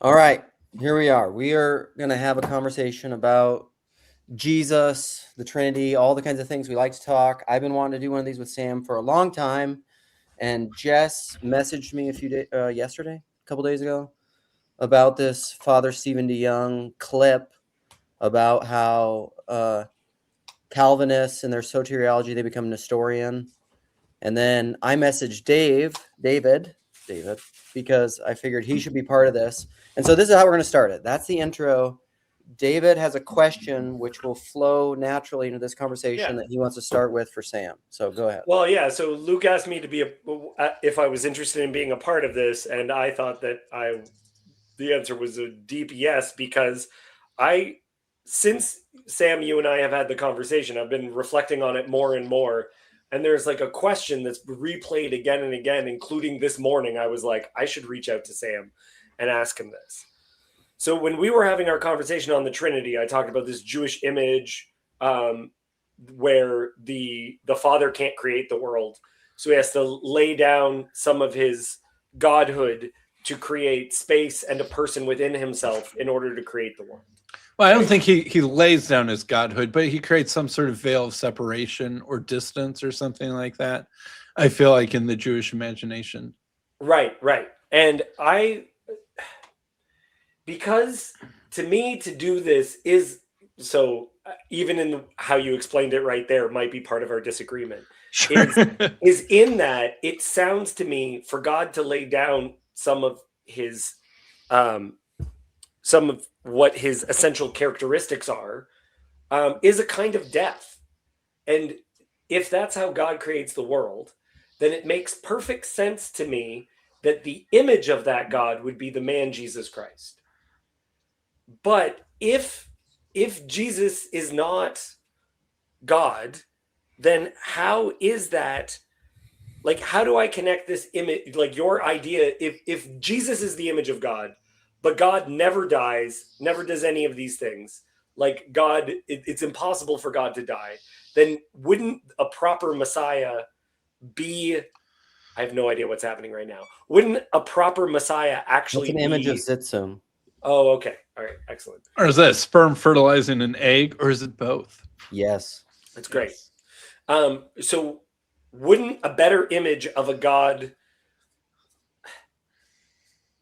All right, here we are. We are going to have a conversation about Jesus, the Trinity, all the kinds of things we like to talk. I've been wanting to do one of these with Sam for a long time, and Jess messaged me yesterday, a couple days ago, about this Father Stephen DeYoung clip about how Calvinists and their soteriology they become Nestorian, and then I messaged David, because I figured he should be part of this. And so this is how we're going to start it. That's the intro. David has a question which will flow naturally into this conversation that he wants to start with for Sam. So go ahead. Well, yeah. So Luke asked me to be if I was interested in being a part of this, and I thought that the answer was a deep yes, because since Sam, you and I have had the conversation, I've been reflecting on it more and more. And there's like a question that's replayed again and again, including this morning. I was like, I should reach out to Sam and ask him this. So when we were having our conversation on the Trinity, I talked about this Jewish image where the Father can't create the world. So he has to lay down some of his godhood to create space and a person within himself in order to create the world. Well, I don't think he lays down his godhood, but he creates some sort of veil of separation or distance or something like that. I feel like in the Jewish imagination. Right. And because to me to do this is so, even in how you explained it right there might be part of our disagreement. Sure. is in that it sounds to me for God to lay down some of what his essential characteristics are, is a kind of death. And if that's how God creates the world, then it makes perfect sense to me that the image of that God would be the man Jesus Christ. But if Jesus is not God, then how is that? Like, how do I connect this image, like your idea, if Jesus is the image of God, but God never dies, never does any of these things, like God, it's impossible for God to die, then wouldn't a proper Messiah be, I have no idea what's happening right now. Wouldn't a proper Messiah actually It's an image of Sitzum. Oh, okay. All right. Excellent. Or is that sperm fertilizing an egg, or is it both? Yes. That's great. Yes. So wouldn't a better image of a God,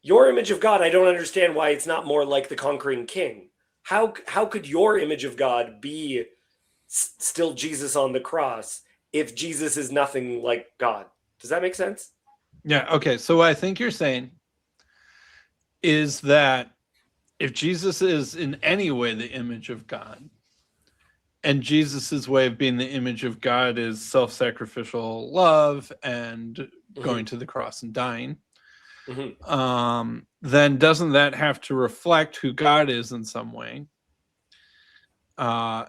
your image of God, I don't understand why it's not more like the conquering king. How could your image of God be still Jesus on the cross if Jesus is nothing like God? Does that make sense? Yeah. Okay. So what I think you're saying is that if Jesus is in any way the image of God, and Jesus's way of being the image of God is self-sacrificial love and going to the cross and dying, then doesn't that have to reflect who God is in some way? Then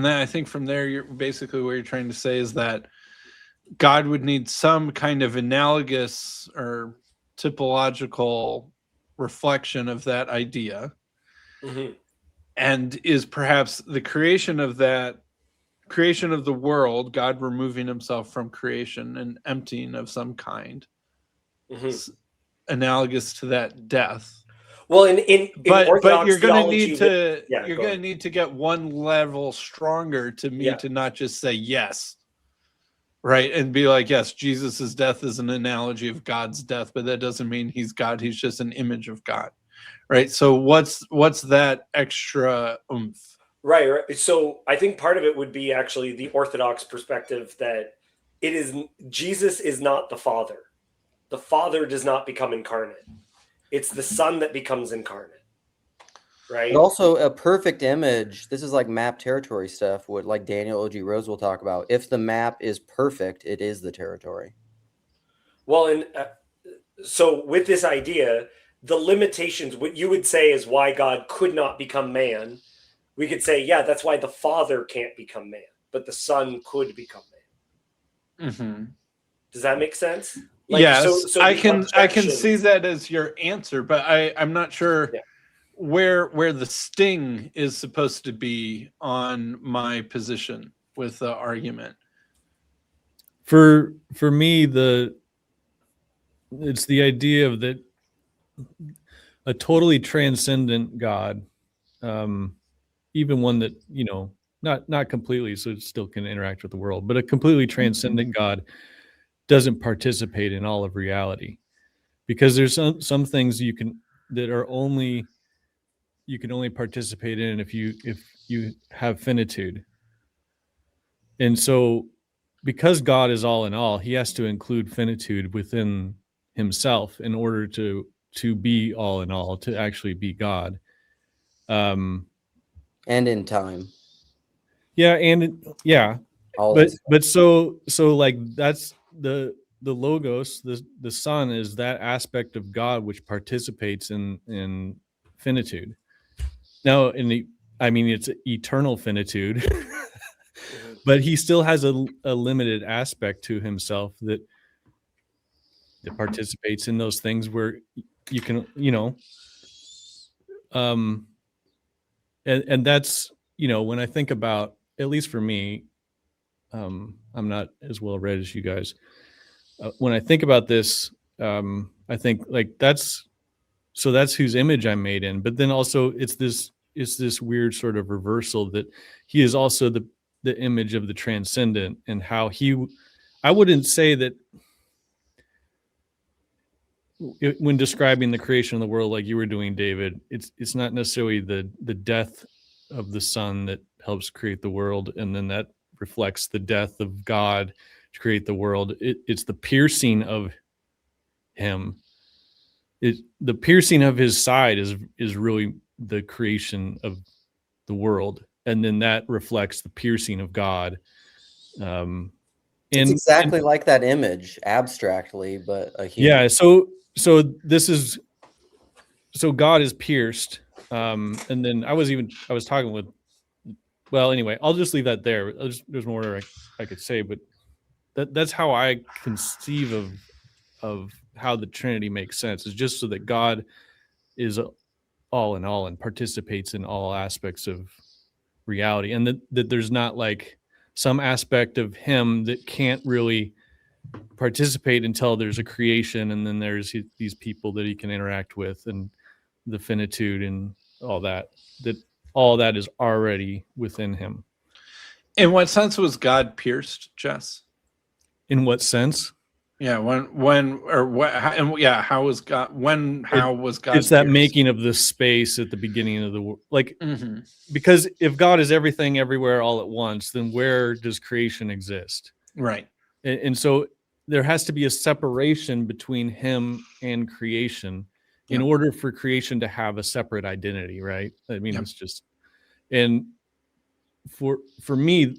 I think from there, you're basically what you're trying to say is that God would need some kind of analogous or typological reflection of that idea, and is perhaps the creation of the world, God removing himself from creation and emptying of some kind, analogous to that death. Well, but you're going to need to get one level stronger to not just say yes, right, and be like, yes, Jesus's death is an analogy of God's death, but that doesn't mean he's God. He's just an image of God, right? So what's that extra oomph? Right. So I think part of it would be actually the Orthodox perspective that Jesus is not the Father. The Father does not become incarnate. It's the Son that becomes incarnate. Right. But also a perfect image. This is like map territory stuff. What like Daniel O.G. Rose will talk about. If the map is perfect, it is the territory. Well, and so with this idea, the limitations, what you would say is why God could not become man. We could say, yeah, that's why the Father can't become man, but the Son could become man. Does that make sense? Like, yes, so I can see that as your answer, but I'm not sure where the sting is supposed to be on my position with the argument. For me, the it's the idea of that a totally transcendent God, even one that, you know, not completely, so it still can interact with the world, but a completely transcendent God doesn't participate in all of reality, because there's some things you can only participate in if you have finitude. And so because God is all in all, he has to include finitude within himself in order to be all in all, to actually be God. And in time. Yeah, and yeah, All but is. so like that's the logos, the Son is that aspect of God which participates in finitude. Now, it's eternal finitude, but he still has a limited aspect to himself that participates in those things where you can, and that's, when I think about, at least for me, I'm not as well read as you guys. When I think about this, I think like that's whose image I'm made in. But then also it's this weird sort of reversal that he is also the image of the transcendent, and how I wouldn't say that when describing the creation of the world, like you were doing, David, it's not necessarily the death of the Son that helps create the world, and then that reflects the death of God to create the world. It's the piercing of him. The piercing of his side is really the creation of the world, and then that reflects the piercing of God. It's exactly like that image, abstractly, but a human. Yeah. So God is pierced, and then I was talking with. Well, anyway, I'll just leave that there. There's more I could say, but that's how I conceive of how the Trinity makes sense. Is just so that God is all in all and participates in all aspects of reality, and that there's not like some aspect of him that can't really participate until there's a creation, and then there's these people that he can interact with, and the finitude and all that all that is already within him. In what sense was God pierced, Jess? In what sense? Yeah, when or what? And yeah, how was God? How was God? It's that pierced? making of the space at the beginning of the world, like Mm-hmm. because if God is everything everywhere all at once, then where does creation exist? Right. And so there has to be a separation between him and creation in order for creation to have a separate identity, right? I mean, it's just, and for me,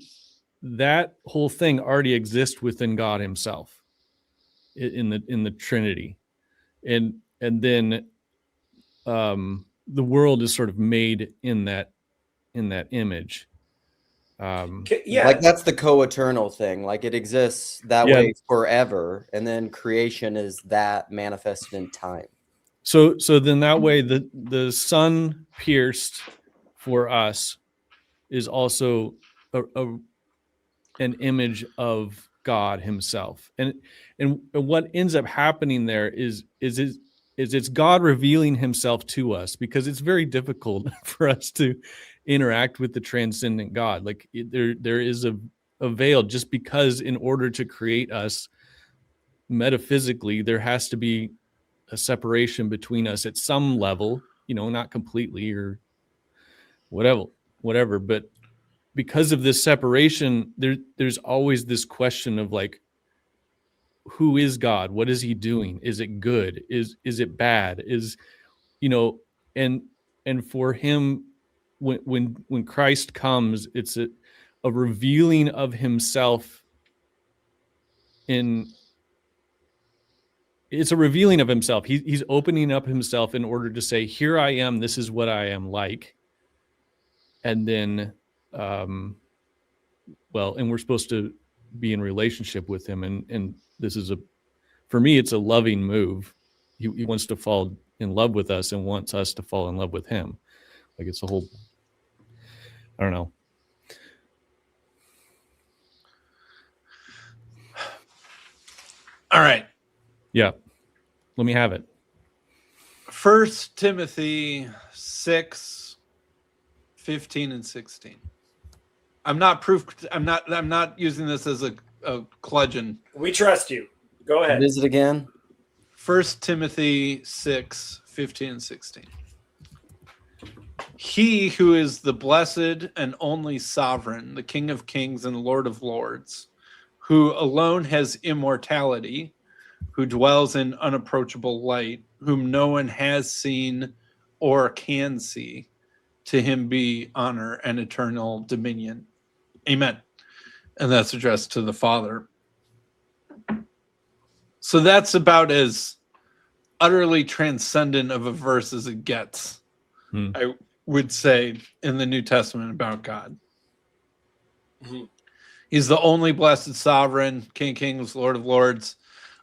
that whole thing already exists within God himself in the Trinity. And then the world is sort of made in that image. Like that's the co-eternal thing. Like it exists that way forever, and then creation is that manifested in time. So then that way the Son pierced for us is also an image of God himself. And what ends up happening there is it's God revealing himself to us, because it's very difficult for us to interact with the transcendent God. Like there is a veil, just because in order to create us metaphysically, there has to be a separation between us at some level, not completely or whatever, but because of this separation, there's always this question of like, who is God? What is he doing? Is it good? Is it bad? And for him, when Christ comes, it's a revealing of himself it's a revealing of himself. He's opening up himself in order to say, here I am, this is what I am like. And then, and we're supposed to be in relationship with him. And this is for me, it's a loving move. He wants to fall in love with us and wants us to fall in love with him. Like it's a whole, I don't know. All right. Yeah. Let me have it. 1 Timothy 6, 15 and 16. I'm not using this as a bludgeon. We trust you. Go ahead. What is it again? 1 Timothy 6, 15 and 16. He who is the blessed and only sovereign, the King of kings and Lord of lords, who alone has immortality, who dwells in unapproachable light, whom no one has seen or can see, to him be honor and eternal dominion. Amen. And that's addressed to the Father. So that's about as utterly transcendent of a verse as it gets, I would say, in the New Testament about God. Mm-hmm. He's the only blessed sovereign, King of kings, Lord of lords,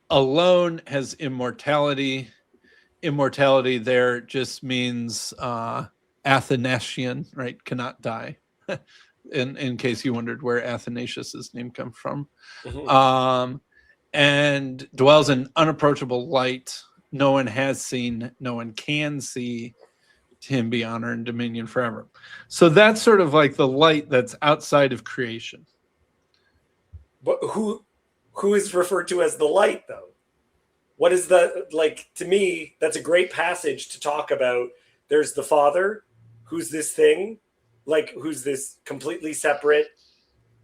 alone has immortality. Immortality there just means Athanasian, right? Cannot die. in case you wondered where Athanasius' name comes from. Mm-hmm. And dwells in unapproachable light. No one has seen, no one can see. To him be honor and dominion forever. So that's sort of like the light that's outside of creation. But who is referred to as the light, though? What is the, like, to me, that's a great passage to talk about. There's the Father, who's this thing, like, who's this completely separate,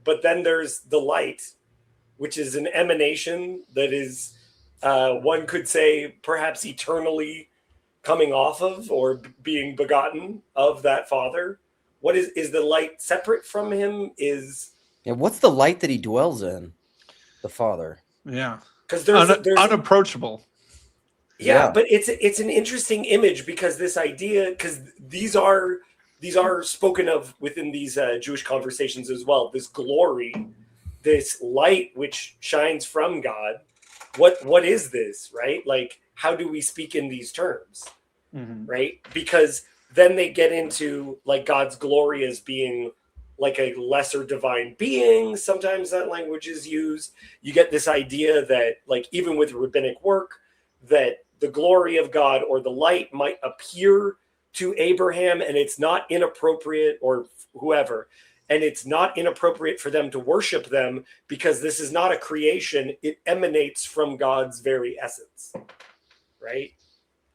but then there's the light, which is an emanation that is, one could say, perhaps eternally coming off of or being begotten of that Father. What is the light separate from him? What's the light that he dwells in? The Father. Yeah. Because there's unapproachable. Yeah, but it's an interesting image, because this idea, because these are spoken of within these Jewish conversations as well. This glory, this light which shines from God. What is this, right? Like, how do we speak in these terms, right? Because then they get into like God's glory as being like a lesser divine being. Sometimes that language is used. You get this idea that, like, even with rabbinic work, that the glory of God or the light might appear to Abraham, and it's not inappropriate, or whoever, and it's not inappropriate for them to worship them, because this is not a creation. It emanates from God's very essence, right?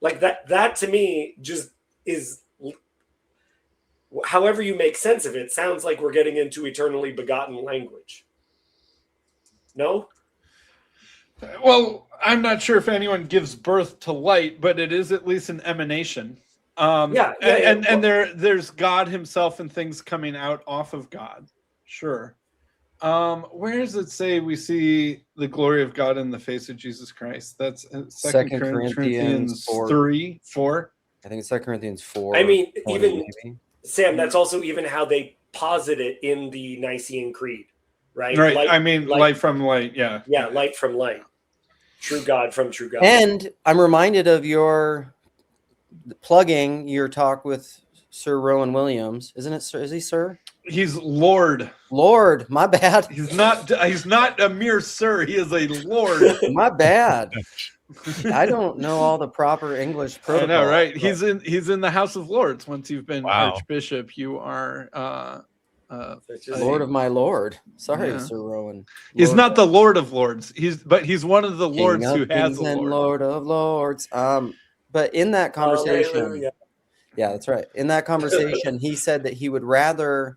Like that to me just is, however you make sense of it, sounds like we're getting into eternally begotten language. No? Well, I'm not sure if anyone gives birth to light, but it is at least an emanation. And there's God himself and things coming out off of God. Sure. Where does it say we see the glory of God in the face of Jesus Christ? That's 2 Corinthians 4. I think it's 2 Corinthians 4. I mean, 20, even maybe. Sam, that's also even how they posit it in the Nicene Creed, right? Right. Light, light from light. Yeah. Yeah, light from light. True God from true God. And I'm reminded of your plugging your talk with Sir Rowan Williams. Isn't it, sir? Is he sir? He's Lord. Lord, my bad. He's not a mere sir. He is a Lord. My bad. I don't know all the proper English protocol. I know, right? He's in the House of Lords. Once you've been Wow. Archbishop, you are Lord of my Lord. Sorry, Sir Rowan. He's not the Lord of Lords. He's one of the King lords of who has Kings a and Lord. Lord of Lords. But in that conversation, Hallelujah. yeah, that's right. In that conversation, he said that he would rather.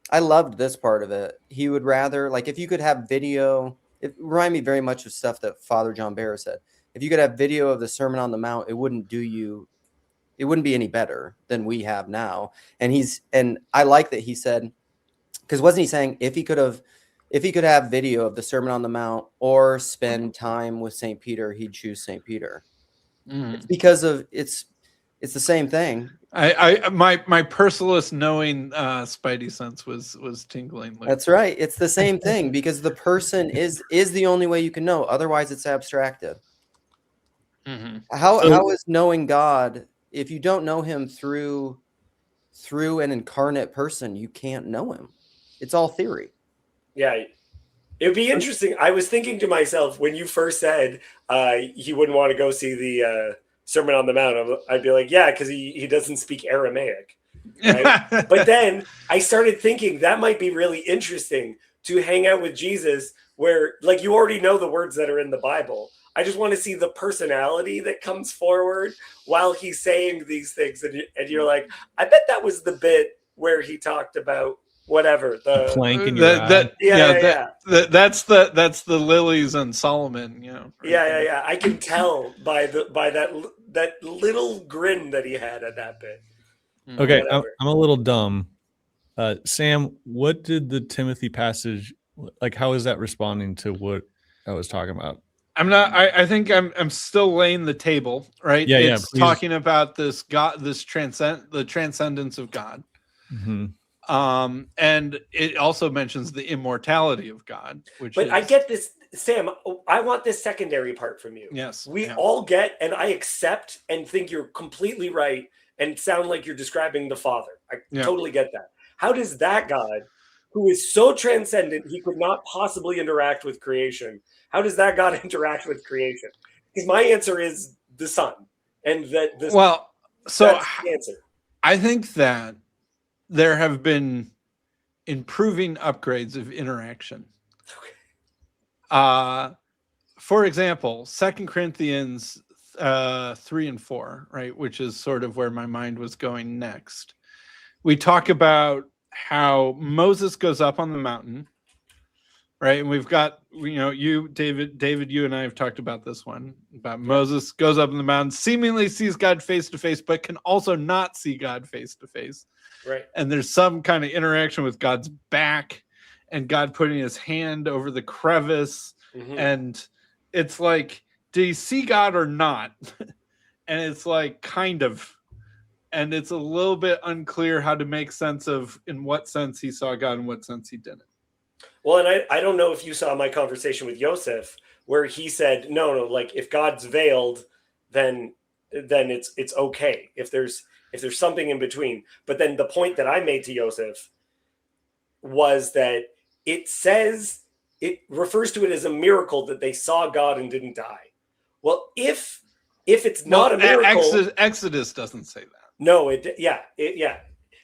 I loved this part of it. He would rather, like, if you could have video. It reminded me very much of stuff that Father John Barrow said. If you could have video of the Sermon on the Mount, it wouldn't be any better than we have now. And I like that he said, because wasn't he saying if he could have video of the Sermon on the Mount or spend time with St. Peter, he'd choose St. Peter. It's because of it's the same thing. My personalist knowing spidey sense was tingling. That's right. It's the same thing, because the person is the only way you can know. Otherwise, it's abstracted. How is knowing God, if you don't know him through an incarnate person, you can't know him. It's all theory. Yeah. It'd be interesting. I was thinking to myself when you first said he wouldn't want to go see the Sermon on the Mount. I'd be like, yeah, because he doesn't speak Aramaic, right? But then I started thinking that might be really interesting to hang out with Jesus, where like you already know the words that are in the Bible. I just want to see the personality that comes forward while he's saying these things, and you're like, I bet that was the bit where he talked about whatever A plank in your eye. That's the lilies and Solomon, you know. Yeah. I can tell by that little grin that he had at that bit. Okay, I'm a little dumb. Sam, what did the Timothy passage like? How is that responding to what I was talking about? I'm not. I think I'm still laying the table, right? Yeah, it's please. talking about this God, the transcendence of God. Mm-hmm. And it also mentions the immortality of God, I get this, Sam. I want this secondary part from you. Yes, we all get, and I accept and think you're completely right, and sound like you're describing the Father. I totally get that. How does that God, who is so transcendent, he could not possibly interact with creation? How does that God interact with creation? Because my answer is the Son, and that the that's the answer. I think that there have been improving upgrades of interaction. For example, 2 Corinthians 3 and 4, right, which is sort of where my mind was going next. We talk about how Moses goes up on the mountain, right? And we've got, you, David, you and I have talked about this one, about Moses goes up on the mountain, seemingly sees God face to face, but can also not see God face to face. Right. And there's some kind of interaction with God's back and God putting his hand over the crevice. Mm-hmm. And it's like, do you see God or not? And it's like, kind of. And it's a little bit unclear how to make sense of in what sense he saw God and what sense he didn't. Well, and I don't know if you saw my conversation with Joseph, where he said, no, like if God's veiled, then it's okay. If there's something in between. But then the point that I made to Joseph was that it refers to it as a miracle that they saw God and didn't die. Well, if it's not a miracle, Exodus doesn't say that. No,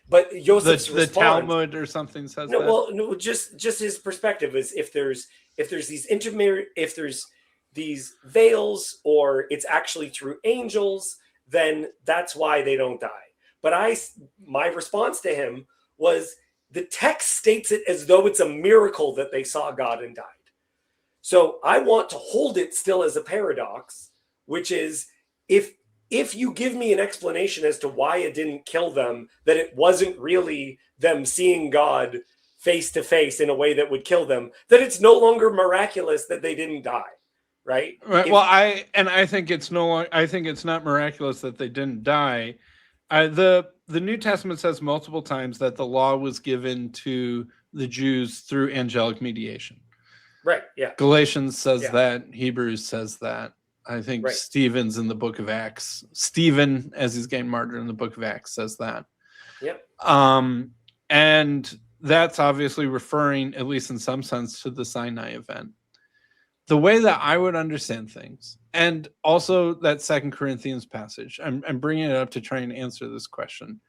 But Joseph's the Talmud or something says that. Well, no, just his perspective is if there's these veils or it's actually through angels, then that's why they don't die. But my response to him was the text states it as though it's a miracle that they saw God and died. So I want to hold it still as a paradox, which is if you give me an explanation as to why it didn't kill them, that it wasn't really them seeing God face to face in a way that would kill them, that it's no longer miraculous that they didn't die, right? Well, I think it's not miraculous that they didn't die. The New Testament says multiple times that the law was given to the Jews through angelic mediation. Right. Yeah. Galatians says that. Hebrews says that. I think Stephen's in the book of Acts. Stephen, as he's getting martyred in the book of Acts, says that. Yep. And that's obviously referring, at least in some sense, to the Sinai event. The way that I would understand things, and also that 2 Corinthians passage, I'm bringing it up to try and answer this question,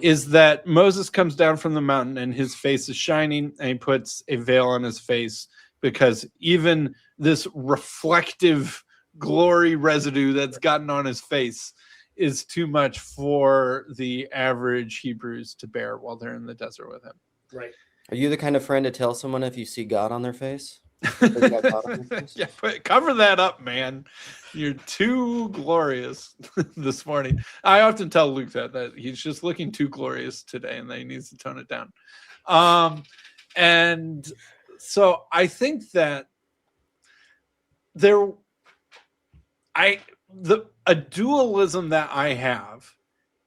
is that Moses comes down from the mountain and his face is shining and he puts a veil on his face because even this reflective glory residue that's gotten on his face is too much for the average Hebrews to bear while they're in the desert with him. Right. Are you the kind of friend to tell someone if you see God on their face? Yeah, but cover that up, man. You're too glorious this morning. I often tell Luke that he's just looking too glorious today and that he needs to tone it down. And so I think that a dualism that I have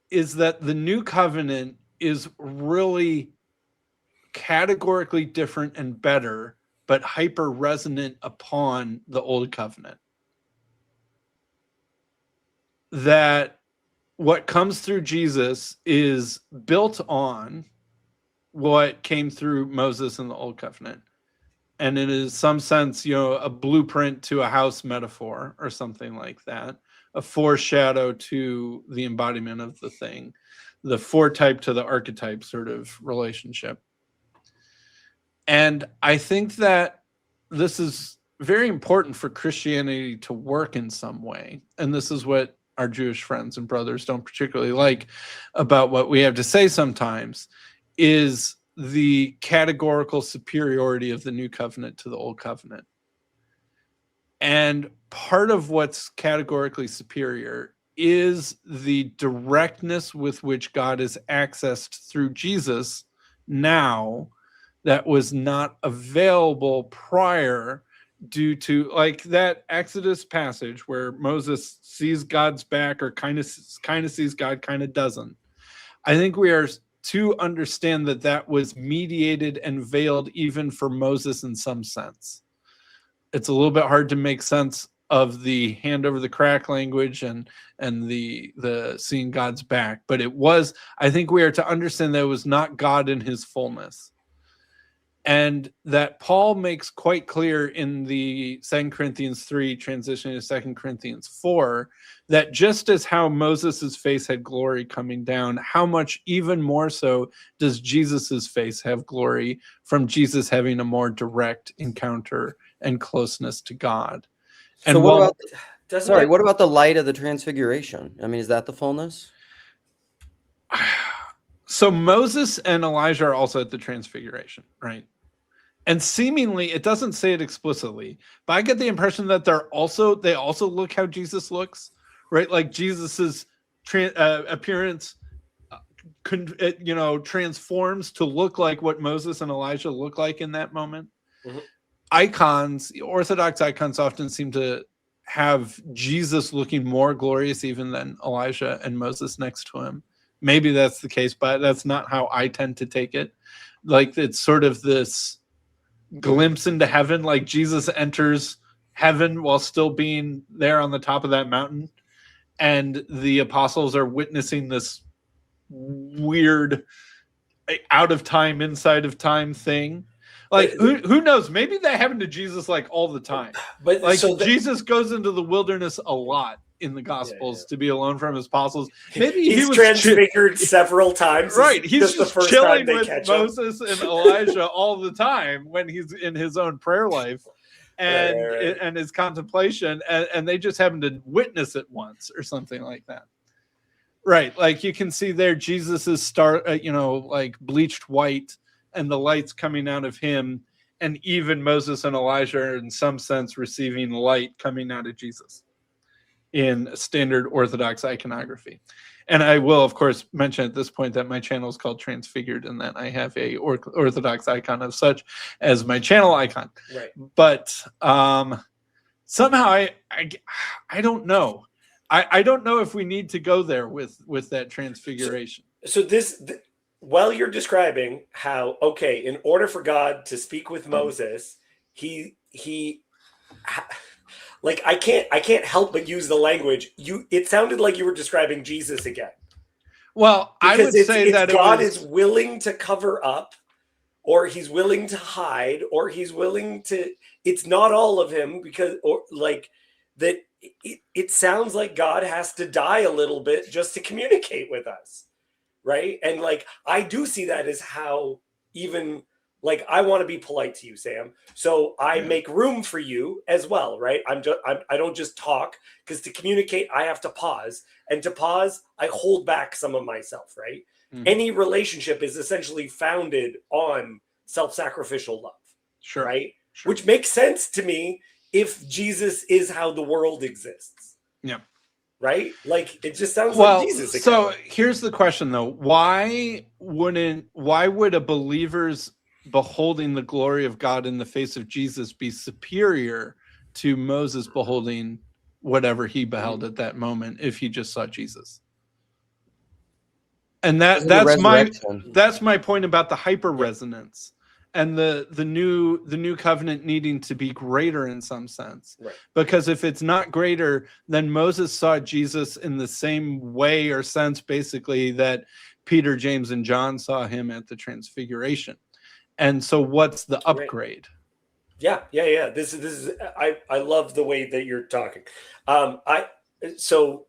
is that the new covenant is really categorically different and better, but hyper resonant upon the old covenant. That what comes through Jesus is built on what came through Moses in the old covenant. and it is some sense, a blueprint to a house metaphor or something like that, a foreshadow to the embodiment of the thing, the foretype to the archetype sort of relationship. And I think that this is very important for Christianity to work in some way. And this is what our Jewish friends and brothers don't particularly like about what we have to say sometimes, is the categorical superiority of the new covenant to the old covenant. And part of what's categorically superior is the directness with which God is accessed through Jesus now that was not available prior, due to like that Exodus passage where Moses sees God's back, or kind of sees God, kind of doesn't. I think we are to understand that that was mediated and veiled even for Moses in some sense. It's a little bit hard to make sense of the hand over the crack language and the seeing God's back, but it was, I think we are to understand that it was not God in his fullness. And that Paul makes quite clear in the 2 Corinthians 3 transition to 2 Corinthians 4, that just as how Moses's face had glory coming down, how much even more so does Jesus's face have glory from Jesus having a more direct encounter and closeness to God. So And what about the light of the transfiguration? I mean, is that the fullness? So Moses and Elijah are also at the transfiguration, right? And seemingly, it doesn't say it explicitly, but I get the impression that they also look how Jesus looks, right? Like Jesus's appearance, transforms to look like what Moses and Elijah look like in that moment. Mm-hmm. Icons, Orthodox icons, often seem to have Jesus looking more glorious even than Elijah and Moses next to him. Maybe that's the case, but that's not how I tend to take it. Like, it's sort of this glimpse into heaven, like Jesus enters heaven while still being there on the top of that mountain, and the apostles are witnessing this weird out of time, inside of time thing. Like, who knows? Maybe that happened to Jesus like all the time. But like, Jesus goes into the wilderness a lot in the Gospels to be alone from his apostles. Maybe he's transfigured several times. Right. He's just chilling with Moses and Elijah all the time when he's in his own prayer life and and his contemplation, and they just happen to witness it once or something like that. Right. Like, you can see there Jesus is like bleached white, and the light's coming out of him, and even Moses and Elijah are in some sense receiving light coming out of Jesus in standard Orthodox iconography. And I will, of course, mention at this point that my channel is called Transfigured, and that I have a Orthodox icon of such as my channel icon. Right. But somehow I don't know. I don't know if we need to go there with that transfiguration. So while you're describing how, okay, in order for God to speak with Moses, he like, I can't help but use the language. It sounded like you were describing Jesus again. Well, because I would say that God is willing to cover up, or he's willing to hide, or he's willing to, it's not all of him, because, or like that, it sounds like God has to die a little bit just to communicate with us. Right. And like, I do see that as how, even like, I want to be polite to you, Sam. So I make room for you as well. Right. I don't just talk, because to communicate, I have to pause, and to pause, I hold back some of myself. Right. Mm-hmm. Any relationship is essentially founded on self-sacrificial love. Sure. Right. Sure. Which makes sense to me if Jesus is how the world exists. Yeah. Right? Like, it just sounds like Jesus again. So here's the question, though. Why would a believer's beholding the glory of God in the face of Jesus be superior to Moses beholding whatever he beheld at that moment if he just saw Jesus? And that's my point about the hyper resonance. And the new covenant needing to be greater in some sense. Right. Because if it's not greater, then Moses saw Jesus in the same way or sense, basically, that Peter, James, and John saw him at the transfiguration. And so what's the upgrade? Yeah. This is I love the way that you're talking. So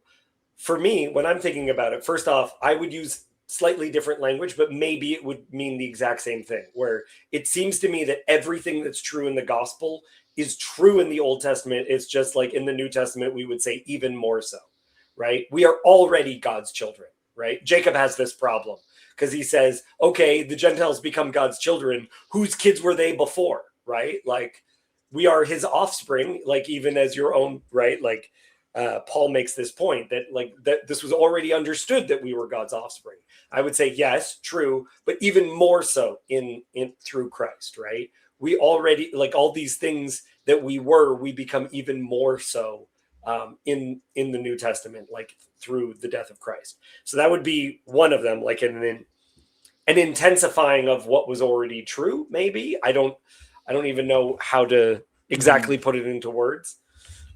for me, when I'm thinking about it, first off, I would use slightly different language, but maybe it would mean the exact same thing. Where it seems to me that everything that's true in the gospel is true in the Old Testament. It's just like in the New Testament, we would say even more so, right? We are already God's children, right? Jacob has this problem because he says, okay, the Gentiles become God's children. Whose kids were they before, right? Like, we are his offspring, like even as your own, right? Like, Paul makes this point that like that this was already understood that we were God's offspring. I would say yes, true, but even more so in through Christ, right? We already, like, all these things that we were, we become even more so in the New Testament, like through the death of Christ. So that would be one of them, like an intensifying of what was already true. Maybe I don't even know how to exactly put it into words.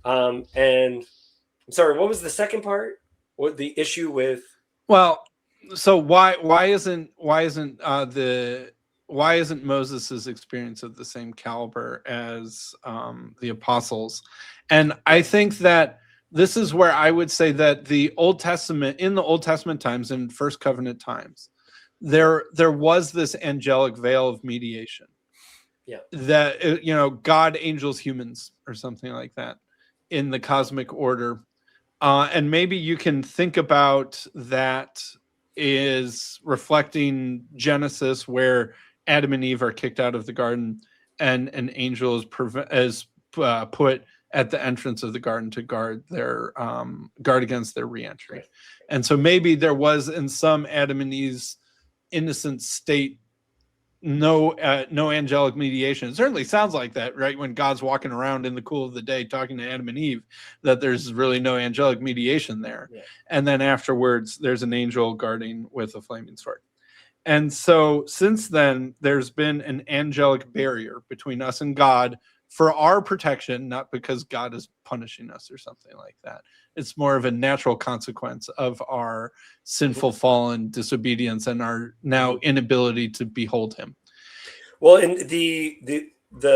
And I'm sorry, what was the second part? What the issue with? Well, so why isn't Moses's experience of the same caliber as the apostles? And I think that this is where I would say that in the Old Testament times, in First Covenant times, there was this angelic veil of mediation. Yeah. That God, angels, humans, or something like that in the cosmic order. And maybe you can think about that is reflecting Genesis, where Adam and Eve are kicked out of the garden, and an angel is put at the entrance of the garden to guard against their reentry. Right. And so maybe there was, in some Adam and Eve's innocent state, no angelic mediation. It certainly sounds like that, right? When God's walking around in the cool of the day talking to Adam and Eve, that there's really no angelic mediation there. Yeah. And then afterwards, there's an angel guarding with a flaming sword. And so since then, there's been an angelic barrier between us and God for our protection, not because God is punishing us or something like that. It's more of a natural consequence of our sinful, fallen disobedience and our now inability to behold him. Well, and the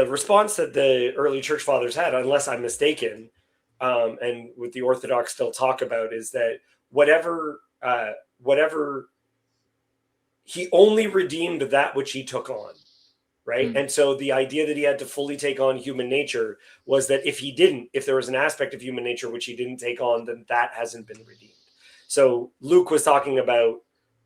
response that the early church fathers had, unless I'm mistaken, and what the Orthodox still talk about, is that whatever he only redeemed that which he took on. Right. And so the idea that he had to fully take on human nature was that if there was an aspect of human nature which he didn't take on, then that hasn't been redeemed. So Luke was talking about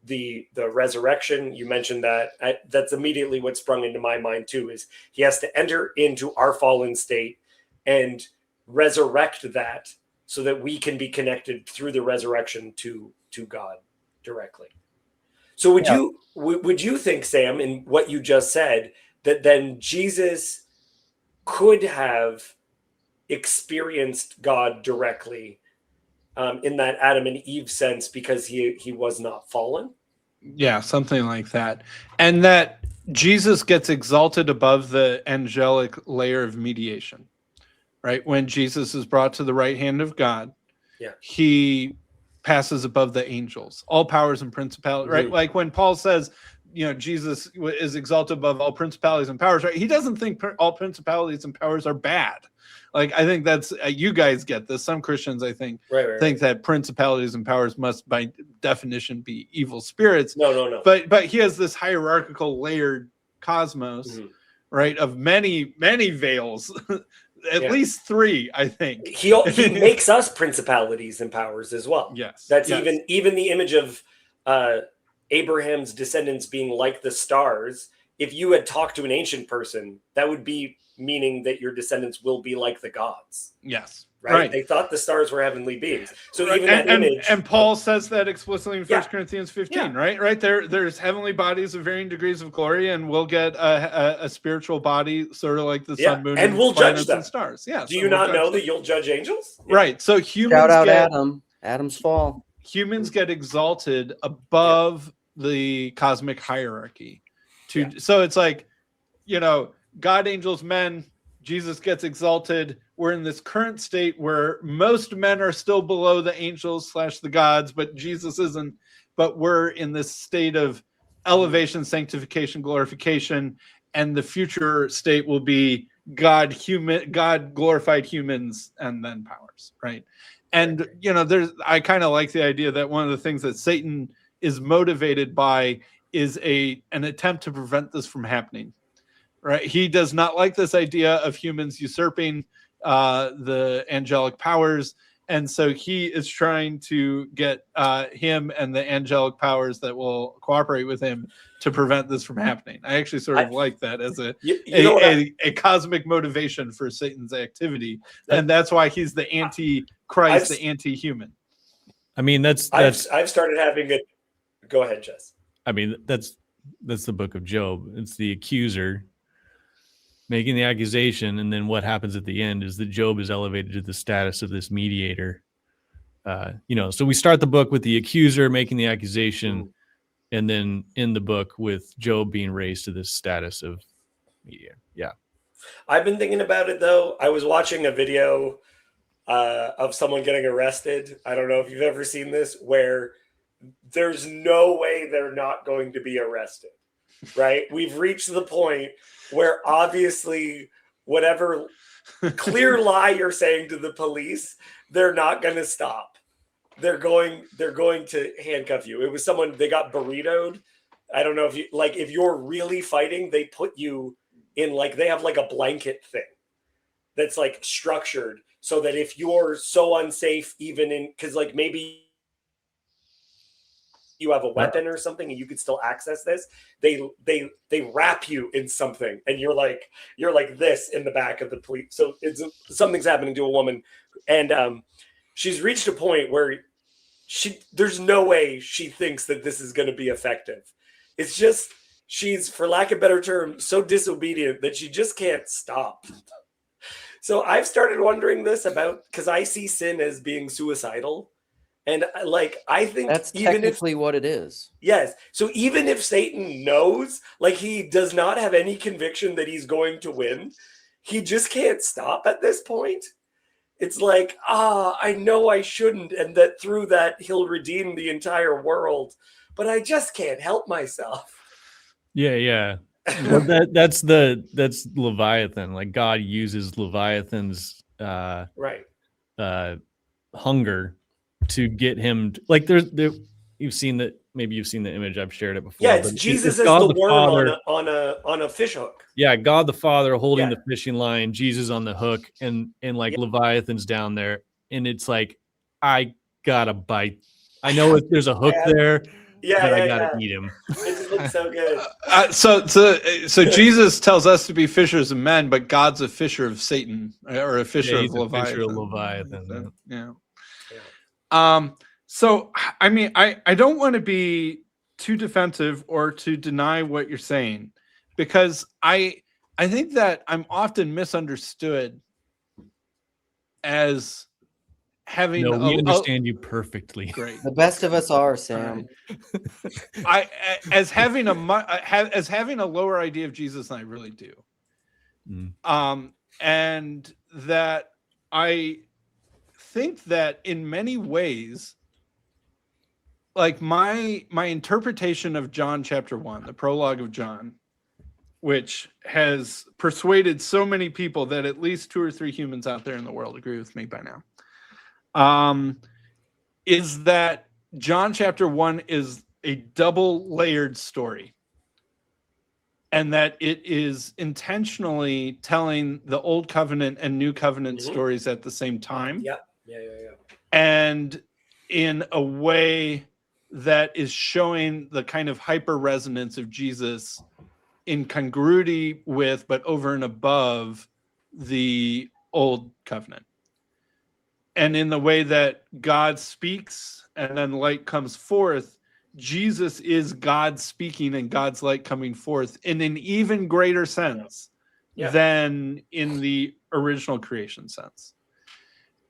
the resurrection. You mentioned that. That's immediately what sprung into my mind too, is he has to enter into our fallen state and resurrect that so that we can be connected through the resurrection to God directly. So would you think, Sam, in what you just said, that then Jesus could have experienced God directly in that Adam and Eve sense because he was not fallen? Yeah, something like that. And that Jesus gets exalted above the angelic layer of mediation, right? When Jesus is brought to the right hand of God, he passes above the angels, all powers and principalities, right? Like when Paul says, Jesus is exalted above all principalities and powers, right? He doesn't think all principalities and powers are bad. Like, I think that's, you guys get this. Some Christians, I think, think that principalities and powers must by definition be evil spirits. No. But he has this hierarchical layered cosmos, right? Of many, many veils, at least three, I think. He makes us principalities and powers as well. Yes. That's even the image of Abraham's descendants being like the stars. If you had talked to an ancient person, that would be meaning that your descendants will be like the gods. Yes. Right? They thought the stars were heavenly beings. So even that image. And Paul says that explicitly in 1 Corinthians 15, right? There's heavenly bodies of varying degrees of glory, and we'll get a spiritual body, sort of like the sun, moon, and we'll judge them. And stars. Yeah. Do you not know that you'll judge angels? Right. So humans shout out Adam's fall. Humans get exalted above the cosmic hierarchy. So it's like, God, angels, men, Jesus gets exalted. We're in this current state where most men are still below the angels / the gods, but Jesus isn't. But we're in this state of elevation, sanctification, glorification, and the future state will be God glorified humans and then powers, right? And I kind of like the idea that one of the things that Satan is motivated by is an attempt to prevent this from happening, right? He does not like this idea of humans usurping the angelic powers, and so he is trying to get him and the angelic powers that will cooperate with him to prevent this from happening. I actually sort of like that as a cosmic motivation for Satan's activity, and that's why he's the anti-Christ, the anti-human. I mean, I've started having it. Go ahead, Jess. I mean, that's the book of Job. It's the accuser making the accusation, and then what happens at the end is that Job is elevated to the status of this mediator. So we start the book with the accuser making the accusation, and then end the book with Job being raised to this status of mediator. Yeah. I've been thinking about it, though. I was watching a video of someone getting arrested. I don't know if you've ever seen this, where there's no way they're not going to be arrested, right? We've reached the point where obviously whatever clear lie you're saying to the police, they're not going to stop. They're going to handcuff you. It was someone, they got burritoed. I don't know if you're really fighting, they put you in they have a blanket thing that's structured so that if you're so unsafe, even because maybe you have a weapon or something and you could still access this, they wrap you in something and you're like this in the back of the police. So something's happening to a woman, and she's reached a point where there's no way she thinks that this is going to be effective. It's just she's, for lack of a better term, so disobedient that she just can't stop. So I've started wondering this because I see sin as being suicidal. And I think that's technically what it is. Yes. So even if Satan knows, he does not have any conviction that he's going to win, he just can't stop at this point. It's I know I shouldn't, and that through that he'll redeem the entire world, but I just can't help myself. Yeah. Well, that's Leviathan. God uses Leviathan's hunger to get him you've seen that, maybe you've seen the image, I've shared it before. Yeah, it's Jesus as the worm on a fish hook. Yeah, God the Father holding the fishing line, Jesus on the hook, and Leviathan's down there, and it's I gotta bite. I know if there's a hook there, but I gotta eat him. It just looks so good. So Jesus tells us to be fishers of men, but God's a fisher of Satan, or a fisher of Leviathan. Fisher of Leviathan. Yeah. So I mean, I don't want to be too defensive or to deny what you're saying, because I think that I'm often misunderstood as having. No, we understand you perfectly. Great. The best of us are, Sam. As having a lower idea of Jesus than I really do. And that I think that in many ways, my interpretation of John chapter 1, the prologue of John, which has persuaded so many people that at least 2 or 3 humans out there in the world agree with me by now, is that John chapter 1 is a double-layered story, and that it is intentionally telling the Old Covenant and New Covenant stories at the same time. Yeah. And in a way that is showing the kind of hyper resonance of Jesus in congruity with, but over and above, the Old Covenant. And in the way that God speaks and then light comes forth, Jesus is God speaking and God's light coming forth in an even greater sense than in the original creation sense.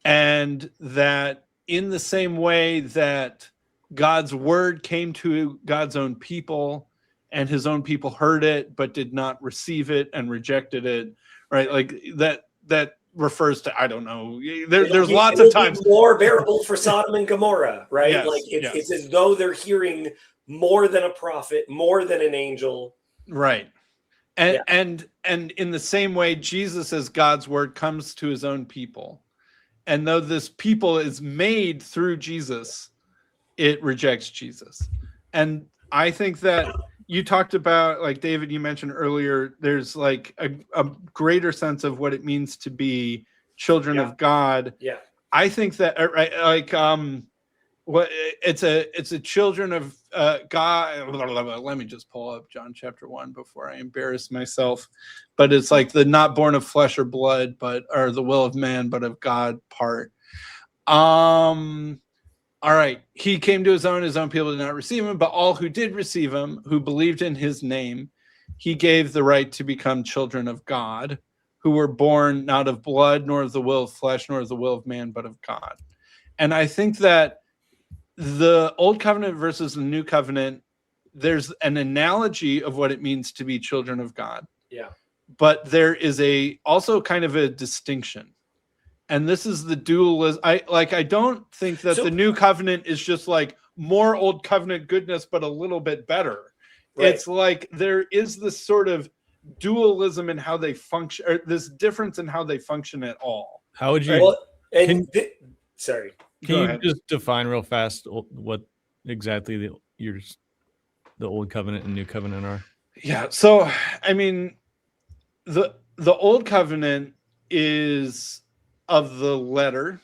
And that in the same way that God's word came to God's own people and his own people heard it but did not receive it and rejected it, right? That refers to, I don't know, there's lots of times more bearable for Sodom and Gomorrah, right? Yes, It's as though they're hearing more than a prophet, more than an angel. Right. And in the same way, Jesus as God's word comes to his own people. And though this people is made through Jesus, it rejects Jesus. And I think that you talked about, like David, you mentioned earlier, there's like a greater sense of what it means to be children of God. Yeah. I think that what it's a children of God. Let me just pull up John chapter 1 before I embarrass myself. But it's like the not born of flesh or blood, or the will of man, but of God part. All right. He came to his own people did not receive him, but all who did receive him, who believed in his name, he gave the right to become children of God, who were born not of blood, nor of the will of flesh, nor of the will of man, but of God. And I think that the old covenant versus the new covenant, there's an analogy of what it means to be children of God. Yeah. But there is also kind of a distinction. And this is the dualism. I don't think that the new covenant is just like more old covenant goodness, but a little bit better. Right. It's like there is this sort of dualism in how they function, or this difference in how they function at all. How would you? Well, Can you just define real fast what exactly the old covenant and new covenant are? Yeah. So, I mean, the old covenant is of the letter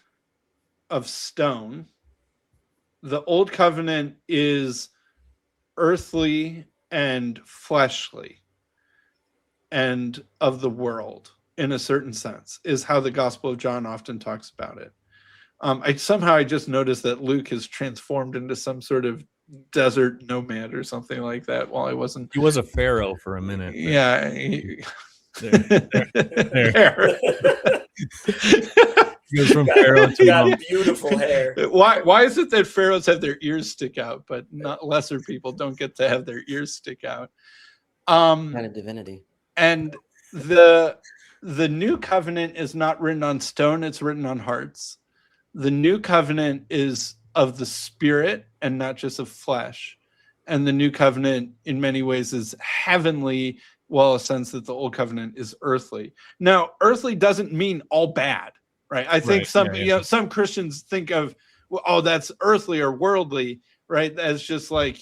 of stone. The old covenant is earthly and fleshly and of the world, in a certain sense, is how the Gospel of John often talks about it. I just noticed that Luke has transformed into some sort of desert nomad or something like that while I wasn't. He was a pharaoh for a minute. Yeah. There. He goes from pharaoh to got beautiful hair. Why is it that pharaohs have their ears stick out, but not lesser people don't get to have their ears stick out? Kind of divinity. And the new covenant is not written on stone, it's written on hearts. The new covenant is of the spirit and not just of flesh. And the new covenant in many ways is heavenly, while a sense that the old covenant is earthly. Now, earthly doesn't mean all bad, right? I think some Christians think of, well, oh, that's earthly or worldly, right? As just like,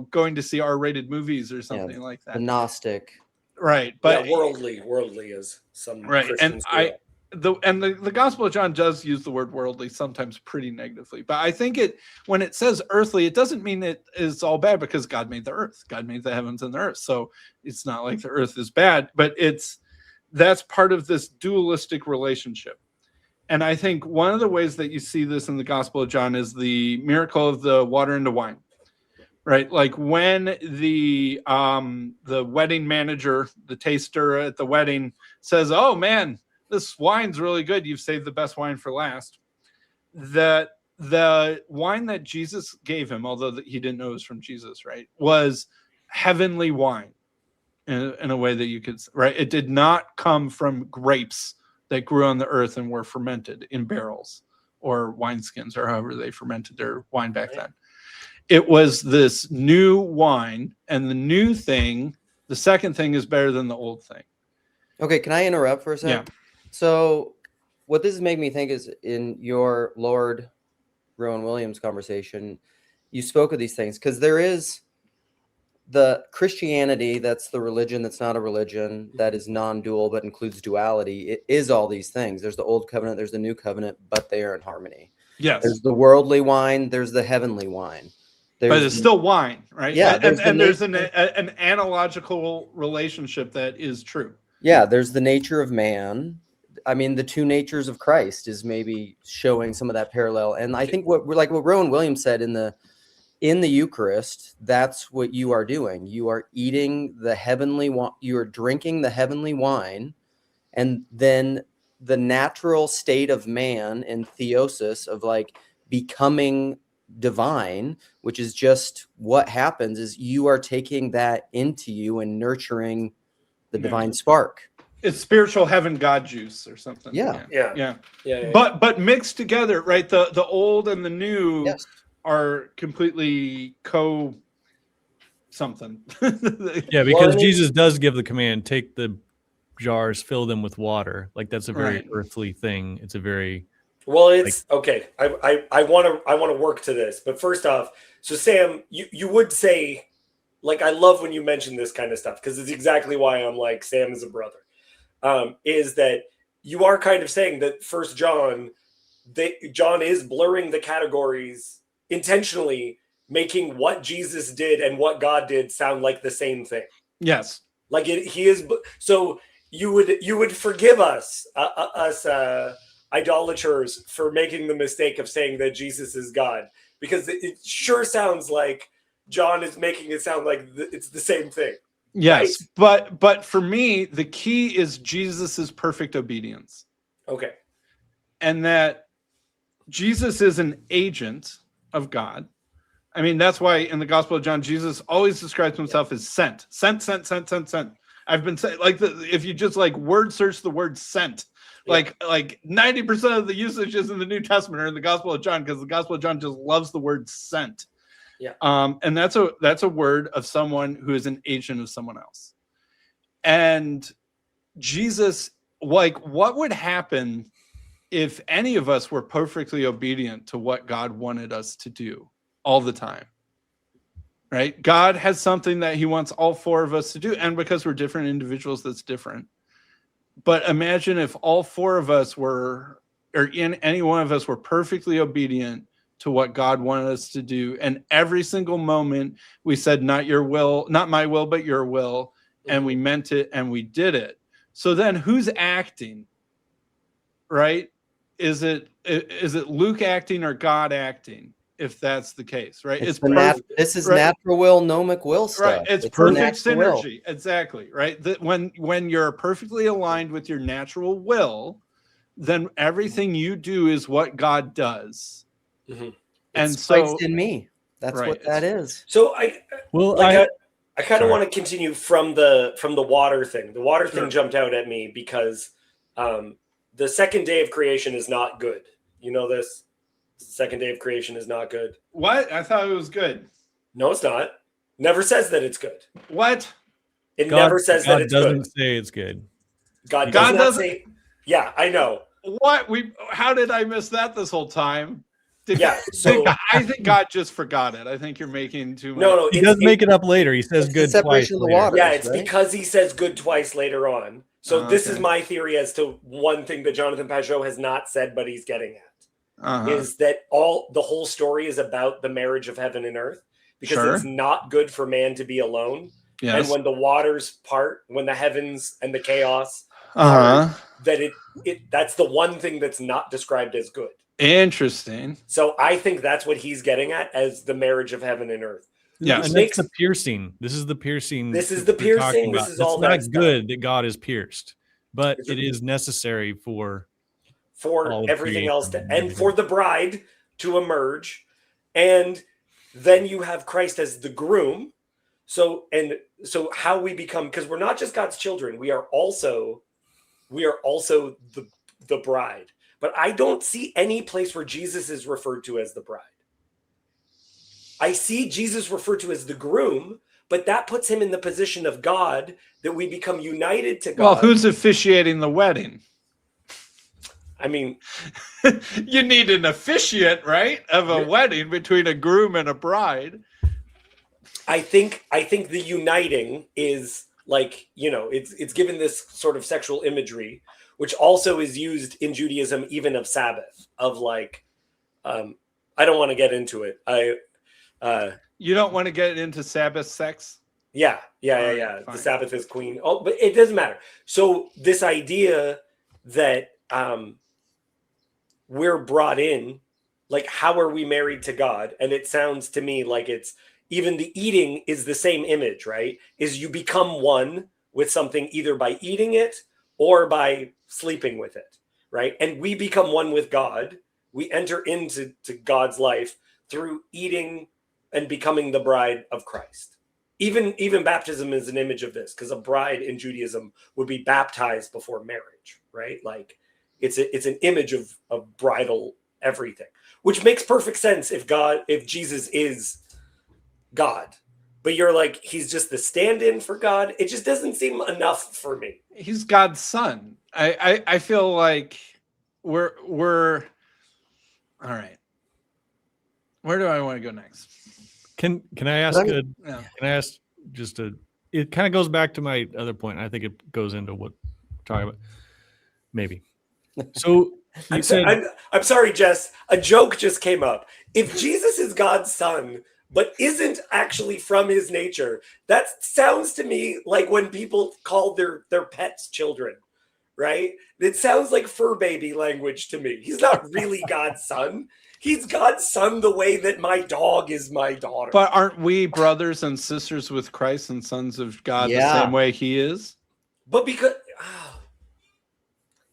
going to see R-rated movies or something like that. The Gnostic. Right. But worldly is some right. Christians And the Gospel of John does use the word worldly sometimes pretty negatively. But I think when it says earthly, it doesn't mean it is all bad, because God made the earth. God made the heavens and the earth. So it's not like the earth is bad, but that's part of this dualistic relationship. And I think one of the ways that you see this in the Gospel of John is the miracle of the water into wine. Right, like when the wedding manager, the taster at the wedding, says, "Oh man, this wine's really good. You've saved the best wine for last." The wine that Jesus gave him, although he didn't know it was from Jesus, right, was heavenly wine in a way that you could, right? It did not come from grapes that grew on the earth and were fermented in barrels or wineskins, or however they fermented their wine back then. It was this new wine, and the second thing is better than the old thing. Okay, can I interrupt for a second? Yeah. So what this is making me think is, in your Lord Rowan Williams conversation, you spoke of these things, because there is the Christianity, that's the religion that's not a religion, that is non-dual but includes duality. It is all these things. There's the old covenant, there's the new covenant, but they are in harmony. Yes. There's the worldly wine, there's the heavenly wine. But it's still wine, right? Yeah. There's an analogical relationship that is true. Yeah, there's the nature of man. I mean, the two natures of Christ is maybe showing some of that parallel. And I think what Rowan Williams said in the Eucharist, that's what you are doing. You are eating the heavenly wine, you are drinking the heavenly wine, and then the natural state of man and theosis of like becoming divine, which is just what happens, is you are taking that into you and nurturing the divine spark. It's spiritual heaven God juice or something. Yeah. But mixed together, right? The old and the new Yes. are completely something. Yeah, Well, because I mean- Jesus does give the command, take the jars, fill them with water. Like that's a very Right. earthly thing. It's a very Well, it's okay. I want to work to this, but first off, so Sam, you would say, like, I love when you mention this kind of stuff because it's exactly why I'm like Sam is a brother. Is that you are kind of saying that First John, John is blurring the categories intentionally, making what Jesus did and what God did sound like the same thing. Yes. Like he is. So you would forgive us, idolaters, for making the mistake of saying that Jesus is God, because it sure sounds like John is making it sound like it's the same thing. Yes, but for me, the key is Jesus's perfect obedience, Okay. and that Jesus is an agent of God. I mean, that's why in the Gospel of John, Jesus always describes himself as sent. I've been saying, like, if you just like word search the word sent, like 90% of the usages in the New Testament are in the Gospel of John, because the Gospel of John just loves the word sent. Yeah. And that's a word of someone who is an agent of someone else. And Jesus, like, what would happen if any of us were perfectly obedient to what God wanted us to do all the time? Right? God has something that he wants all four of us to do. And because we're different individuals, that's different. But imagine if all four of us were, or in any one of us were perfectly obedient to what God wanted us to do. And every single moment we said, not your will, not my will, but your will. And we meant it and we did it. So then who's acting? Right? Is it Luke acting or God acting? If that's the case, right? This is right? natural will, gnomic will stuff. Right. It's perfect synergy. Exactly. Right. That when you're perfectly aligned with your natural will, then everything you do is what God does. Mm-hmm. And it's so Christ in me. That's right, what that is. So I kind of sorry. want to continue from the water thing. The water Sure. thing jumped out at me because the second day of creation is not good. You know this? The second day of creation is not good. What? I thought it was good. No, it's not. Never says that it's good. What? It never says that it's doesn't good. say it's good. God God does not doesn't- say. Yeah, I know. What? How did I miss that this whole time? So I think God just forgot it. I think you're making too much. no, He does make it up later. He says It's the good separation twice of the later. waters. yeah, it's right? because he says good twice later on. So this is Okay. my theory as to one thing that Jonathan Pajot has not said, but he's getting at. Is that the whole story is about the marriage of heaven and earth, because Sure. it's not good for man to be alone. Yes. And when the waters part, when the heavens and the chaos Uh-huh. that that's the one thing that's not described as good. Interesting. So I think that's what he's getting at as the marriage of heaven and earth. Yes. And that's the piercing. This is the piercing. This is the we're talking piercing. This about. is all it's that not stuff. good that God is pierced, but It's it is necessary for for everything else creation and everything. for the bride to emerge. And then you have Christ as the groom. So how we become, because we're not just God's children, we are also the bride. But I don't see any place where Jesus is referred to as the bride. I see Jesus referred to as the groom, but that puts him in the position of God, that we become united to God. Well, who's officiating the wedding? I mean, You need an officiant, right, of a wedding between a groom and a bride. I think the uniting is like, it's given this sort of sexual imagery, which also is used in Judaism, even of Sabbath, of like, I don't want to get into it. You don't want to get into Sabbath sex? Yeah. Fine. The Sabbath is queen. Oh, but it doesn't matter. So this idea that we're brought in, like, how are we married to God? And it sounds to me like it's even the eating is the same image, right? Is you become one with something either by eating it or by sleeping with it, right? And we become one with God. We enter into God's life through eating and becoming the bride of Christ. Even baptism is an image of this, because a bride in Judaism would be baptized before marriage, right? Like it's an image of bridal everything, which makes perfect sense if Jesus is God. but you're like, he's just the stand-in for God. It just doesn't seem enough for me. He's God's son. I feel like we're all right. Where do I want to go next? Can I ask Let Yeah. can I ask just a, it kind of goes back to my other point. I think it goes into what we're talking about. Maybe. So you said, I'm sorry, Jess. A joke just came up. If Jesus is God's son, but isn't actually from his nature, that sounds to me like when people call their pets children, right? It sounds like fur baby language to me. He's not really God's son. He's God's son the way that my dog is my daughter. But aren't we brothers and sisters with Christ and sons of God the Yeah. same way he is? But because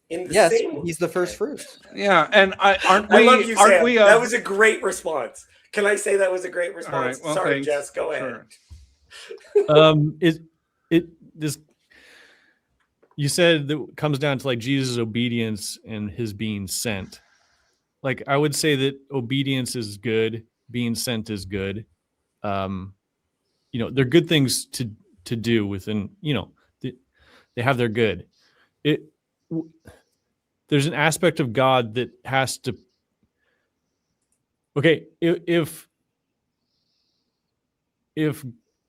in the Yes, same, he's the first fruits. Yeah, and aren't I we? love you, aren't Sam. we? That was a great response. Can I say that was a great response? All right, well, Sorry, thanks. Jess. Go ahead. Sure. this you said that it comes down to like Jesus' obedience and his being sent. Like I would say that obedience is good, being sent is good. They're good things to do within, they have their good. There's an aspect of God that has to, okay, if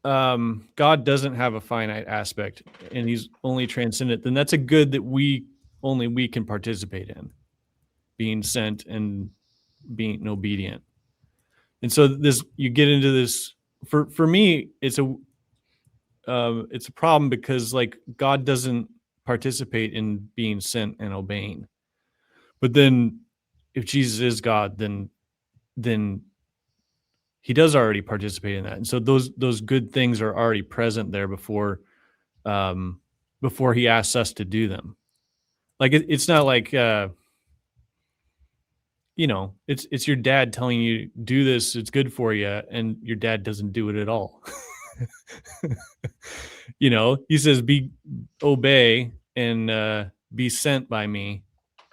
God doesn't have a finite aspect and he's only transcendent, then that's a good that we can participate in, being sent and being obedient. And so you get into this, for me, it's a problem because like God doesn't participate in being sent and obeying. But then if Jesus is God, then he does already participate in that. And so those good things are already present there before he asks us to do them. Like it's not like it's your dad telling you do this, it's good for you, and your dad doesn't do it at all. He says obey and be sent by me.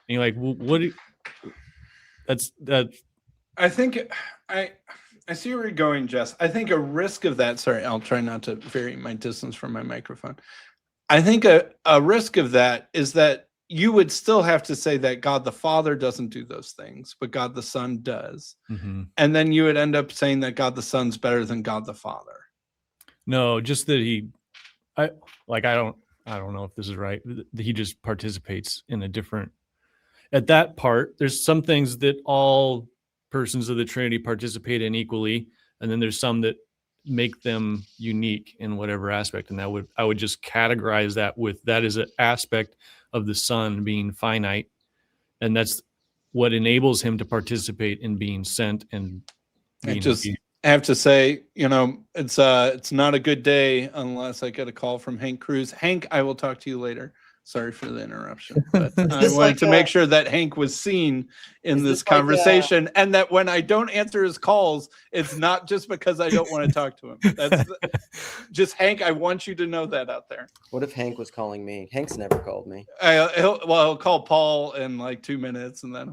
And you're like, well, that's I think I see where you're going, Jess. I think a risk of that. Sorry, I'll try not to vary my distance from my microphone. I think a risk of that is that you would still have to say that God the Father doesn't do those things, but God the Son does. mm-hmm. And then you would end up saying that God the Son's better than God the Father. No, just that I don't know if this is right. He just participates in a different, at that part, there's some things that all persons of the Trinity participate in equally. And then there's some that make them unique in whatever aspect. And I would just categorize that is an aspect of the Son being finite. And that's what enables him to participate in being sent and being obedient. I have to say, it's not a good day unless I get a call from Hank Cruz. Hank, I will talk to you later. Sorry for the interruption, but I wanted to make sure that Hank was seen in this conversation, and that when I don't answer his calls, it's not just because I don't want to talk to him. That's just Hank. I want you to know that out there. What if Hank was calling me? Hank's never called me. He'll call Paul in like 2 minutes, and then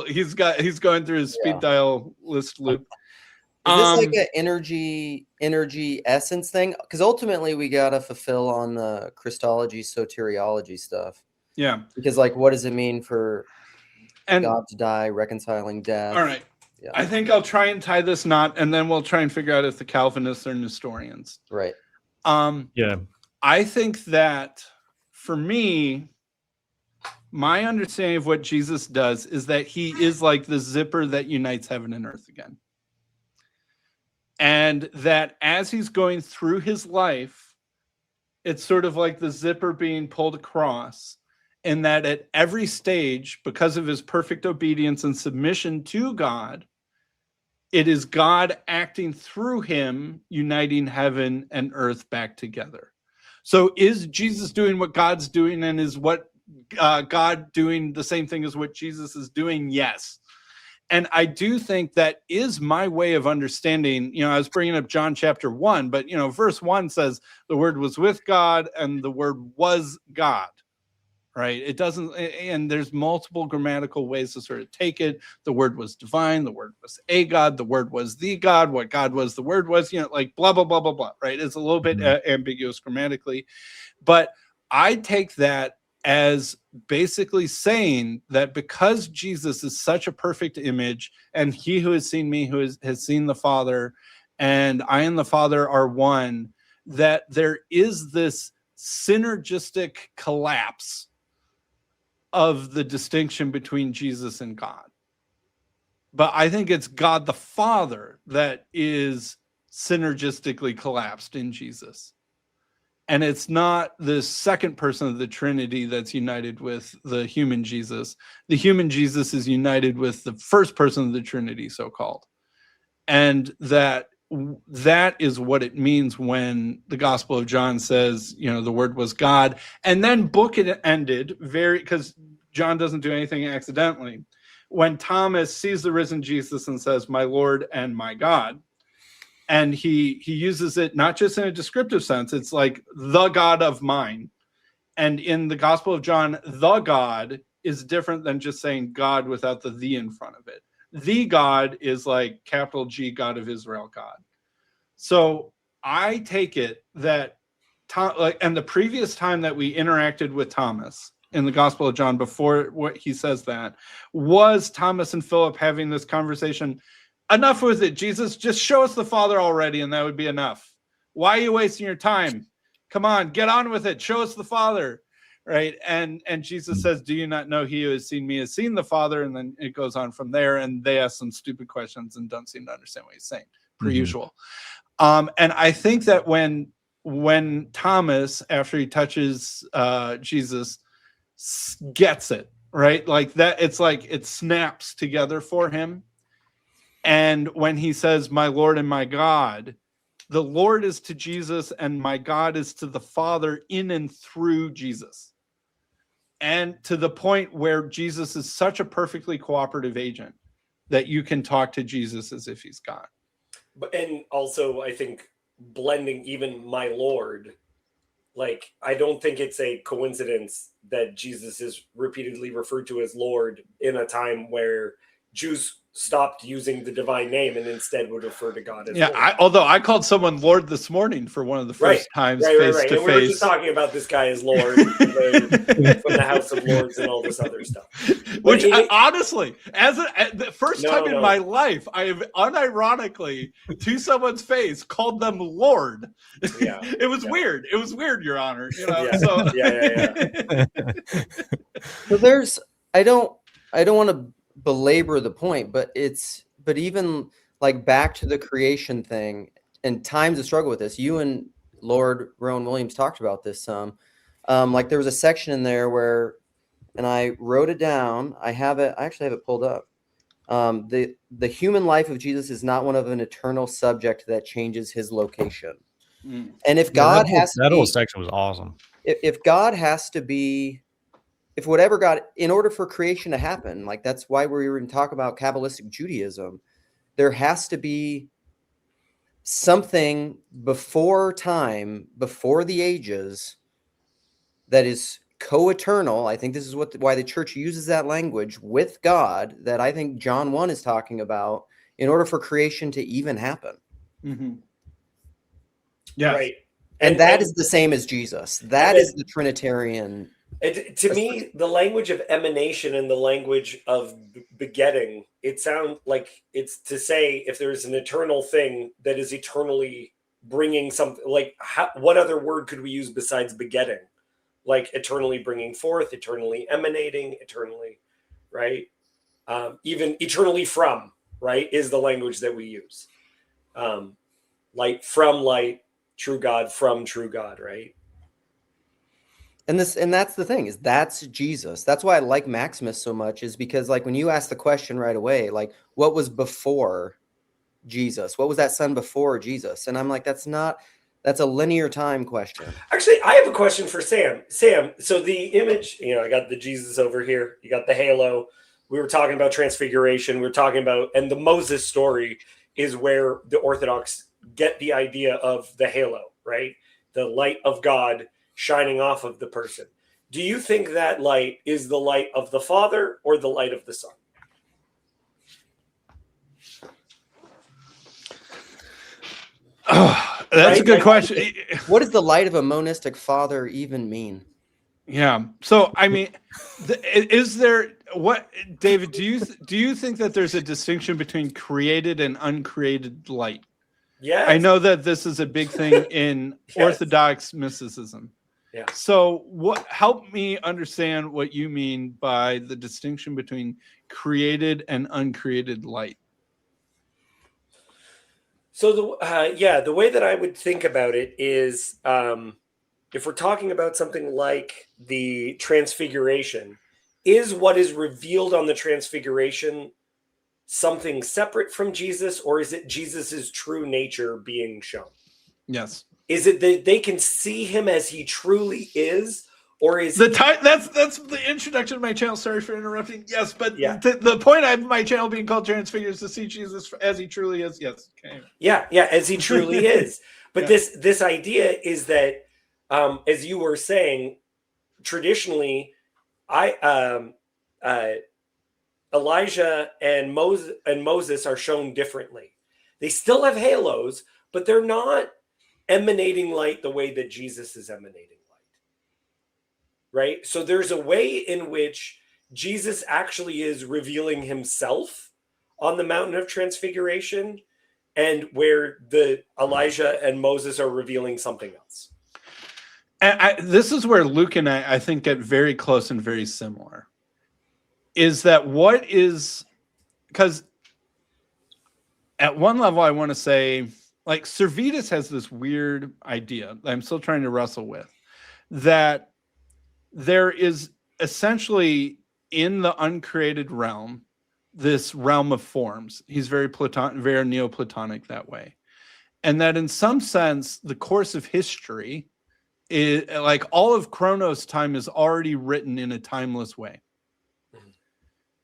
he's going through his speed dial list loop. Is this like an energy essence thing? Because ultimately we gotta fulfill on the Christology, soteriology stuff. Yeah. Because what does it mean for God to die, reconciling death? All right. Yeah. I think I'll try and tie this knot, and then we'll try and figure out if the Calvinists are Nestorians. Right. Yeah. I think that for me, my understanding of what Jesus does is that he is like the zipper that unites heaven and earth again. And that as he's going through his life, it's sort of like the zipper being pulled across, and that at every stage, because of his perfect obedience and submission to God, it is God acting through him, uniting heaven and earth back together. So is Jesus doing what God's doing, and is what God doing the same thing as what Jesus is doing? Yes. And I do think that is my way of understanding. I was bringing up John chapter 1, but, verse 1 says the Word was with God and the Word was God. right? It doesn't, and there's multiple grammatical ways to sort of take it. The word was divine, the word was a God, the word was the God, what God was, the word was, like blah, blah, blah, blah, blah, right? It's a little bit ambiguous grammatically, but I take that as basically saying that because Jesus is such a perfect image, and he who has seen me, has seen the Father, and I and the Father are one, that there is this synergistic collapse of the distinction between Jesus and God. But I think it's God the Father that is synergistically collapsed in Jesus. And it's not the second person of the Trinity that's united with the human Jesus. The human Jesus is united with the first person of the Trinity, so-called. And that is what it means when the Gospel of John says, the word was God. And then book it ended because John doesn't do anything accidentally. When Thomas sees the risen Jesus and says, my Lord and my God, and he uses it not just in a descriptive sense, it's like the God of mine. And in the Gospel of John, the God is different than just saying God without the in front of it. The God is like capital G, God of Israel, God. So I take it that and the previous time that we interacted with Thomas in the Gospel of John, before what he says that, was Thomas and Philip having this conversation. Enough with it, Jesus. Just show us the Father already, and that would be enough. Why are you wasting your time? Come on, get on with it. Show us the Father, right? And Jesus says, do you not know he who has seen me has seen the Father? And then it goes on from there, and they ask some stupid questions and don't seem to understand what he's saying, per usual. And I think that when Thomas, after he touches Jesus, gets it, right? Like that, it's like it snaps together for him. And when he says, my Lord and my God, the Lord is to Jesus and my God is to the Father in and through Jesus. And to the point where Jesus is such a perfectly cooperative agent that you can talk to Jesus as if he's God. And also, I think blending even my Lord, like, I don't think it's a coincidence that Jesus is repeatedly referred to as Lord in a time where Jews stopped using the divine name and instead would refer to God as Lord. Although I called someone Lord this morning for one of the first times face to and we were just face. talking about this guy as Lord from the House of Lords and all this other stuff. Which honestly, as the first time in my life, I have unironically to someone's face called them Lord. Yeah, it was weird. It was weird, Your Honor. So there's, I don't want to belabor the point, but even like back to the creation thing, and times of struggle with this. You and Lord Rowan Williams talked about this some. Like there was a section in there where, and I wrote it down. I actually have it pulled up. The human life of Jesus is not one of an eternal subject that changes his location. And if God that whole section was awesome. If God has to be, if whatever God, in order for creation to happen, like that's why we were going to talk about Kabbalistic Judaism, there has to be something before time, before the ages, that is co-eternal. I think this is why the church uses that language with God, that I think John 1 is talking about, in order for creation to even happen. Mm-hmm. Yes. Right. And that is the same as Jesus. That is the Trinitarian. To me, the language of emanation and the language of begetting, it sounds like it's to say if there's an eternal thing that is eternally bringing something, like what other word could we use besides begetting? Like eternally bringing forth, eternally emanating, eternally, right? Even eternally from, right, is the language that we use. Light from light, true God from true God, right? And that's the thing, is that's Jesus. That's why I like Maximus so much, is because like when you ask the question right away, like what was before Jesus? What was that son before Jesus? And I'm like, that's a linear time question. Actually, I have a question for Sam. Sam, so the image, I got the Jesus over here. You got the halo. We were talking about transfiguration. We were talking about, and the Moses story is where the Orthodox get the idea of the halo, right? The light of God shining off of the person. Do you think that light is the light of the Father or the light of the Son? Oh, that's a good question. What does the light of a monistic Father even mean? Yeah. So, I mean, is there what, David? Do you think that there's a distinction between created and uncreated light? Yes. I know that this is a big thing in Yes. Orthodox mysticism. Yeah. So, help me understand what you mean by the distinction between created and uncreated light. So the way that I would think about it is, if we're talking about something like the Transfiguration, is what is revealed on the Transfiguration something separate from Jesus, or is it Jesus's true nature being shown? Yes. Is it that they can see him as he truly is, or is that's the introduction of my channel. Sorry for interrupting. Yes, but Yeah. the point of my channel being called Transfigures to see Jesus as he truly is. Yes. Okay. Yeah, as he truly is. But Yeah. this idea is that, as you were saying, traditionally, Elijah and Moses are shown differently. They still have halos, but they're not emanating light the way that Jesus is emanating light. Right? So there's a way in which Jesus actually is revealing himself on the mountain of transfiguration, and where the Elijah and Moses are revealing something else. And this is where Luke and I think get very close and very similar. Is that what is, because at one level I want to say, like, Servetus has this weird idea that I'm still trying to wrestle with, that there is essentially in the uncreated realm this realm of forms. He's very very Neoplatonic that way. And that in some sense, the course of history is like all of Chronos time is already written in a timeless way.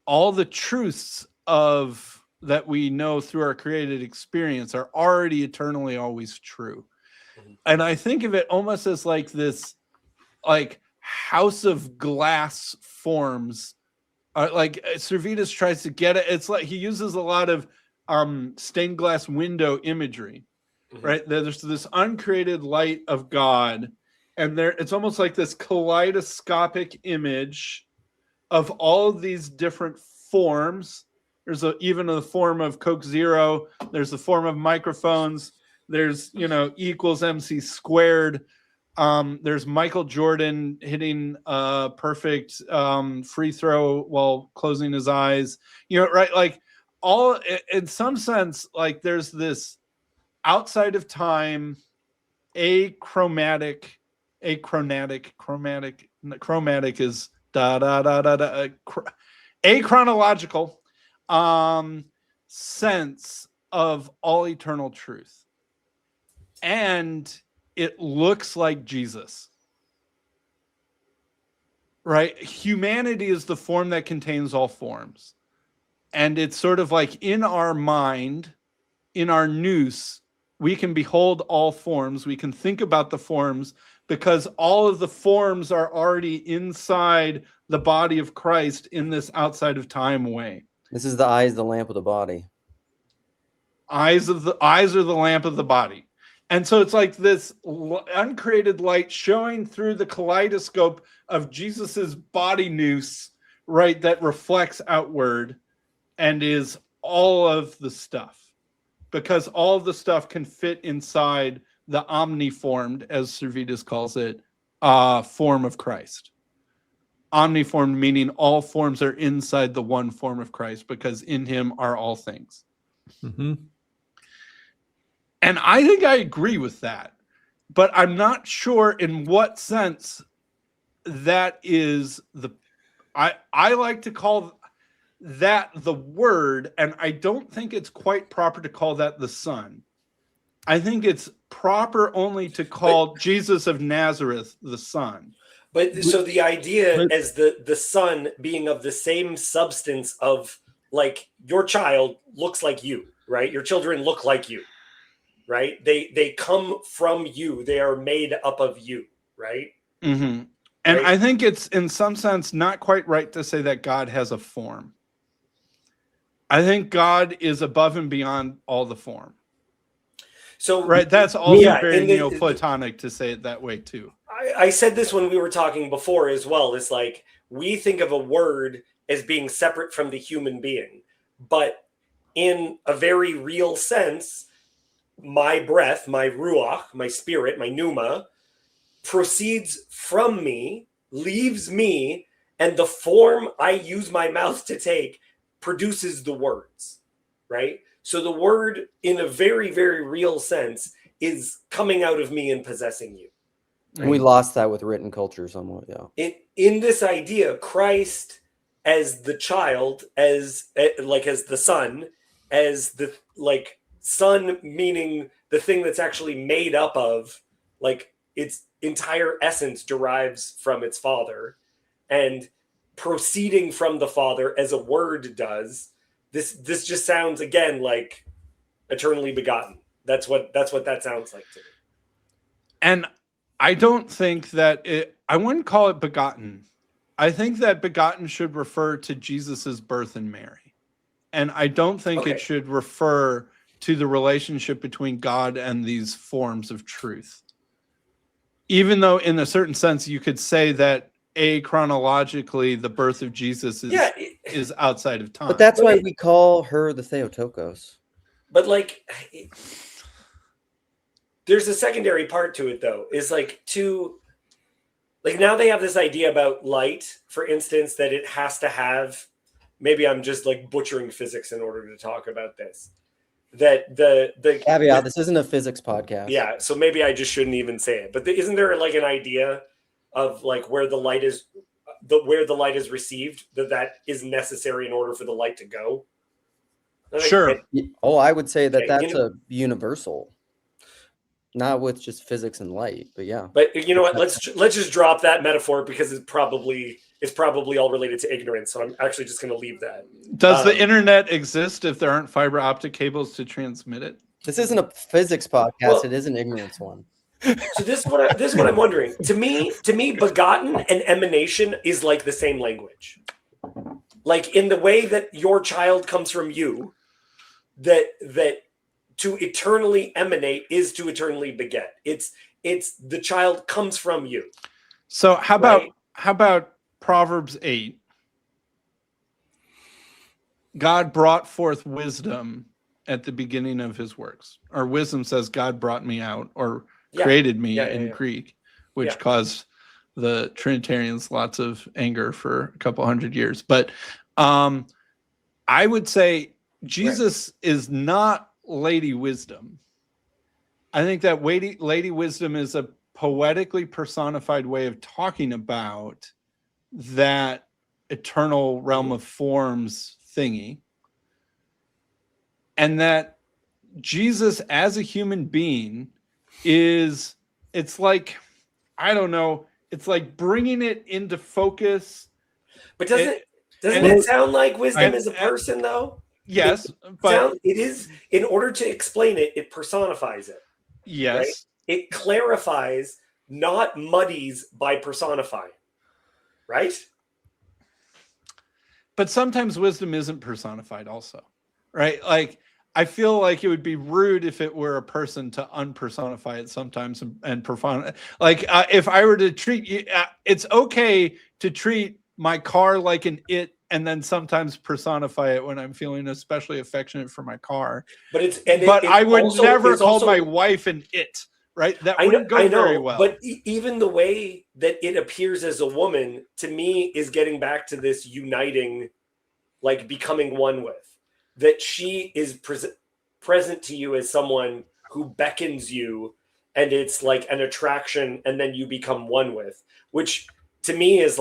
All the truths of that we know through our created experience are already eternally always true. And I think of it almost as like this, like house of glass forms. Like Servetus tries to get it. It's like he uses a lot of stained glass window imagery, right? There's this uncreated light of God, and it's almost like this kaleidoscopic image of all of these different forms. There's even a form of Coke Zero. There's the form of microphones. There's, equals MC squared. There's Michael Jordan hitting a perfect free throw while closing his eyes. Right? Like all, in some sense, like there's this outside of time, chromatic is a chronological sense of all eternal truth, and it looks like Jesus, right? Humanity is the form that contains all forms, and it's sort of like in our mind, in our nous, we can behold all forms. We can think about the forms because all of the forms are already inside the body of Christ in this outside of time way. This is the eyes, the lamp of the body. Eyes are the lamp of the body. And so it's like this uncreated light showing through the kaleidoscope of Jesus's body nous, right? That reflects outward and is all of the stuff. Because all of the stuff can fit inside the omniformed, as Servetus calls it, form of Christ. Omniformed meaning all forms are inside the one form of Christ, because in him are all things. Mm-hmm. And I think I agree with that, but I'm not sure in what sense that is I like to call that the Word, and I don't think it's quite proper to call that the Son. I think it's proper only to call Jesus of Nazareth the Son. But so the idea as the Son being of the same substance of, like, your child looks like you, right? Your children look like you, right? They come from you. They are made up of you, right? Mm-hmm. And right? I think it's in some sense not quite right to say that God has a form. I think God is above and beyond all the form. So Right. That's also yeah, very in the, Neoplatonic to say it that way too. I said this when we were talking before as well. It's like we think of a word as being separate from the human being, but in a very real sense, my breath, my ruach, my spirit, my pneuma, proceeds from me, leaves me, and the form I use my mouth to take produces the words, right? So the word, in a very, very real sense, is coming out of me and possessing you. And we lost that with written culture somewhat, yeah. In this idea, Christ as the child, as the son, as the son meaning the thing that's actually made up of, like, its entire essence derives from its father, and proceeding from the father as a word does. This just sounds again like eternally begotten. That's what that sounds like to me. And I don't think that I wouldn't call it begotten. I think that begotten should refer to Jesus's birth in Mary. And I don't think it should refer to the relationship between God and these forms of truth. Even though in a certain sense you could say that chronologically the birth of Jesus is outside of time. But that's why we call her the Theotokos. But there's a secondary part to it though, is now they have this idea about light, for instance, that it has to have, maybe I'm just butchering physics in order to talk about this, that the caveat, this isn't a physics podcast. Yeah, so maybe I just shouldn't even say it. But isn't there an idea of where the light is received, that is necessary in order for the light to go? Sure. I would say that that's a universal, not with just physics and light, but yeah. But you know what? Let's just drop that metaphor because it's probably all related to ignorance. So I'm actually just going to leave that. Does the internet exist if there aren't fiber optic cables to transmit it? This isn't a physics podcast. It is an ignorance one. So this is what I'm wondering. To me, begotten and emanation is like the same language. Like in the way that your child comes from you, that to eternally emanate is to eternally beget. It's the child comes from you. So how about Proverbs 8? God brought forth wisdom at the beginning of his works. Or wisdom says God brought me out, or created me in Greek, which caused the Trinitarians lots of anger for a couple hundred years. But I would say Jesus is not Lady Wisdom. I think that Lady Wisdom is a poetically personified way of talking about that eternal realm of forms thingy. And that Jesus as a human being it's like bringing it into focus. But doesn't it sound like wisdom is a person though? Yes, but it is. In order to explain it, it personifies it. Yes. Right? It clarifies, not muddies by personifying. Right? But sometimes wisdom isn't personified also. Right? Like, I feel like it would be rude if it were a person to unpersonify it sometimes and profane. Like, if I were to treat it's okay to treat my car like an it, and then sometimes personify it when I'm feeling especially affectionate for my car. But I would never call my wife an it, right? That wouldn't go very well. But even the way that it appears as a woman, to me, is getting back to this uniting, becoming one with. That she is present to you as someone who beckons you, and it's like an attraction, and then you become one with, which to me is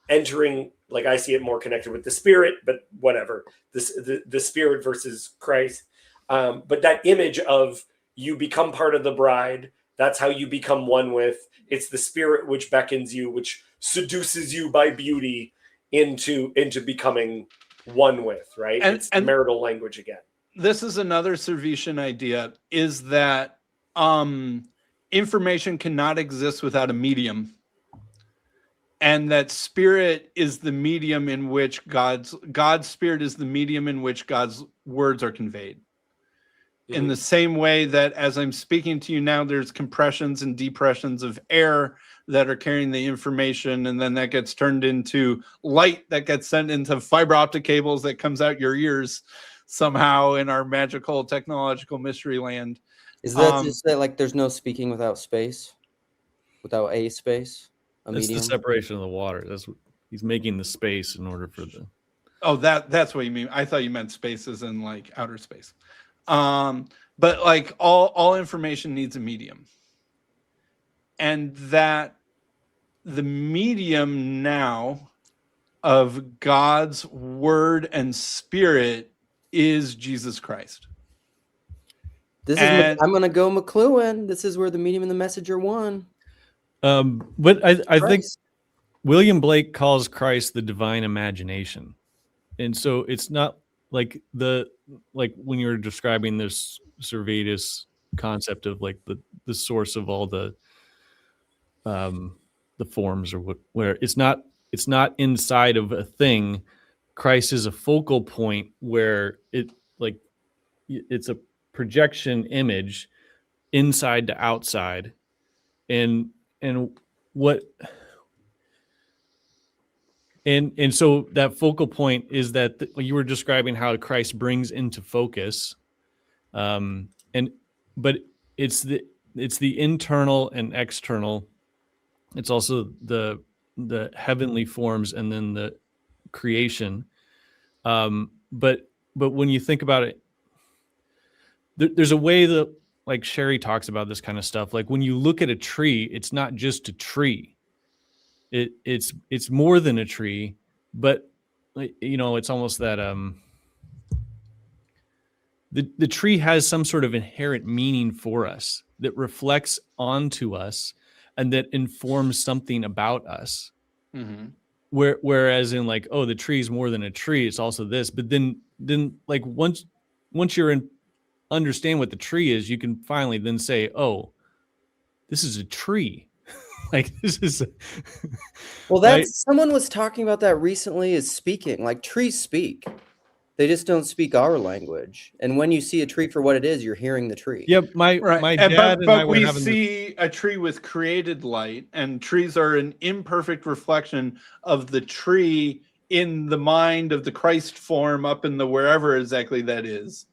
entering, I see it more connected with the spirit, but whatever, the spirit versus Christ. But that image of you become part of the bride, that's how you become one with. It's the spirit which beckons you, which seduces you by beauty into becoming one with, right? It's marital language again. This is another Servetian idea, is that information cannot exist without a medium. and that spirit is the medium in which God's spirit is the medium in which God's words are conveyed. In the same way that as I'm speaking to you now, there's compressions and depressions of air that are carrying the information, and then that gets turned into light that gets sent into fiber optic cables that comes out your ears somehow in our magical technological mystery land. Is that just that, like, there's no speaking without space, without a space, a That's medium? the separation of the water. That's what he's making the space in order for the. Oh, that's what you mean. I thought you meant spaces in like outer space. But like all information needs a medium, and that the medium now of God's word and spirit is Jesus Christ. This is I'm gonna go McLuhan. This is where the medium and the message are one. But I think Christ. William Blake calls Christ the divine imagination, and so it's not like when you were describing this Servetus concept of like the source of all the forms, or where it's not inside of a thing. Christ is a focal point where it's a projection image inside to outside, and what and so that focal point is that you were describing how Christ brings into focus, but it's the internal and external. It's also the heavenly forms and then the creation. But when you think about it, there's a way that, like Sherry talks about this kind of stuff. Like when you look at a tree, it's not just a tree. It's more than a tree, but it's almost that the tree has some sort of inherent meaning for us that reflects onto us and that informs something about us. Mm-hmm. Whereas in like, oh, the tree is more than a tree, it's also this. But then like once you're understand what the tree is, you can finally then say, oh, this is a tree. Like this is Well, that's someone was talking about that recently, is speaking. Like trees speak. They just don't speak our language. And when you see a tree for what it is, you're hearing the tree. Yeah, my dad and I were we having see a tree with created light, and trees are an imperfect reflection of the tree in the mind of the Christ form up in the wherever exactly that is.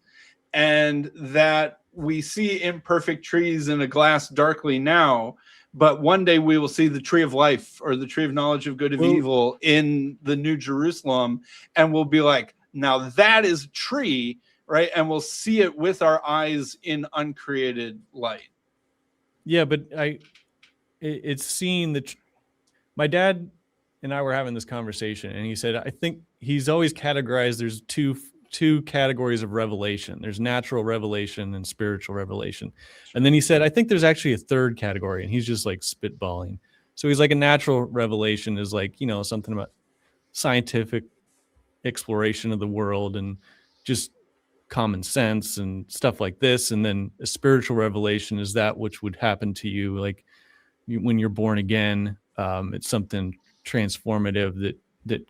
And that we see imperfect trees in a glass darkly now, but one day we will see the tree of life or the tree of knowledge of good and evil in the New Jerusalem, and we'll be like, now that is a tree, right? And we'll see it with our eyes in uncreated light. Yeah, but it's seeing my dad and I were having this conversation, and he said, I think he's always categorized, there's two categories of revelation. There's natural revelation and spiritual revelation. And then he said, I think there's actually a third category, and he's just like spitballing. So he's like, a natural revelation is like, something about scientific exploration of the world and just common sense and stuff like this. And then a spiritual revelation is that which would happen to you, like when you're born again. It's something transformative that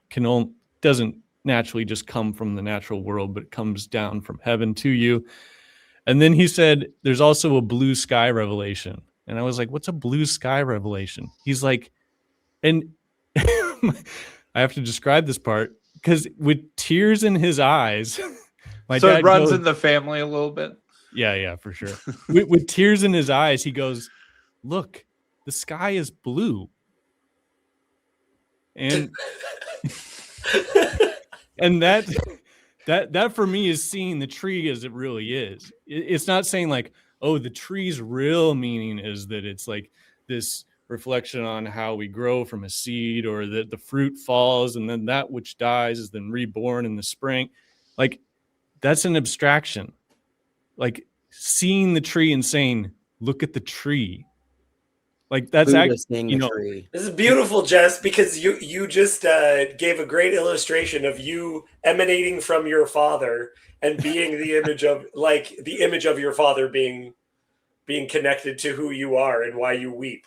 doesn't naturally just come from the natural world, but it comes down from heaven to you. And then he said, there's also a blue sky revelation. And I was like, what's a blue sky revelation? He's like, and I have to describe this part, because with tears in his eyes, so it runs in the family a little bit. Yeah, for sure. with tears in his eyes, he goes, look, the sky is blue. And and that for me is seeing the tree as it really is. It's not saying like, oh, the tree's real meaning is that it's like this reflection on how we grow from a seed, or that the fruit falls and then that which dies is then reborn in the spring. Like that's an abstraction. Like seeing the tree and saying, look at the tree. Like that's actually, tree. This is beautiful, Jess, because you just gave a great illustration of you emanating from your father and being the image of your father being connected to who you are and why you weep.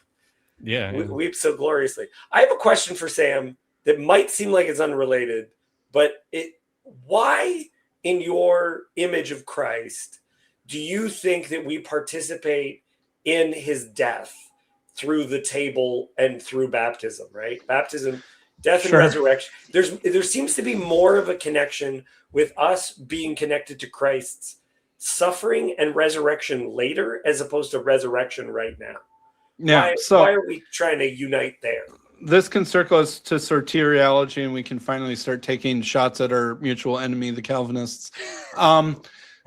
Yeah. Weep so gloriously. I have a question for Sam that might seem like it's unrelated, but why in your image of Christ do you think that we participate in his death through the table and through baptism, right? Baptism, death, and resurrection. There seems to be more of a connection with us being connected to Christ's suffering and resurrection later, as opposed to resurrection right now. Yeah. Why are we trying to unite there? This can circle us to soteriology, and we can finally start taking shots at our mutual enemy, the Calvinists.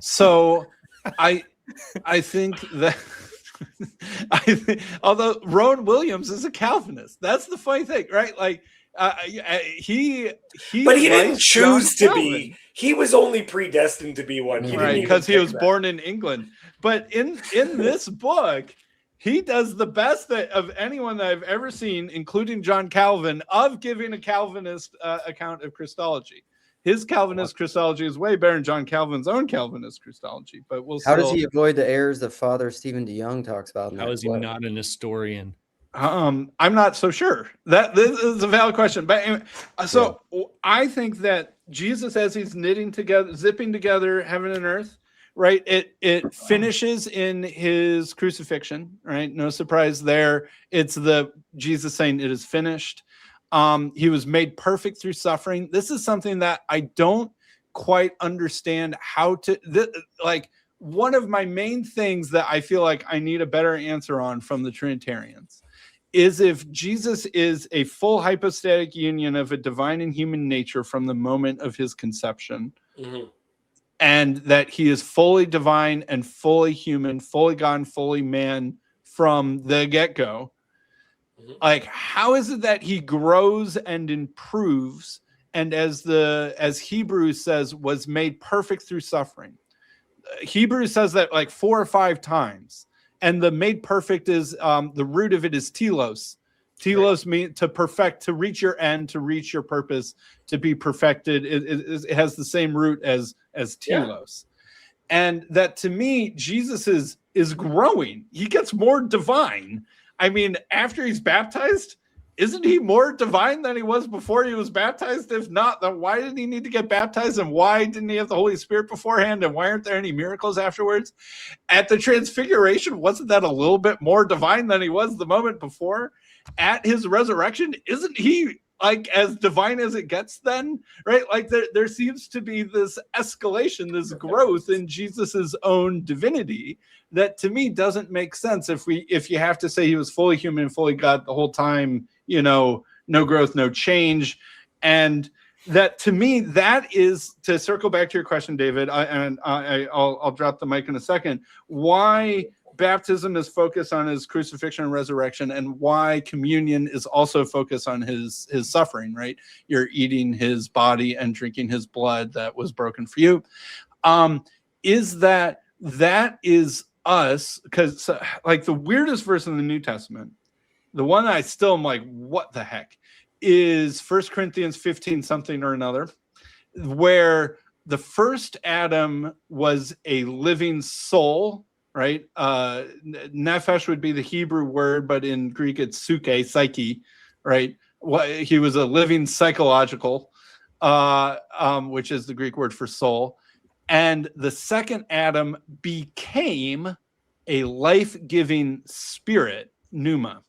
So I think that although Rowan Williams is a Calvinist, that's the funny thing, right? Like but he didn't choose to be. He was only predestined to be one. He right, because he was born in England. But in this book, he does the best of anyone that I've ever seen, including John Calvin, of giving a Calvinist account of Christology. His Calvinist Christology is way better than John Calvin's own Calvinist Christology. But How does he avoid the errors that Father Stephen DeYoung talks about? How is he not a Nestorian? I'm not so sure. This is a valid question. But anyway, so I think that Jesus, as he's zipping together heaven and earth, right? It finishes in his crucifixion, right? No surprise there. It's the Jesus saying it is finished. He was made perfect through suffering. This is something that I don't quite understand how to, like, one of my main things that I feel like I need a better answer on from the Trinitarians is if Jesus is a full hypostatic union of a divine and human nature from the moment of his conception, and that he is fully divine and fully human, fully God and fully man from the get-go. Like, how is it that he grows and improves, and as Hebrews says, was made perfect through suffering? Hebrews says that like 4 or 5 times, and the made perfect is the root of it is telos. Telos means to perfect, to reach your end, to reach your purpose, to be perfected. It has the same root as telos. And that, to me, Jesus is growing. He gets more divine. I mean, after he's baptized, isn't he more divine than he was before he was baptized? If not, then why did he need to get baptized? And why didn't he have the Holy Spirit beforehand? And why aren't there any miracles afterwards? At the transfiguration, wasn't that a little bit more divine than he was the moment before? At his resurrection, isn't he like as divine as it gets then? Right? Like there seems to be this escalation, this growth in Jesus's own divinity that to me doesn't make sense if you have to say he was fully human, fully God the whole time, you know, no growth, no change. And that, to me, that is, to circle back to your question, David, I'll drop the mic in a second, why baptism is focused on his crucifixion and resurrection, and why communion is also focused on his suffering, right? You're eating his body and drinking his blood that was broken for you. Is that is us, because like the weirdest verse in the New Testament, the one I still am like, what the heck, is 1 Corinthians 15 something or another, where the first Adam was a living soul, right? Nefesh would be the Hebrew word, but in Greek it's psyche, right? He was a living psychological, which is the Greek word for soul. And the second Adam became a life-giving spirit, pneuma.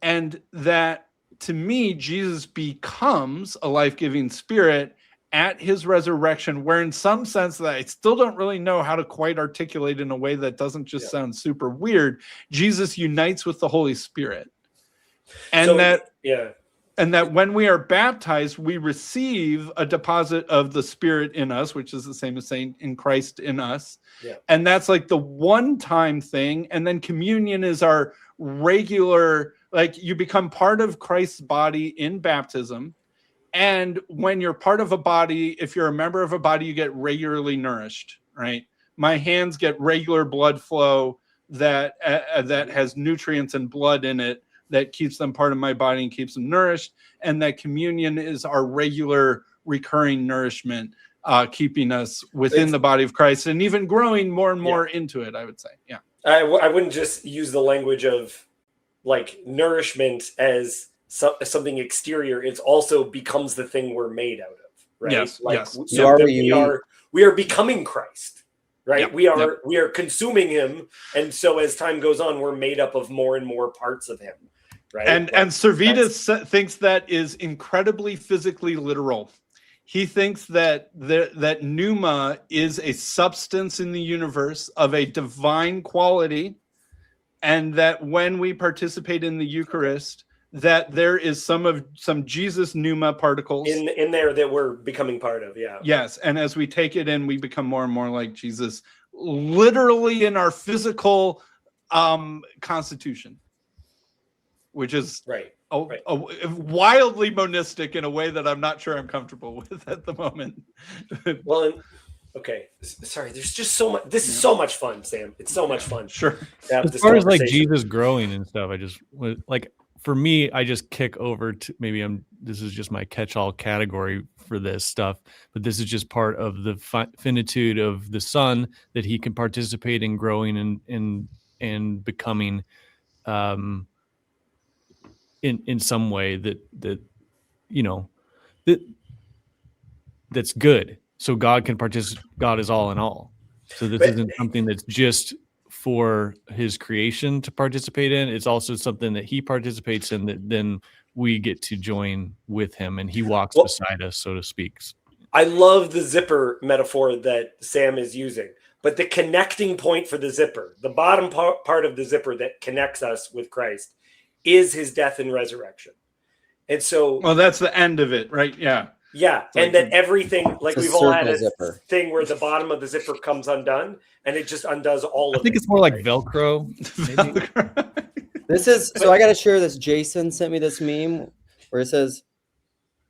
And that, to me, Jesus becomes a life-giving spirit at his resurrection, where in some sense that I still don't really know how to quite articulate in a way that doesn't just sound super weird, Jesus unites with the Holy Spirit. And that when we are baptized, we receive a deposit of the Spirit in us, which is the same as saying in Christ in us. Yeah. And that's like the one-time thing. And then communion is our regular, like you become part of Christ's body in baptism. And when you're part of a body, if you're a member of a body, you get regularly nourished, right? My hands get regular blood flow that has nutrients and blood in it that keeps them part of my body and keeps them nourished. And that communion is our regular recurring nourishment, keeping us within the body of Christ and even growing more and more into it, I would say. Yeah. I wouldn't just use the language of like nourishment as something exterior, it also becomes the thing we're made out of, right? Yes, like yes. so You are that what you eat. we are becoming Christ, right? Yep, We are consuming him, and so as time goes on, we're made up of more and more parts of him, right? And Like, Servetus thinks that is incredibly physically literal. He thinks that that pneuma is a substance in the universe of a divine quality, and that when we participate in the Eucharist, that there is some Jesus pneuma particles in there that we're becoming part of. Yeah. Yes, and as we take it in, we become more and more like Jesus, literally in our physical constitution, which is Right. wildly monistic in a way that I'm not sure I'm comfortable with at the moment. Well, okay. Sorry, there's just so much. This is so much fun, Sam. It's so much fun. Sure. To have As this far as like conversation. Jesus growing and stuff, I just like, for me, I just kick over to this is just my catch-all category for this stuff, but this is just part of the finitude of the Son, that he can participate in growing and becoming in some way that you know that's good. So God can participate. God is all in all. So this isn't something that's just for his creation to participate in. It's also something that he participates in, that then we get to join with him, and he walks beside us, so to speak. I love the zipper metaphor that Sam is using, but the connecting point for the zipper, the bottom part of the zipper that connects us with Christ, is his death and resurrection. And so, well, that's the end of it, right? Yeah. Yeah, and that everything, like we've all had a zipper thing where the bottom of the zipper comes undone, and it just undoes all of it. I think it's more like Velcro. This is so I got to share this. Jason sent me this meme where it says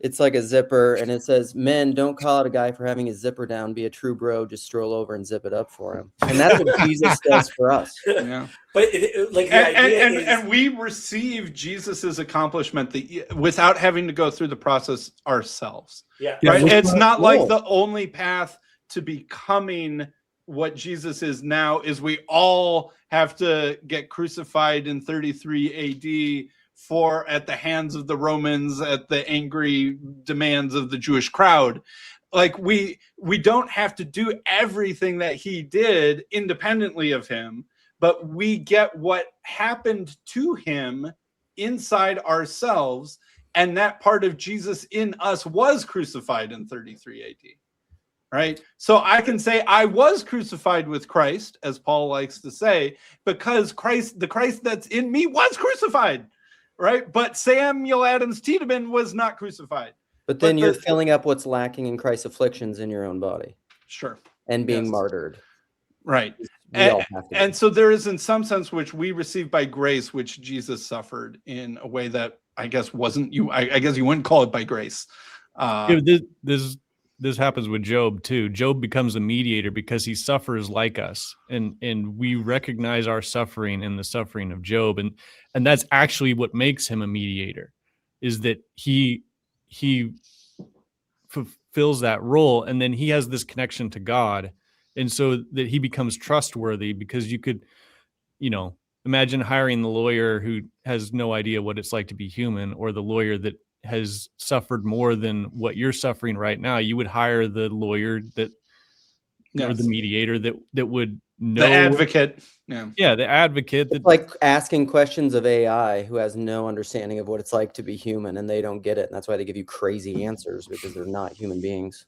it's like a zipper, and it says, "Men, don't call out a guy for having his zipper down. Be a true bro. Just stroll over and zip it up for him." And that's what Jesus does for us. Yeah. But like the idea is, and we receive Jesus's accomplishment without having to go through the process ourselves. Yeah. Right? Yeah, It's not cool. like the only path to becoming what Jesus is now is we all have to get crucified in 33 AD at the hands of the Romans at the angry demands of the Jewish crowd. Like we don't have to do everything that he did independently of him, but we get what happened to him inside ourselves, and that part of Jesus in us was crucified in 33 AD. Right? So I can say I was crucified with Christ, as Paul likes to say, because the Christ that's in me was crucified. Right? But Samuel Adams Tiedemann was not crucified. But then you're filling up what's lacking in Christ's afflictions in your own body. Sure. And being martyred. Right. And so there is, in some sense, which we receive by grace, which Jesus suffered in a way that I guess wasn't you. I guess you wouldn't call it by grace. This happens with Job too. Job becomes a mediator because he suffers like us, and we recognize our suffering in the suffering of Job, and that's actually what makes him a mediator, is that he fulfills that role, and then he has this connection to God, and so that he becomes trustworthy. Because you could, imagine hiring the lawyer who has no idea what it's like to be human, or the lawyer that has suffered more than what you're suffering right now. You would hire the lawyer or the mediator that would know, the advocate. Yeah, the advocate. It's like asking questions of AI who has no understanding of what it's like to be human, and they don't get it. And that's why they give you crazy answers, because they're not human beings.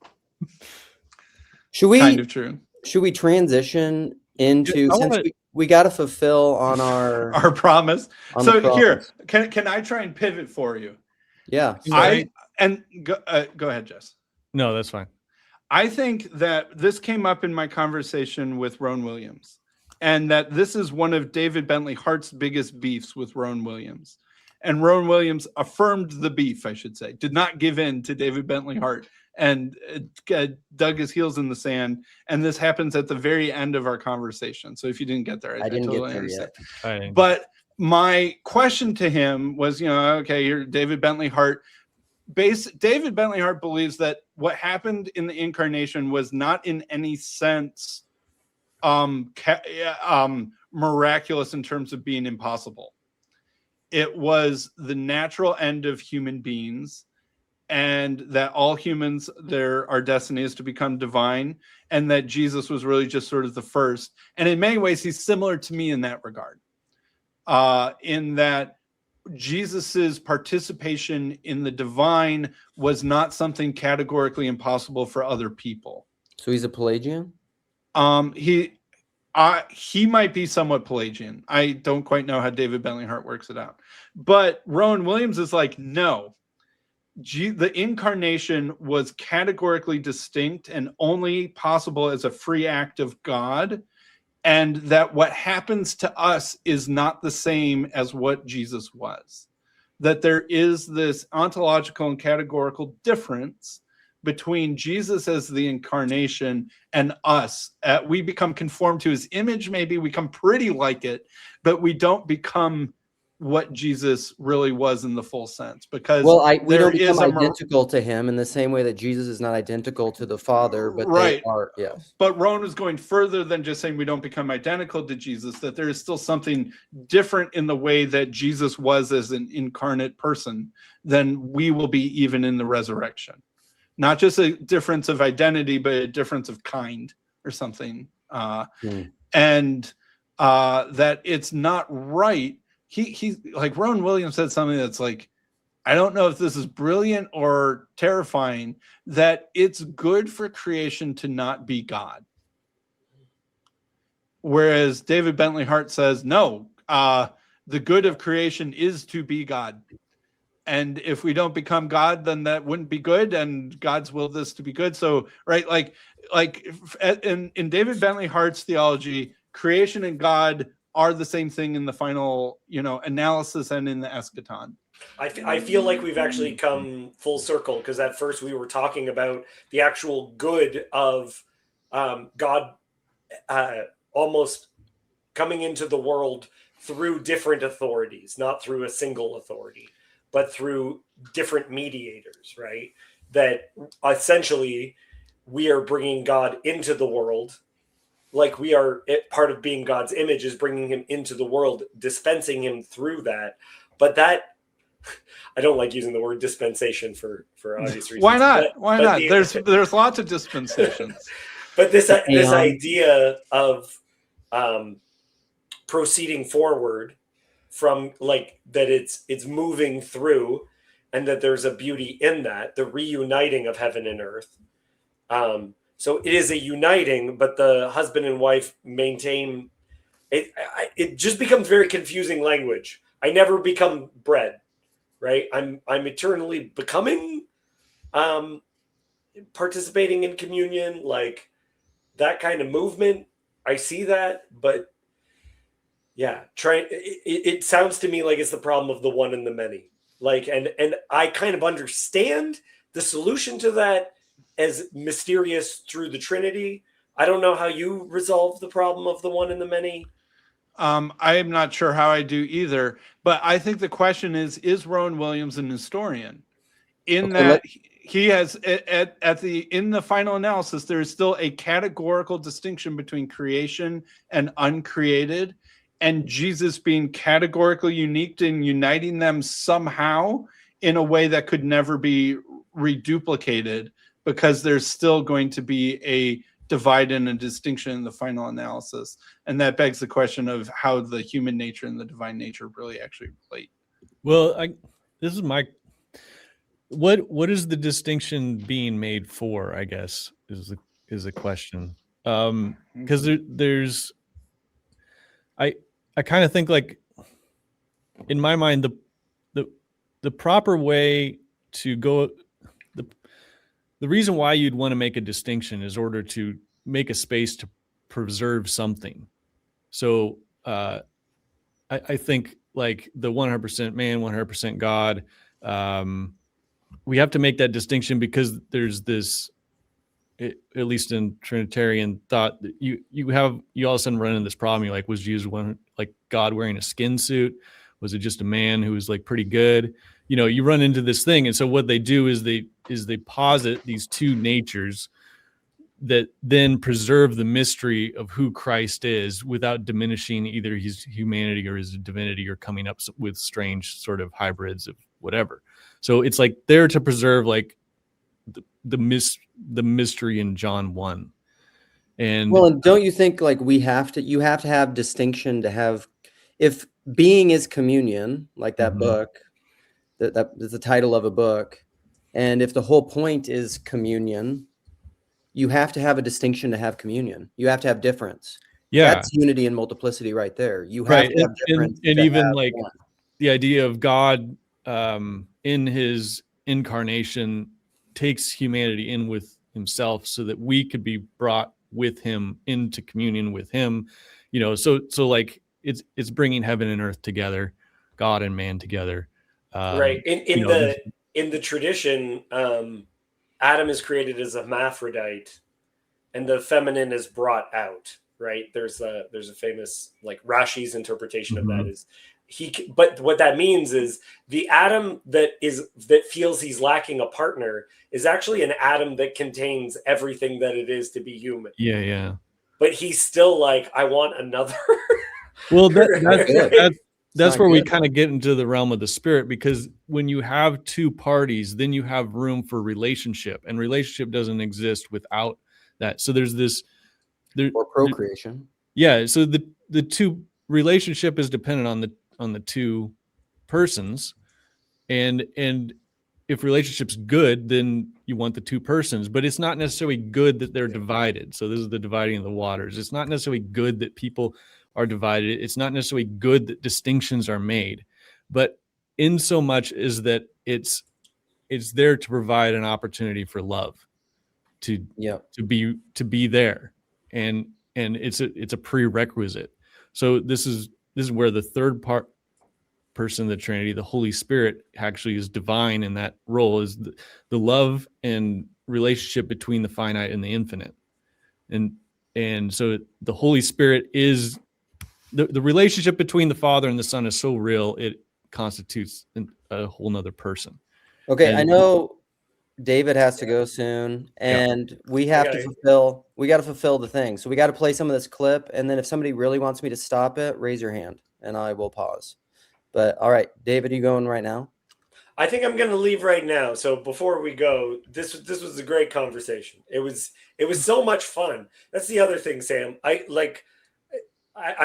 Should we kind of true. Should we transition into, since we got to fulfill on our promise? So here, can I try and pivot for you? Yeah. Go ahead, Jess. No, that's fine. I think that this came up in my conversation with Rowan Williams, and that this is one of David Bentley Hart's biggest beefs with Rowan Williams. And Rowan Williams affirmed the beef, I should say, did not give in to David Bentley Hart, and dug his heels in the sand. And this happens at the very end of our conversation. So if you didn't get there, I didn't totally get there understand. yet. But my question to him was, okay, you're David Bentley Hart. David Bentley Hart believes that what happened in the incarnation was not in any sense miraculous in terms of being impossible. it was the natural end of human beings, and that all humans, our destiny is to become divine, and that Jesus was really just sort of the first. And in many ways, he's similar to me in that regard, in that Jesus's participation in the divine was not something categorically impossible for other people. So he's a Pelagian? He might be somewhat Pelagian. I don't quite know how David Bentley Hart works it out. But Rowan Williams is like, no, the incarnation was categorically distinct and only possible as a free act of God, and that what happens to us is not the same as what Jesus was. That there is this ontological and categorical difference between Jesus as the incarnation and us. We become conformed to his image, maybe we become pretty like it, but we don't become what Jesus really was in the full sense, because we don't become identical to him in the same way that Jesus is not identical to the Father, but right. They are, yes. But Rowan was going further than just saying we don't become identical to Jesus, that there is still something different in the way that Jesus was as an incarnate person than we will be even in the resurrection. Not just a difference of identity, but a difference of kind or something. And that it's not right. He like Rowan Williams said something that's like, I don't know if this is brilliant or terrifying, that it's good for creation to not be God. Whereas David Bentley Hart says, no, the good of creation is to be God. And if we don't become God, then that wouldn't be good, and God's willed this to be good. So, right, like in David Bentley Hart's theology, creation and God are the same thing in the final, analysis and in the eschaton. I feel like we've actually come full circle, because at first we were talking about the actual good of God almost coming into the world through different authorities, not through a single authority, but through different mediators, right? That essentially we are bringing God into the world. Like we are, part of being God's image is bringing him into the world, dispensing him through that. But that, I don't like using the word dispensation for obvious reasons. Why not? Why not? There's lots of dispensations. But this idea of proceeding forward from like that, it's moving through, and that there's a beauty in that, the reuniting of heaven and earth. So it is a uniting, but the husband and wife maintain it. It just becomes very confusing language. I never become bread, right? I'm eternally becoming, participating in communion, like that kind of movement. I see that, but yeah, it sounds to me like it's the problem of the one and the many. Like, and I kind of understand the solution to that as mysterious through the Trinity. I don't know how you resolve the problem of the one and the many. I am not sure how I do either, but I think the question is Rowan Williams an Nestorian? He has in the final analysis, there is still a categorical distinction between creation and uncreated, and Jesus being categorically unique and uniting them somehow in a way that could never be reduplicated, because there's still going to be a divide and a distinction in the final analysis. And that begs the question of how the human nature and the divine nature really actually relate. Well, this is my, what is the distinction being made for, I guess, is the question. Because there's, I kind of think, like, in my mind, the proper way to go, the reason why you'd want to make a distinction is in order to make a space to preserve something. So I think, like, the 100% man, 100% God, we have to make that distinction because there's this, at least in Trinitarian thought, that you all of a sudden run into this problem. You're like, was Jesus like God wearing a skin suit? Was it just a man who was like pretty good? You run into this thing. And so what they do is they posit these two natures, that then preserve the mystery of who Christ is without diminishing either his humanity or his divinity or coming up with strange sort of hybrids of whatever. So it's like there to preserve like the mystery in John 1. And well, and don't you think like you have to have distinction to have, if being is communion, like that book, that is the title of a book, and if the whole point is communion, you have to have a distinction to have communion. You have to have difference. yeah, That's unity and multiplicity right there. You have right. to have difference. And to even have like one. the idea of God in his incarnation takes humanity in with himself so that we could be brought with him into communion with him, you know, so like it's bringing heaven and earth together, God and man together. Right. You know, In the tradition, Adam is created as a hermaphrodite, and the feminine is brought out. Right. There's a famous, like, Rashi's interpretation of that is but what that means is the Adam that feels he's lacking a partner is actually an Adam that contains everything that it is to be human. Yeah. But he's still like, I want another. Well, that's not where we good. kind of get into the realm of the spirit, because when you have two parties, then you have room for relationship, and relationship doesn't exist without that. So there's this Or procreation. yeah. So the two relationship is dependent on the two persons, and if relationship's good, then you want the two persons, but it's not necessarily good that they're divided. So this is the dividing of the waters. It's not necessarily good that people are divided. It's not necessarily good that distinctions are made, but in so much is that it's there to provide an opportunity for love to be there. And it's a prerequisite. So this is where the third person of the Trinity, the Holy Spirit, actually is divine in that role, is the love and relationship between the finite and the infinite. And so the Holy Spirit is the relationship between the Father and the Son is so real, it constitutes a whole nother person. Okay, And I know David has to go soon, and we have to fulfill the thing. So we got to play some of this clip, and then if somebody really wants me to stop it, raise your hand and I will pause. But all right, David, are you going right now? I think I'm going to leave right now. So before we go, this was a great conversation. It was so much fun. That's the other thing, Sam. I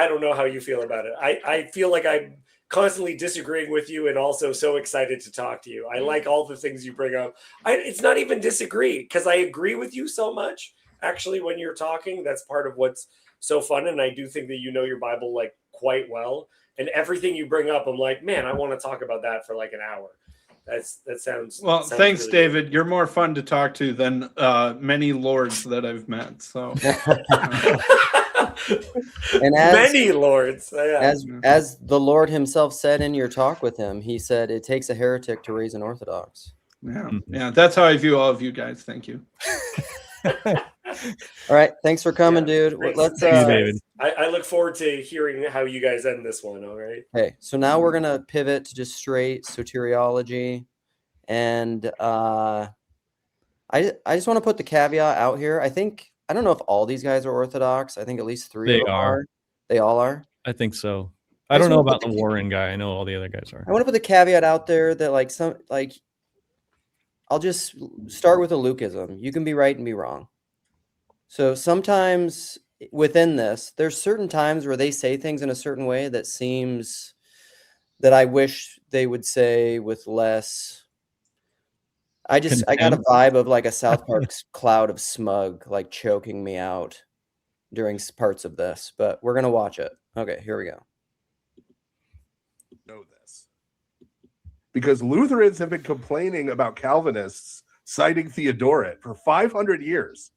don't know how you feel about it. I feel like I'm constantly disagreeing with you and also so excited to talk to you. I like all the things you bring up. It's not even disagree, because I agree with you so much. Actually, when you're talking, that's part of what's so fun. And I do think that you know your Bible like quite well. And everything you bring up, I'm like, man, I want to talk about that for like an hour. That sounds well. sounds Thanks, really David. good. You're more fun to talk to than many lords that I've met. So, And many lords. Yeah. as the Lord himself said in your talk with him, he said it takes a heretic to raise an Orthodox. yeah. That's how I view all of you guys. Thank you. All right, thanks for coming, dude. Thanks. Let's Thanks, David. guys. I look forward to hearing how you guys end this one. All right. Okay, so now we're gonna pivot to just straight soteriology, and I just want to put the caveat out here. I don't know if all these guys are Orthodox. I think at least three of them are. They all are. I think so. I I just don't know wanna about put the the- Warren guy. I know all the other guys are. I want to put the caveat out there that I'll just start with a Lukeism. You can be right and be wrong. So sometimes within this, there's certain times where they say things in a certain way that seems that I wish they would say with less. I got a Contempt? vibe of like a South Park's cloud of smug, like choking me out during parts of this, but we're going to watch it. Okay, here we go. Know this because Lutherans have been complaining about Calvinists citing Theodoret for 500 years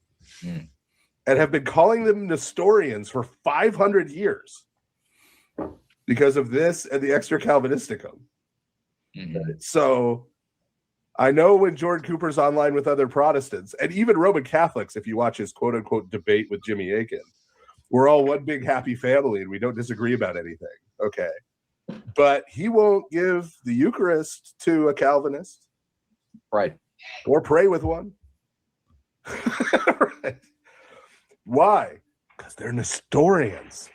and have been calling them Nestorians for 500 years because of this and the Extra Calvinisticum. So I know when Jordan Cooper's online with other Protestants and even Roman Catholics, if you watch his quote unquote debate with Jimmy Akin, we're all one big happy family and we don't disagree about anything. Okay. But he won't give the Eucharist to a Calvinist. Right. Or pray with one. Right. Why? Because they're Nestorians.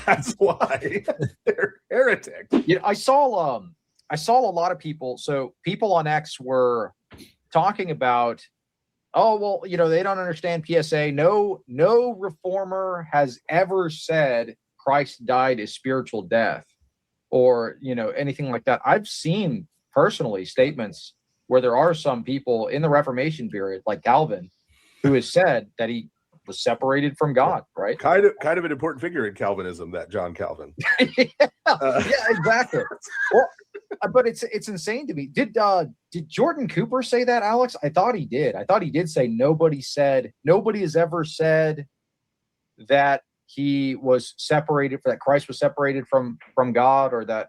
That's why. They're heretics. You know, I saw a lot of people. So people on X were talking about, oh well, you know, they don't understand PSA. No reformer has ever said Christ died a spiritual death, or you know, anything like that. I've seen personally statements where there are some people in the Reformation period, like Calvin, who has said that he was separated from God, right? Kind of an important figure in Calvinism, that John Calvin. Yeah, exactly. Well, but it's insane to me. Did Jordan Cooper say that, Alex? I thought he did. I thought he did say nobody has ever said that he was separated, that Christ was separated from God, or that,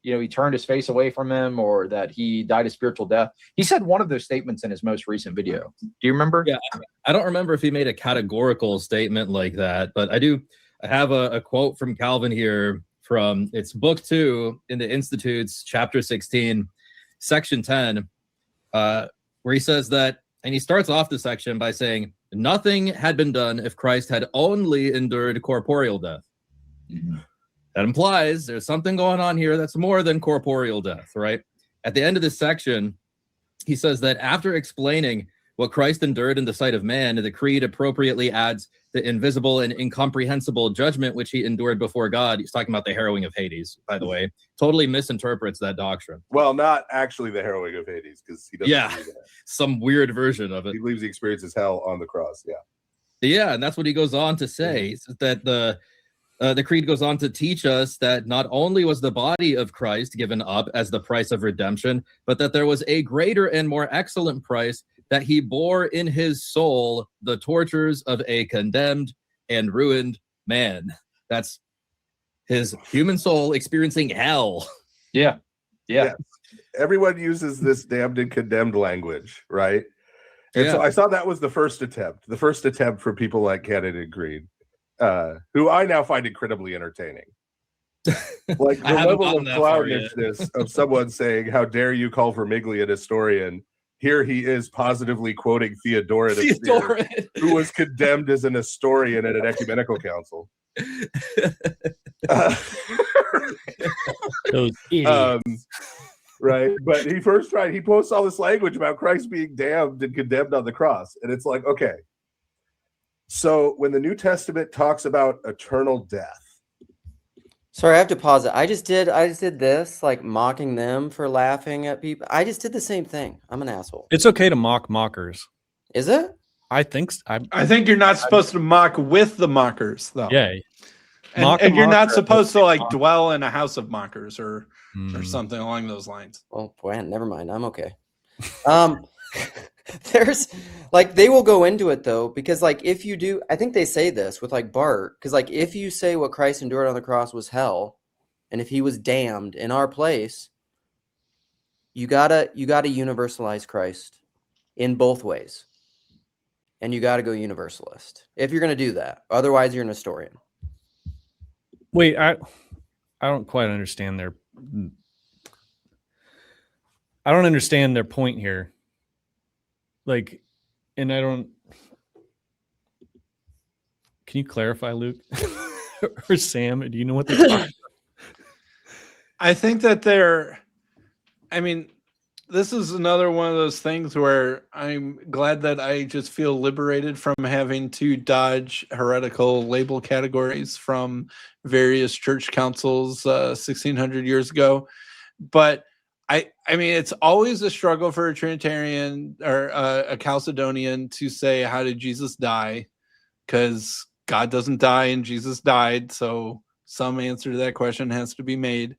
you know, he turned his face away from him, or that he died a spiritual death. He said one of those statements in his most recent video. Do you remember? Yeah, I don't remember if he made a categorical statement like that, but I have a quote from Calvin here from, it's book 2 in the Institutes, chapter 16, section 10, where he says that, and he starts off the section by saying, nothing had been done if Christ had only endured corporeal death. Mm-hmm. That implies there's something going on here that's more than corporeal death, right? At the end of this section, he says that after explaining what Christ endured in the sight of man, the creed appropriately adds the invisible and incomprehensible judgment which he endured before God. He's talking about the harrowing of Hades, by the way. Totally misinterprets that doctrine. Well, not actually the harrowing of Hades, because he doesn't. Yeah, some weird version of it. He believes he experiences hell on the cross. Yeah. Yeah, and that's what he goes on to say. He says that the creed goes on to teach us that not only was the body of Christ given up as the price of redemption, but that there was a greater and more excellent price, that he bore in his soul the tortures of a condemned and ruined man. That's his human soul experiencing hell. Yeah. Everyone uses this damned and condemned language, right? And so I saw that was the first attempt for people like Cannon and Green, who I now find incredibly entertaining. Like the level of clownishness of someone saying, how dare you call Vermiglia a Nestorian? Here he is positively quoting Theodoret of Syria, who was condemned as a Nestorian at an ecumenical council. Those idiots. Right, but he posts all this language about Christ being damned and condemned on the cross, and it's like, okay, so when the New Testament talks about eternal death, Sorry, I have to pause it. I just did this, like mocking them for laughing at people. I just did the same thing. I'm an asshole. It's okay to mock mockers. Is it? I think I think you're not supposed to mock with the mockers, though. Yeah. And you're not supposed to like dwell in a house of mockers or something along those lines. Oh boy, never mind. I'm okay. There's like, they will go into it though, because like if you do, I think they say this with like Bart, because like if you say what Christ endured on the cross was hell, and if he was damned in our place, you gotta universalize Christ in both ways, and you gotta go universalist if you're gonna do that. Otherwise, you're a Nestorian. Wait, I don't quite understand I don't understand their point here. Like, and I don't. Can you clarify, Luke or Sam? Do you know what they're talking about? I think that this is another one of those things where I'm glad that I just feel liberated from having to dodge heretical label categories from various church councils 1600 years ago. But I mean, it's always a struggle for a Trinitarian or a Chalcedonian to say, how did Jesus die? Because God doesn't die and Jesus died. So some answer to that question has to be made.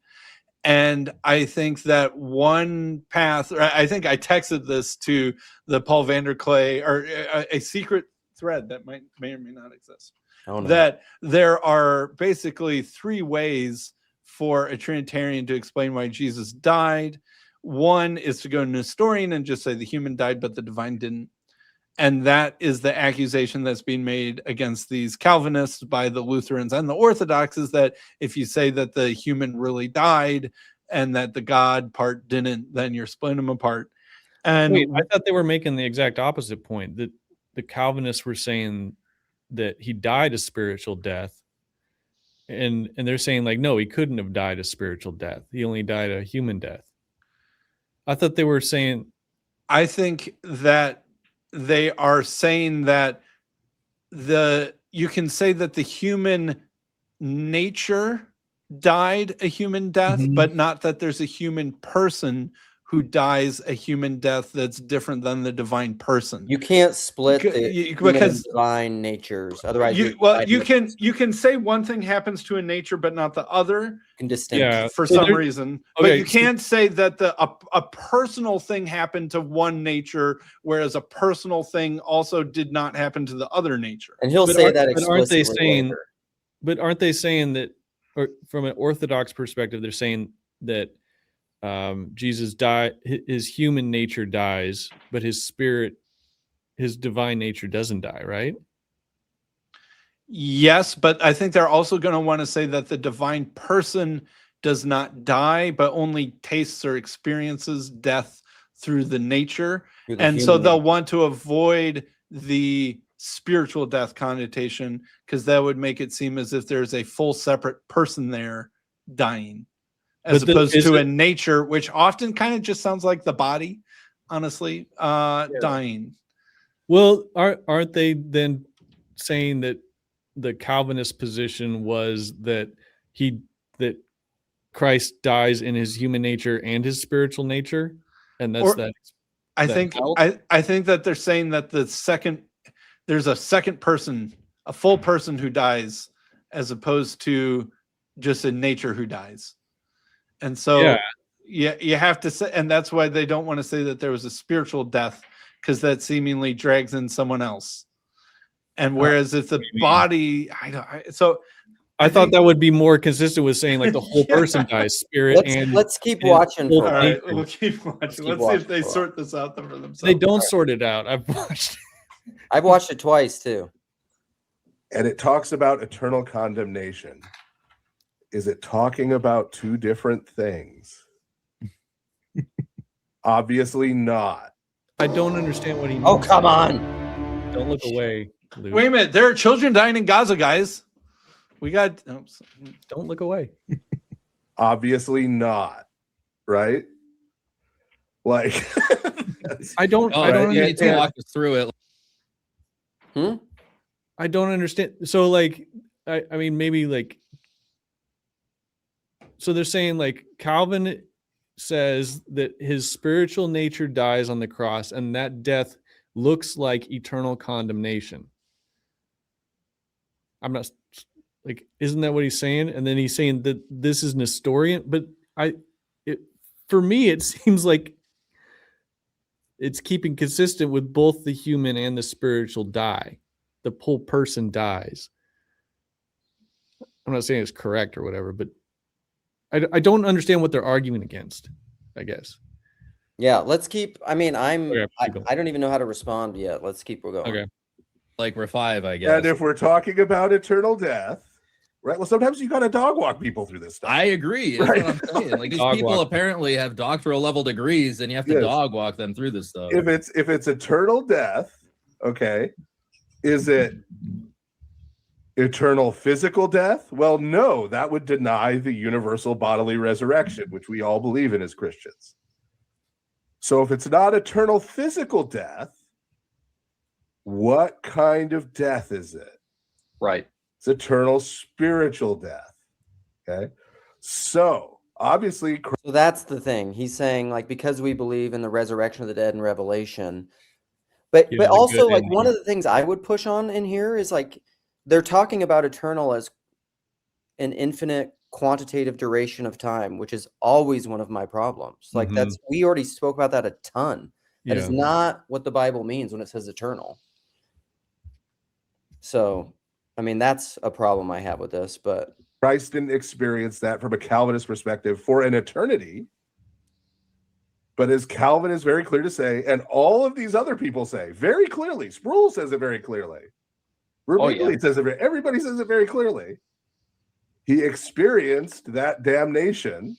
And I think that one path, I think I texted this to the Paul Vanderklay, or a secret thread that may or may not exist. Oh, no. That there are basically three ways for a Trinitarian to explain why Jesus died. One is to go Nestorian and just say the human died, but the divine didn't. And that is the accusation that's being made against these Calvinists by the Lutherans and the Orthodox, is that if you say that the human really died and that the God part didn't, then you're splitting them apart. And Wait, I thought they were making the exact opposite point, that the Calvinists were saying that he died a spiritual death, and they're saying like, no, he couldn't have died a spiritual death. He only died a human death. I thought they were saying. I think that they are saying that you can say that the human nature died a human death, Mhm. but not that there's a human person who dies a human death that's different than the divine person. You can't split Beca- the you- human because- and divine natures. Otherwise, you can say one thing happens to a nature, but not the other can distinct. Yeah. for So some there- reason. okay, But you so- can't say that a personal thing happened to one nature, whereas a personal thing also did not happen to the other nature. And he'll But say aren't- that but aren't they explicitly saying- later. But aren't they saying that, or from an Orthodox perspective, they're saying that Jesus died, his human nature dies, but his spirit, his divine nature doesn't die, right? Yes, but I think they're also going to want to say that the divine person does not die, but only tastes or experiences death through the nature. Through the And so human they'll nature. want to avoid the spiritual death connotation, because that would make it seem as if there's a full separate person there dying, as But opposed is to a it- nature, which often kind of just sounds like the body, honestly, dying. Well, aren't they then saying that the Calvinist position was that that Christ dies in his human nature and his spiritual nature, and that's Or- that. I that think help? I think that they're saying that there's a second person, a full person who dies, as opposed to just a nature who dies. And so Yeah. you have to say, and that's why they don't want to say that there was a spiritual death, because that seemingly drags in someone else. And whereas if the body, so I thought think- that would be more consistent with saying like the whole Yeah. person dies, spirit and Let's keep and watching full for a all while. right, nature. we'll keep watching. keep Let's see watching if they for a while. sort this out for themselves. they don't sort it out. I've watched. I've watched it twice too. And it talks about eternal condemnation. Is it talking about two different things? Obviously not. I don't understand what he means. Oh, come on. Don't look away, Luke. Wait a minute, there are children dying in Gaza, guys. We got Don't look away. Obviously not. Right? Like, I don't. Oh, I don't. you need to understand. walk us through it. I don't understand. So like, I mean, maybe like, so they're saying like Calvin says that his spiritual nature dies on the cross, and that death looks like eternal condemnation. I'm not like, isn't that what he's saying? And then he's saying that this is Nestorian, but for me, it seems like it's keeping consistent with both the human and the spiritual die. The whole person dies. I'm not saying it's correct or whatever, but I don't understand what they're arguing against, I guess. Yeah, let's keep. I mean, Okay, keep going. I don't even know how to respond yet. Let's keep going. Okay. Like we're 5, I guess. and if we're talking about eternal death, right? Well, sometimes you got to dog walk people through this stuff. I agree. That's what I'm saying. Like these Dog people walk. apparently have doctoral level degrees, and you have to Yes. dog walk them through this stuff. If it's eternal death, okay, is it eternal physical death? Well, no, that would deny the universal bodily resurrection, which we all believe in as Christians. So if it's not eternal physical death, what kind of death is it? Right. It's eternal spiritual death. Okay. So obviously, So that's the thing. He's saying like because we believe in the resurrection of the dead in Revelation, but Yeah, the also good like ending. one of the things I would push on in here is like they're talking about eternal as an infinite quantitative duration of time, which is always one of my problems. Like Mhm. that's we already spoke about that a ton. That is Yeah. not what the Bible means when it says eternal. So, I mean, that's a problem I have with this, but Christ didn't experience that from a Calvinist perspective for an eternity. But as Calvin is very clear to say, and all of these other people say very clearly, Sproul says it very clearly. Rubinelli says it. Everybody says it very clearly. He experienced that damnation,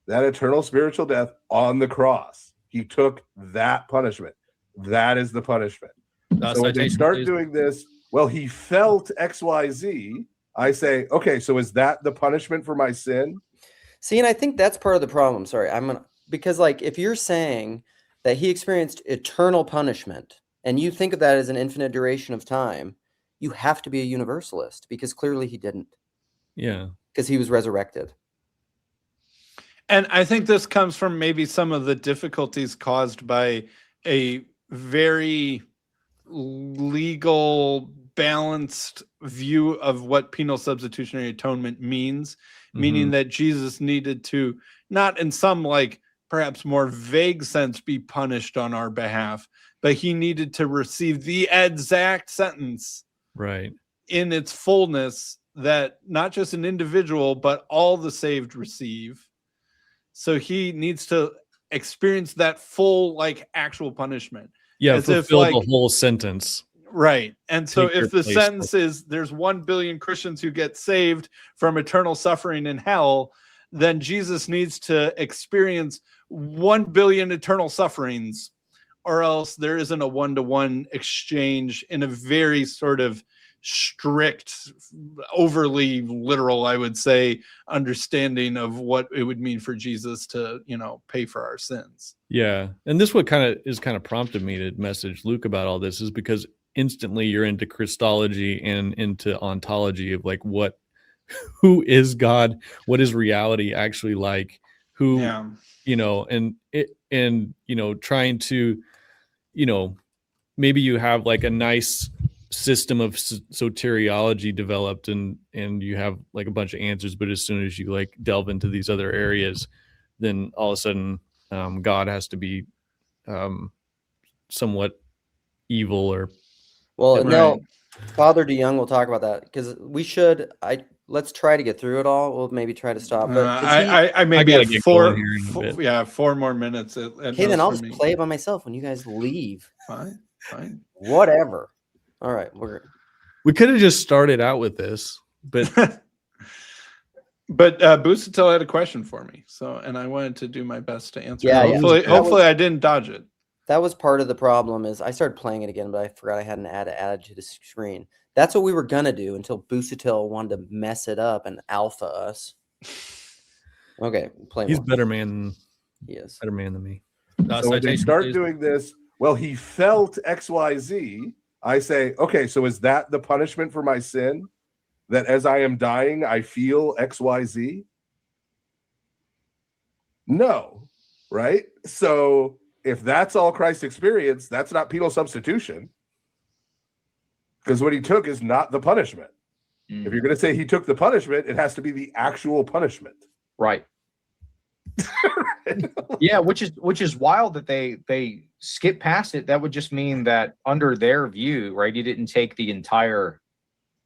that eternal spiritual death on the cross. He took that punishment. That is the punishment. So when they Citation, start please. doing this well, he felt XYZ, I say, okay, so is that the punishment for my sin? See, and I think that's part of the problem. Sorry, because like if you're saying that he experienced eternal punishment and you think of that as an infinite duration of time, you have to be a universalist because clearly he didn't, Yeah. because he was resurrected. And I think this comes from maybe some of the difficulties caused by a very legal, balanced view of what penal substitutionary atonement means, meaning that Jesus needed to, not in some like perhaps more vague sense, be punished on our behalf, but he needed to receive the exact sentence Right. in its fullness that not just an individual, but all the saved receive. So he needs to experience that full, like, actual punishment. Yeah, As if, fulfill like, the whole sentence. right. And so Take your if the place. sentence is there's 1 billion Christians who get saved from eternal suffering in hell, then Jesus needs to experience 1 billion eternal sufferings, or else there isn't a one-to-one exchange in a very sort of strict, overly literal, I would say, understanding of what it would mean for Jesus to, pay for our sins. Yeah. And this what kind of prompted me to message Luke about all this, is because instantly you're into Christology and into ontology of like who is God, what is reality actually like, who trying to, maybe you have like a nice system of soteriology developed and you have like a bunch of answers, but as soon as you like delve into these other areas, then all of a sudden God has to be somewhat evil or no, Father DeYoung will talk about that because let's try to get through it all. We'll maybe try to stop. But I maybe gotta have get four, going here in a bit. 4 more minutes. Okay, then I'll just play it by myself when you guys leave. Fine. Whatever. All right, we could have just started out with this, but But Busatil had a question for me, and I wanted to do my best to answer. Yeah, hopefully I didn't dodge it. That was part of the problem. Is I started playing it again, but I forgot I had an ad added to the screen. That's what we were gonna do until Busatil wanted to mess it up and alpha us. Okay, play. He's more. better man. He is Better man than me. So when they start doing this, well, he felt XYZ, I say, okay, so is that the punishment for my sin? That as I am dying, I feel XYZ? No, right? So if that's all Christ experienced, that's not penal substitution. Because what he took is not the punishment. If you're going to say he took the punishment, it has to be the actual punishment. Right. Yeah, which is wild that they skip past it. That would just mean that under their view, right, he didn't take the entire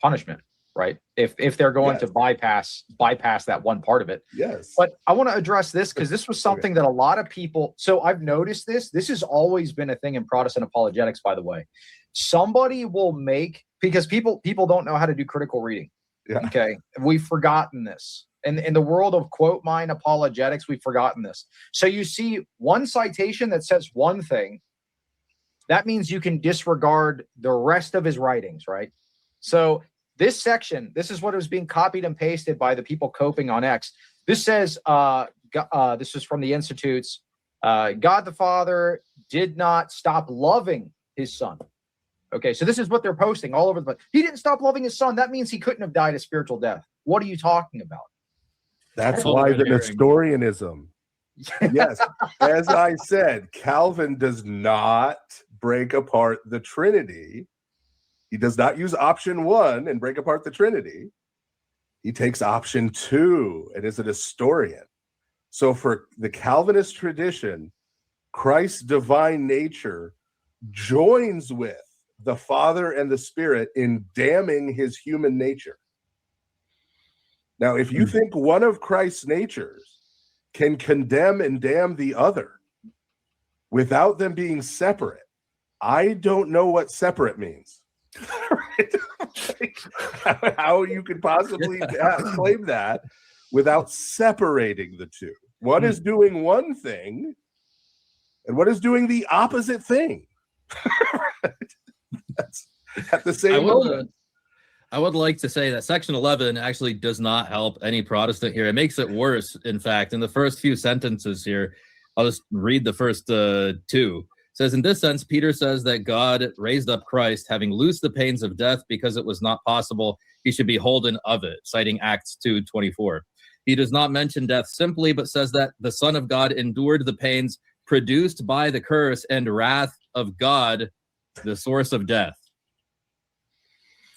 punishment, right? If they're going to bypass that one part of it. Yes. But I want to address this because this was something that a lot of people. So I've noticed this. This has always been a thing in Protestant apologetics, by the way. Somebody will because people don't know how to do critical reading. Yeah. Okay, we've forgotten this. In the world of quote mine apologetics, we've forgotten this. So you see one citation that says one thing, that means you can disregard the rest of his writings, right? So this section, this is what was being copied and pasted by the people coping on X. This says, this is from the Institutes, God the Father did not stop loving his son. Okay, so this is what they're posting all over the place. He didn't stop loving his son. That means he couldn't have died a spiritual death. What are you talking about? That's why the Nestorianism. Yes, as I said, Calvin does not break apart the Trinity. He does not use option 1 and break apart the Trinity. He takes option 2 and is a Nestorian. So for the Calvinist tradition, Christ's divine nature joins with the Father and the Spirit in damning his human nature. Now, if you think one of Christ's natures can condemn and damn the other without them being separate, I don't know what separate means. How you could possibly claim that without separating the two. One is doing one thing, and one is doing the opposite thing. at the same moment. I would like to say that section 11 actually does not help any Protestant here. It makes it worse, in fact. In the first few sentences here, I'll just read the first two. It says, in this sense, Peter says that God raised up Christ, having loosed the pains of death because it was not possible he should be holden of it, citing Acts 2:24. He does not mention death simply, but says that the Son of God endured the pains produced by the curse and wrath of God, the source of death.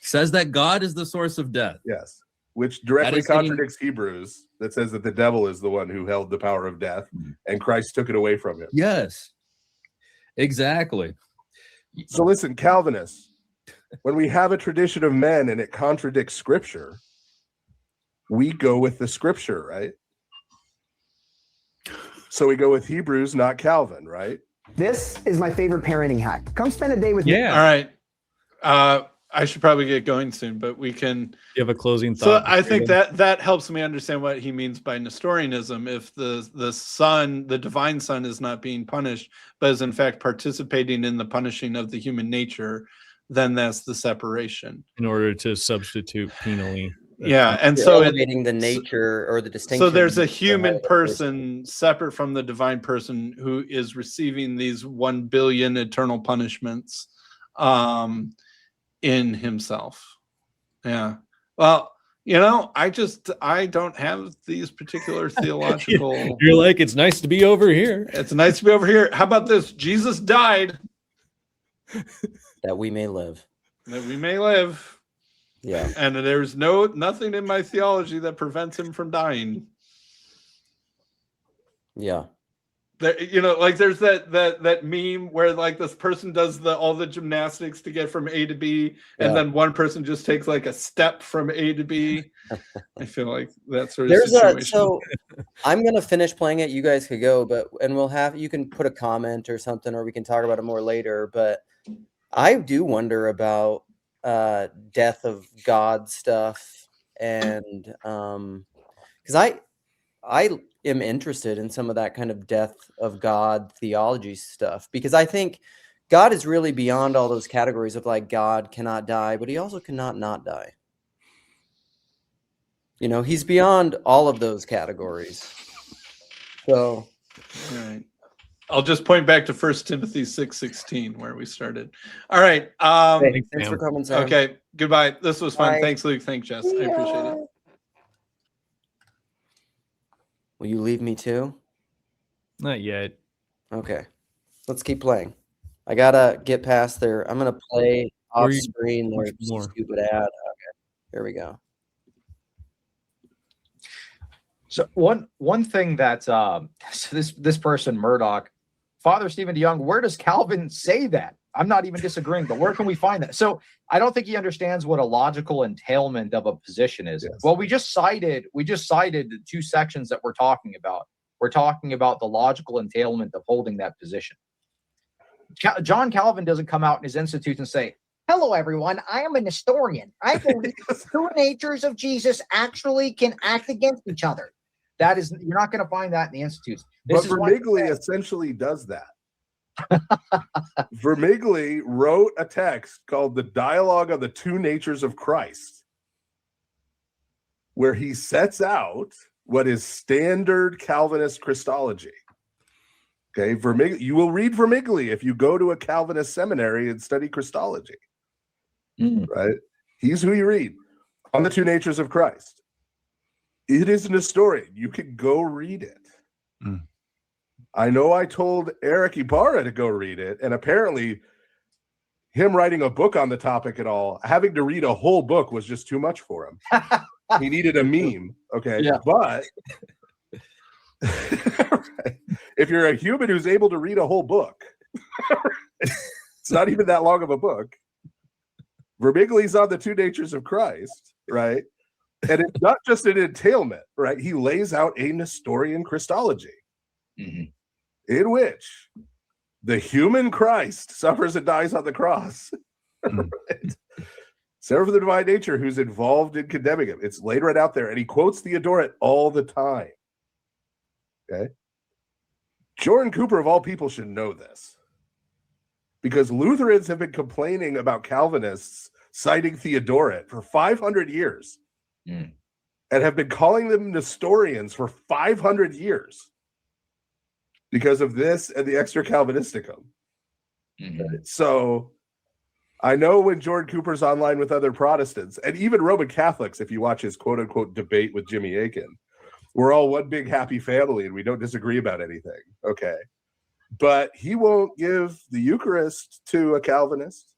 Says that God is the source of death. Yes, which directly is saying- contradicts Hebrews that says that the devil is the one who held the power of death and Christ took it away from him. Yes, exactly. So listen, Calvinists, when we have a tradition of men and it contradicts scripture, we go with the scripture, right? So we go with Hebrews, not Calvin, right? This is my favorite parenting hack. Come spend a day with me. Yeah. All right. I should probably get going soon, but we can. You have a closing So thought? I think that helps me understand what he means by Nestorianism. If the Son, the divine Son, is not being punished, but is in fact participating in the punishing of the human nature, then that's the separation. in order to substitute penally. Yeah, and You're so elevating the nature or the distinction. So there's a of the human higher person separate from the divine person who is receiving these 1 billion eternal punishments in himself. Yeah. Well, I don't have these particular theological. You're like, it's nice to be over here. It's nice to be over here. How about this? Jesus died that we may live. that we may live. Yeah. And there's nothing in my theology that prevents him from dying. Yeah. Like there's that meme where like this person does all the gymnastics to get from A to B, and then one person just takes like a step from A to B. I feel like that sort of situation. So I'm gonna finish playing it. You guys could go, you can put a comment or something, or we can talk about it more later. But I do wonder about death of God stuff, and because I am interested in some of that kind of death of God theology stuff, because I think God is really beyond all those categories of like God cannot die, but he also cannot not die. He's beyond all of those categories. So All right. I'll just point back to 1 Timothy 6:16 where we started. All right. thanks for coming, Sam. Okay. Goodbye. This was fun. Bye. Thanks, Luke. Thanks, Jess. I appreciate it. Will you leave me too? Not yet. Okay. Let's keep playing. I gotta get past there. I'm gonna play off screen their more. stupid ad. Okay. Here we go. So one thing that so this person Murdoch, Father Stephen DeYoung, where does Calvin say that? I'm not even disagreeing, but where can we find that? So I don't think he understands what a logical entailment of a position is. Yes. Well, we just cited the two sections that we're talking about. We're talking about the logical entailment of holding that position. John Calvin doesn't come out in his institutes and say, "Hello, everyone. I am a Nestorian. I believe the two natures of Jesus actually can act against each other." You're not going to find that in the institutes. But Vermigli essentially does that. Vermigli wrote a text called The Dialogue on the Two Natures of Christ, where he sets out what is standard Calvinist Christology. Okay, you will read Vermigli if you go to a Calvinist seminary and study Christology. Right? He's who you read on the two natures of Christ. It is an Nestorian. You can go read it. I know I told Eric Ibarra to go read it, and apparently him writing a book on the topic at all, having to read a whole book was just too much for him. He needed a meme. Okay. Yeah. But if you're a human who's able to read a whole book, it's not even that long of a book. Vermigli's on the two natures of Christ, right? And it's not just an entailment, right? He lays out a Nestorian Christology in which the human Christ suffers and dies on the cross, right? Separate from the divine nature who's involved in condemning him. It's laid right out there, and he quotes Theodoret all the time. Okay? Jordan Cooper, of all people, should know this. because Lutherans have been complaining about Calvinists citing Theodoret for 500 years Mm. and have been calling them Nestorians for 500 years because of this and the Extra Calvinisticum. Mhm. So I know when Jordan Cooper's online with other Protestants and even Roman Catholics, if you watch his quote unquote debate with Jimmy Akin, we're all one big happy family and we don't disagree about anything. Okay. But he won't give the Eucharist to a Calvinist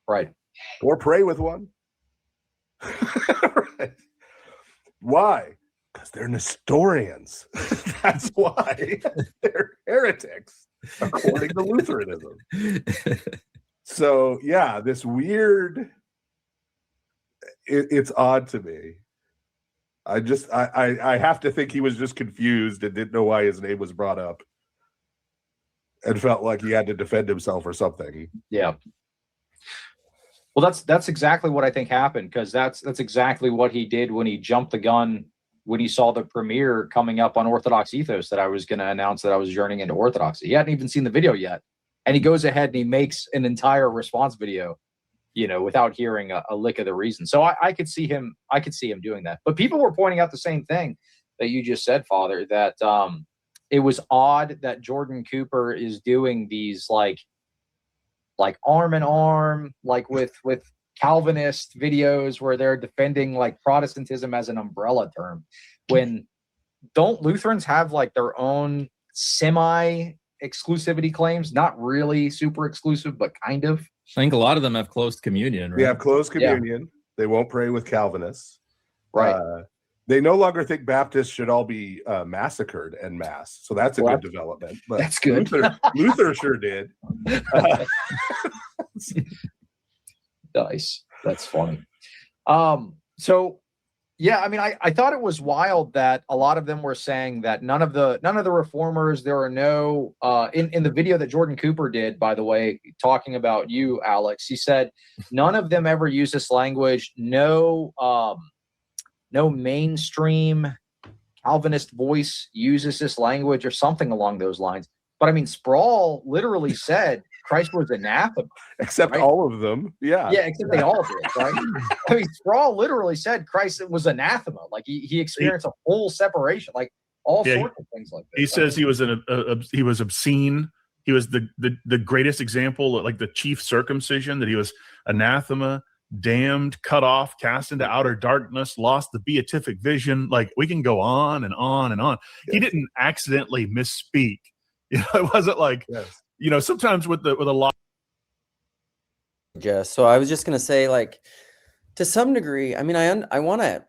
Right. or pray with one. Right. Why? Because they're Nestorians. That's why. They're heretics, according to Lutheranism. So, yeah, this weird, it's odd to me. I have to think he was just confused and didn't know why his name was brought up and felt like he had to defend himself or something. Yeah. Well, that's exactly what I think happened, because that's exactly what he did when he jumped the gun when he saw the premiere coming up on Orthodox Ethos that I was going to announce that I was journeying into Orthodoxy. He hadn't even seen the video yet, and he goes ahead and he makes an entire response video, without hearing a lick of the reason. So I could see him. I could see him doing that. But people were pointing out the same thing that you just said, Father. That it was odd that Jordan Cooper is doing these like arm in arm, like with Calvinist videos where they're defending like Protestantism as an umbrella term. When don't Lutherans have like their own semi exclusivity claims? Not really super exclusive, but kind of. I think a lot of them have closed communion, right? They have closed communion. They won't pray with Calvinists. Right. They no longer think Baptists should all be massacred en masse. So that's a good development. But that's good. Luther sure did. Nice. That's funny. So yeah, I mean, I thought it was wild that a lot of them were saying that none of the reformers, there are no in the video that Jordan Cooper did, by the way, talking about you, Alex, he said none of them ever use this language. No mainstream Calvinist voice uses this language or something along those lines. But I mean, Sproul literally said Christ was anathema. Except right? all of them. Yeah. Yeah, except they all did, right? I mean, Sproul literally said Christ was anathema. Like he experienced a full separation, like all sorts of things like that. He says he was he was obscene. He was the greatest example, like the chief circumcision, that he was anathema, damned, cut off, cast into outer darkness, lost the beatific vision. Like we can go on and on and on. Yes. He didn't accidentally misspeak. It wasn't like, sometimes with a lot. Yes. So I was just going to say, like, to some degree, I mean, I want to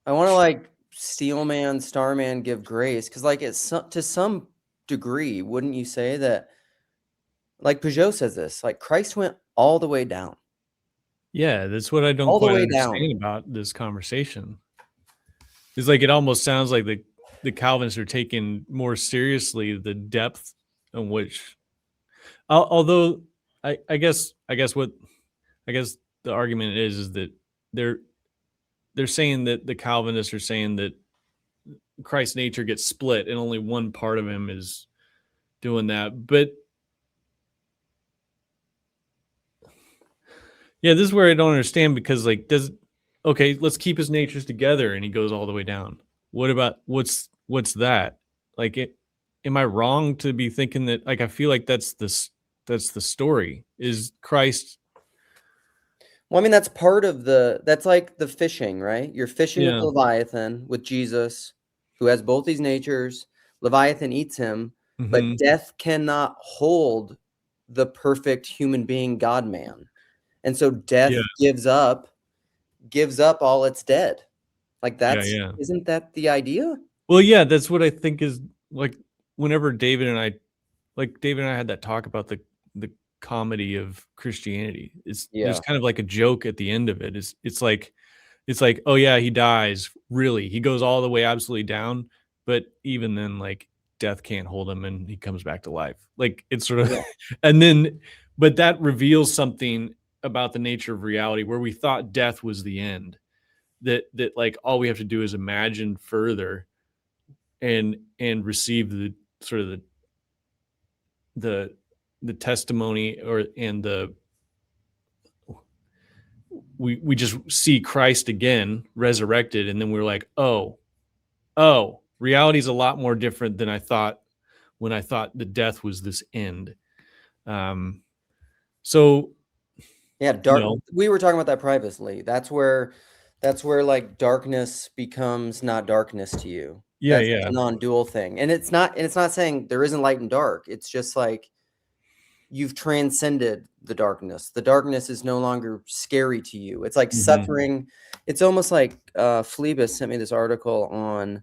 like Steelman, Starman give grace. Cause like to some degree, wouldn't you say that, like Peugeot says this, like Christ went all the way down. Yeah. That's what I don't quite understand about this conversation. It's like, it almost sounds like the Calvinists are taking more seriously the depth in which, although I guess the argument is that they're saying that the Calvinists are saying that Christ's nature gets split and only one part of him is doing that. But yeah, this is where I don't understand, because like, let's keep his natures together and he goes all the way down. What about what's that? Like, am I wrong to be thinking that, like, I feel like that's the story is Christ. Well, I mean, that's part of that's like the fishing, right? You're fishing with Leviathan, with Jesus, who has both these natures. Leviathan eats him, but death cannot hold the perfect human being, God man. And so death gives up all it's dead. Like isn't that the idea? Well, yeah, that's what I think is, like, whenever David and I had that talk about the comedy of Christianity. There's kind of like a joke at the end of it. It's like, oh yeah, he dies. Really, he goes all the way absolutely down, but even then, like, death can't hold him and he comes back to life. Like, it's sort of, but that reveals something about the nature of reality, where we thought death was the end. That like all we have to do is imagine further and receive the sort of the the testimony and we just see Christ again resurrected, and then we're like, oh, reality is a lot more different than I thought when I thought the death was this end. So Yeah, we were talking about that privately. That's where like darkness becomes not darkness to you. Yeah, That's yeah. a non-dual thing. And it's not saying there isn't light and dark. It's just like you've transcended the darkness. The darkness is no longer scary to you. It's like suffering. It's almost like Phlebas sent me this article on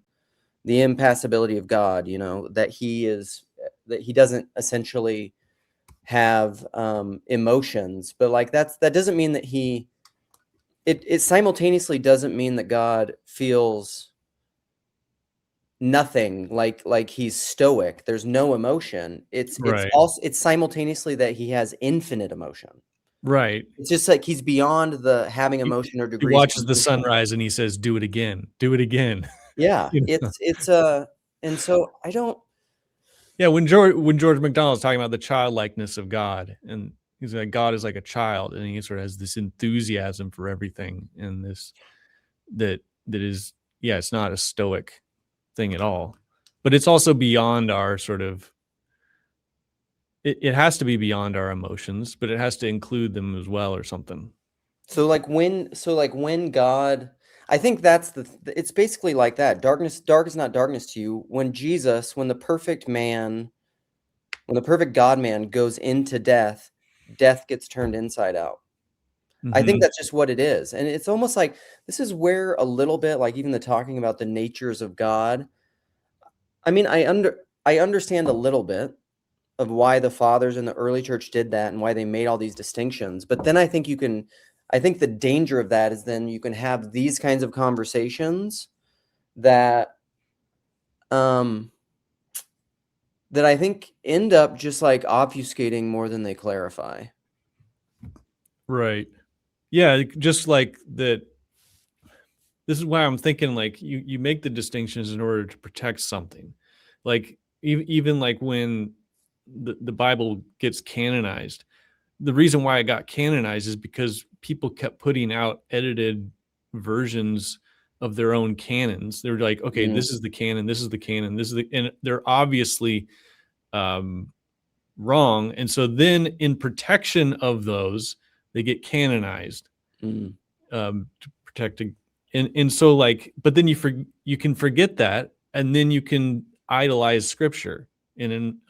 the impassibility of God, that he doesn't essentially have emotions, but like that doesn't mean that it simultaneously doesn't mean that God feels nothing, like he's stoic. There's no emotion. It's also it's simultaneously that he has infinite emotion. Right. It's just like he's beyond the having emotion or He degrees. watches the sunrise and he says, "Do it again. Do it again." Yeah. It's and so I don't. Yeah, when George MacDonald's talking about the childlikeness of God, and he's like, God is like a child, and he sort of has this enthusiasm for everything, and this that is, yeah, it's not a stoic thing at all, but it's also beyond our sort of. It has to be beyond our emotions, but it has to include them as well, or something. So when God, I think it's basically like that. Dark is not darkness to you. When the perfect God-man goes into death gets turned inside out. I think that's just what it is. And it's almost like this is where a little bit, like even the talking about the natures of God. I mean, I understand a little bit of why the fathers in the early church did that and why they made all these distinctions. But then I think the danger of that is then you can have these kinds of conversations that I think end up just like obfuscating more than they clarify. Right. Yeah, just like that. This is why I'm thinking like you make the distinctions in order to protect something. Like even like when the Bible gets canonized, the reason why it got canonized is because people kept putting out edited versions of their own canons. They were like, okay, this is the canon, this is the canon, and they're obviously wrong. And so then in protection of those, they get canonized to protect. And so like, but then you can forget that, and then you can idolize scripture and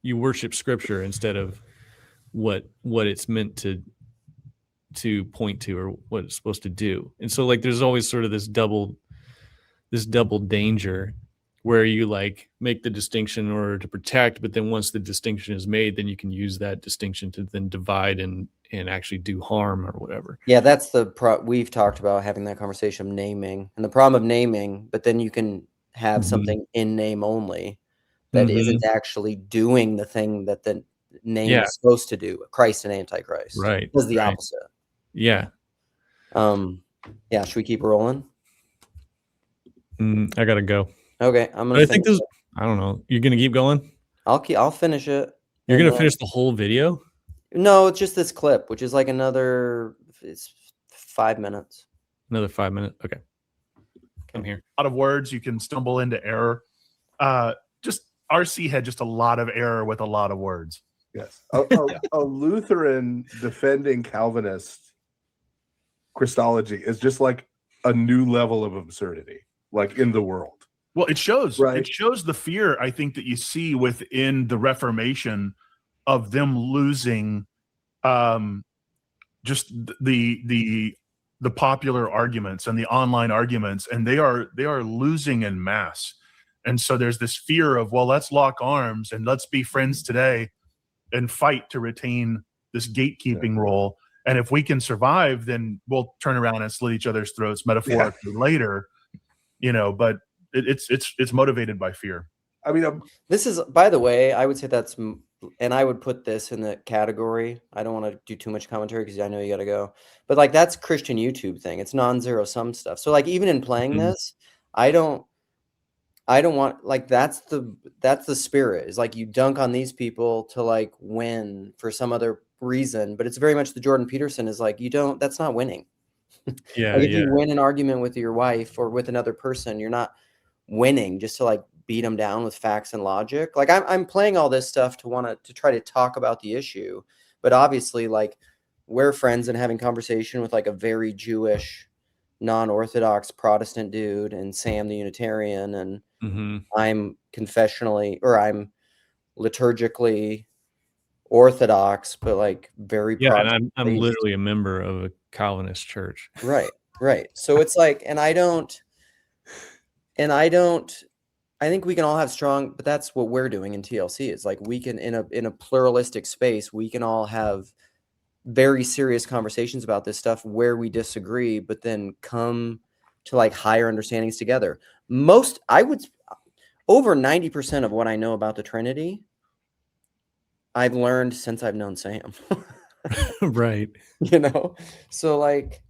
you worship scripture instead of what it's meant to point to or what it's supposed to do. And so like there's always sort of this double danger where you like make the distinction in order to protect, but then once the distinction is made, then you can use that distinction to then divide and actually do harm or whatever. Yeah, that's we've talked about having that conversation of naming and the problem of naming, but then you can have something in name only that isn't actually doing the thing that the name is supposed to do. Christ and Antichrist. Right. It does the opposite. Yeah. Yeah, should we keep rolling? I gotta go. Okay, I think this. I don't know. You're gonna keep going. I'll finish it. You're gonna finish the whole video? No, it's just this clip, which is like it's 5 minutes. Another 5 minutes. Okay. I'm here. A lot of words, you can stumble into error. Just RC had just a lot of error with a lot of words. Yes. A Lutheran defending Calvinist Christology is just like a new level of absurdity, like in the world. Well, it shows. Right. It shows the fear, I think, that you see within the Reformation of them losing just the popular arguments and the online arguments, and they are losing en masse. And so there's this fear of, well, let's lock arms and let's be friends today and fight to retain this gatekeeping role. And if we can survive, then we'll turn around and slit each other's throats metaphorically later, but it's motivated by fear. I mean, this is, by the way, I would say and I would put this in the category. I don't want to do too much commentary because I know you got to go, but like that's Christian YouTube thing. It's non-zero sum stuff. So like even in playing this, I don't want, like, that's the spirit, is like you dunk on these people to like win for some other reason, but it's very much the Jordan Peterson is like, that's not winning. Yeah, Like if yeah. you win an argument with your wife or with another person, you're not winning just to like beat them down with facts and logic. Like I'm playing all this stuff to try to talk about the issue, but obviously like we're friends and having conversation with like a very Jewish, non-Orthodox Protestant dude and Sam the Unitarian, and Mm-hmm. I'm I'm liturgically Orthodox, but like very Yeah, and Protestant I'm based. literally a member of a Calvinist church. Right. So it's like, I think we can all have strong, but that's what we're doing in TLC. Is like we can in a pluralistic space, we can all have very serious conversations about this stuff where we disagree, but then come to like higher understandings together. Over 90% of what I know about the Trinity, I've learned since I've known Sam. Right. So like,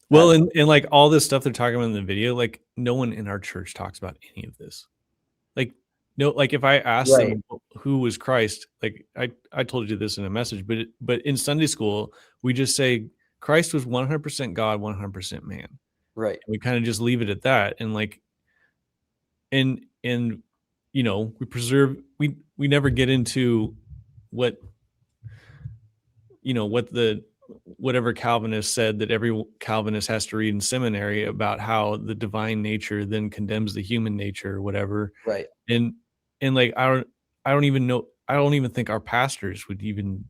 Well, and like all this stuff they're talking about in the video, like no one in our church talks about any of this. Like, no, like if I ask Right. them who was Christ, like I told you this in a message, but in Sunday school, we just say Christ was 100% God, 100% man. Right. We kind of just leave it at that. And like, and we never get into what whatever Calvinist said that every Calvinist has to read in seminary about how the divine nature then condemns the human nature or whatever. Right. And like I don't even think our pastors would even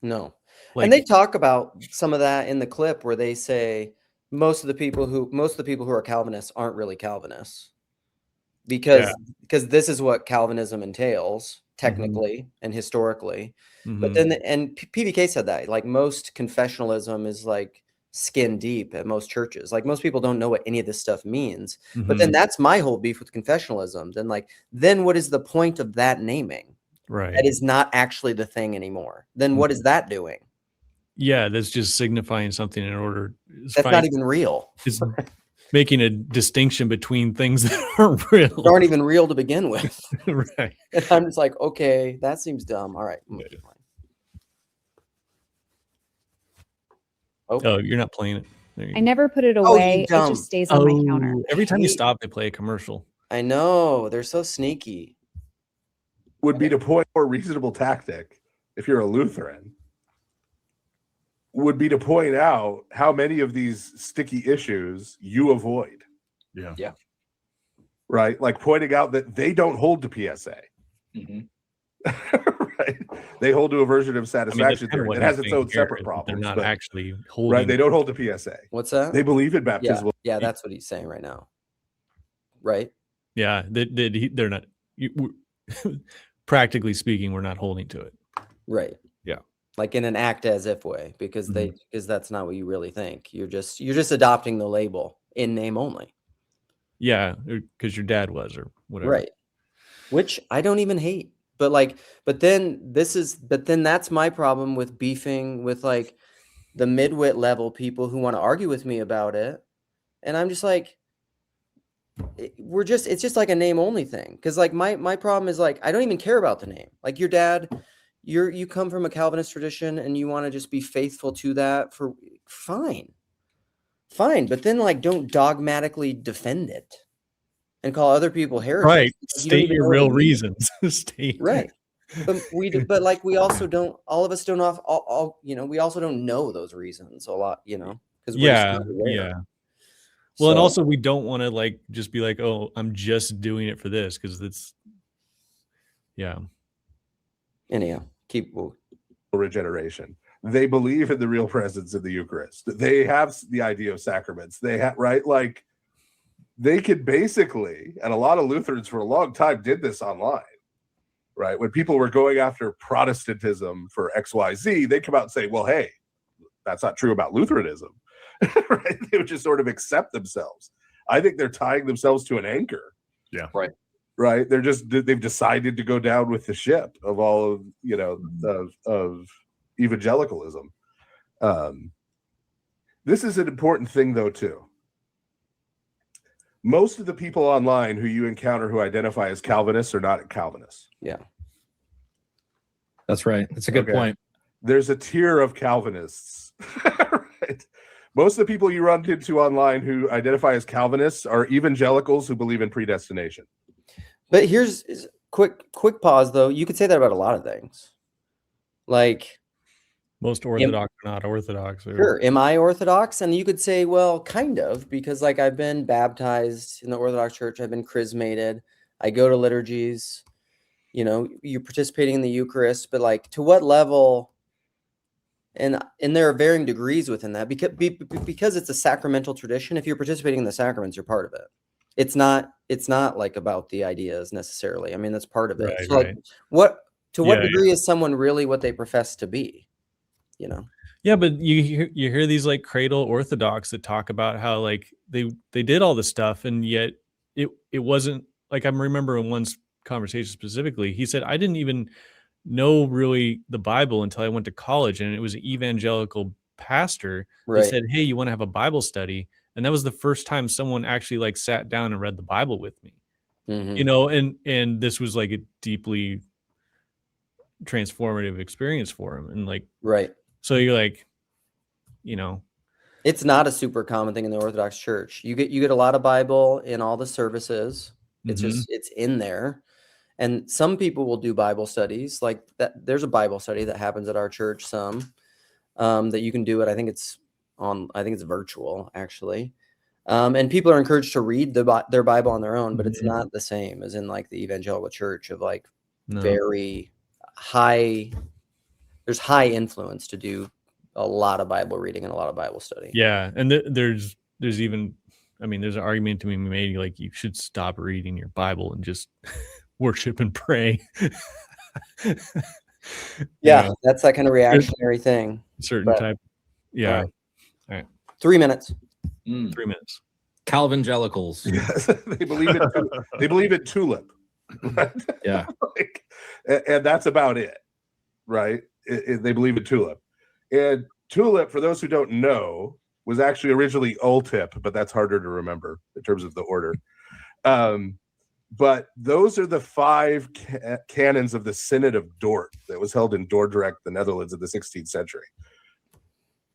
No. like, And they talk about some of that in the clip where they say most of the people who are Calvinists aren't really Calvinists because this is what Calvinism entails technically and historically. But then PBK said that like most confessionalism is like skin deep at most churches. Like most people don't know what any of this stuff means. But then that's my whole beef with confessionalism. Then what is the point of that naming? right. That is not actually the thing anymore. Then what is that doing? Yeah, that's just signifying something in order. That's not even real. It's making a distinction between things that aren't real. They aren't even real to begin with. Right. And I'm just like, okay, that seems dumb. All right. Oh, you're not playing it. I never put it you away. It dumb. just stays on my counter. Every time you stop, they play a commercial. I know. They're so sneaky. Would be to point more reasonable tactic if you're a Lutheran would be to point out how many of these sticky issues you avoid. Yeah. Right? Like pointing out that they don't hold to PSA. Right? They hold to a version of satisfaction theory that has its own separate problems. They're not actually holding. Right? They don't hold to PSA. What's that? They believe in baptismal. Yeah, that's what he's saying right now. Right? Yeah, they're not. Practically speaking, we're not holding to it. Right. Yeah. Like in an act as if way, because that's not what you really think. You're just adopting the label in name only. Yeah, because your dad was or whatever. Right. Which I don't even hate. But then that's my problem with beefing with like the midwit level people who want to argue with me about it. And I'm just like, it's just like a name only thing. Cause like my problem is like, I don't even care about the name. Like your dad, you come from a Calvinist tradition and you want to just be faithful to that for fine. But then like, don't dogmatically defend it and call other people heretics. Right. State your real reasons. Right. But we also don't, all of us don't we also don't know those reasons a lot, because yeah. Well, and also we don't want to like just be like, oh, I'm just doing it for this because it's Anyhow, keep regeneration. They believe in the real presence of the Eucharist. They have the idea of sacraments. They have like they could basically, and a lot of Lutherans for a long time did this online. Right? When people were going after Protestantism for XYZ, they come out and say, well, hey, that's not true about Lutheranism. Right? They would just sort of accept themselves. I think they're tying themselves to an anchor. Yeah. Right. They've decided to go down with the ship of all of, of evangelicalism. This is an important thing though, too. most of the people online who you encounter who identify as Calvinists are not Calvinists. Yeah. That's right. That's a good Okay. point. There's a tier of Calvinists. Right? Most of the people you run into online who identify as Calvinists are evangelicals who believe in predestination. But here's quick pause though. You could say that about a lot of things. Like, Most orthodox or not orthodox. Or, sure, am I Orthodox? And you could say, well, kind of, because like I've been baptized in the Orthodox Church, I've been chrismated, I go to liturgies, you know, you're participating in the Eucharist, but like to what level? And there are varying degrees within that because it's a sacramental tradition. If you're participating in the sacraments, you're part of it. It's not like about the ideas necessarily. I mean, that's part of it. Right, So like, right. what Yeah, degree is someone really what they profess to be? You know? Yeah, but you hear these like cradle Orthodox that talk about how like they did all this stuff, and yet it wasn't like, I remember in one conversation specifically, he said, I didn't even know really the Bible until I went to college, and it was an evangelical pastor that Right. said, hey, you want to have a Bible study? And that was the first time someone actually like sat down and read the Bible with me. Mhm. You know, and this was like a deeply transformative experience for him. And like, Right. so you're like, you know, It's not a super common thing in the Orthodox Church. You get a lot of Bible in all the services. It's just it's in there. And some people will do Bible studies like that. There's a Bible study that happens at our church, some that you can do it. I think it's virtual actually. And people are encouraged to read their Bible on their own, but it's not the same as in like the evangelical church of like very high. There's high influence to do a lot of Bible reading and a lot of Bible study. Yeah, and there's even, I mean, there's an argument to be made like you should stop reading your Bible and just worship and pray. Yeah, know, that's that kind of reactionary thing. certain But- type. Yeah. All All right. 3 minutes. 3 minutes. Calvingelicals. Yes, they believe in tulip. Right? Yeah. Like, and that's about it, right? They believe in tulip. And tulip, for those who don't know, was actually originally ultip, but that's harder to remember in terms of the order. But those are the 5 canons of the Synod of Dort that was held in Dordrecht, the Netherlands, in the 16th century.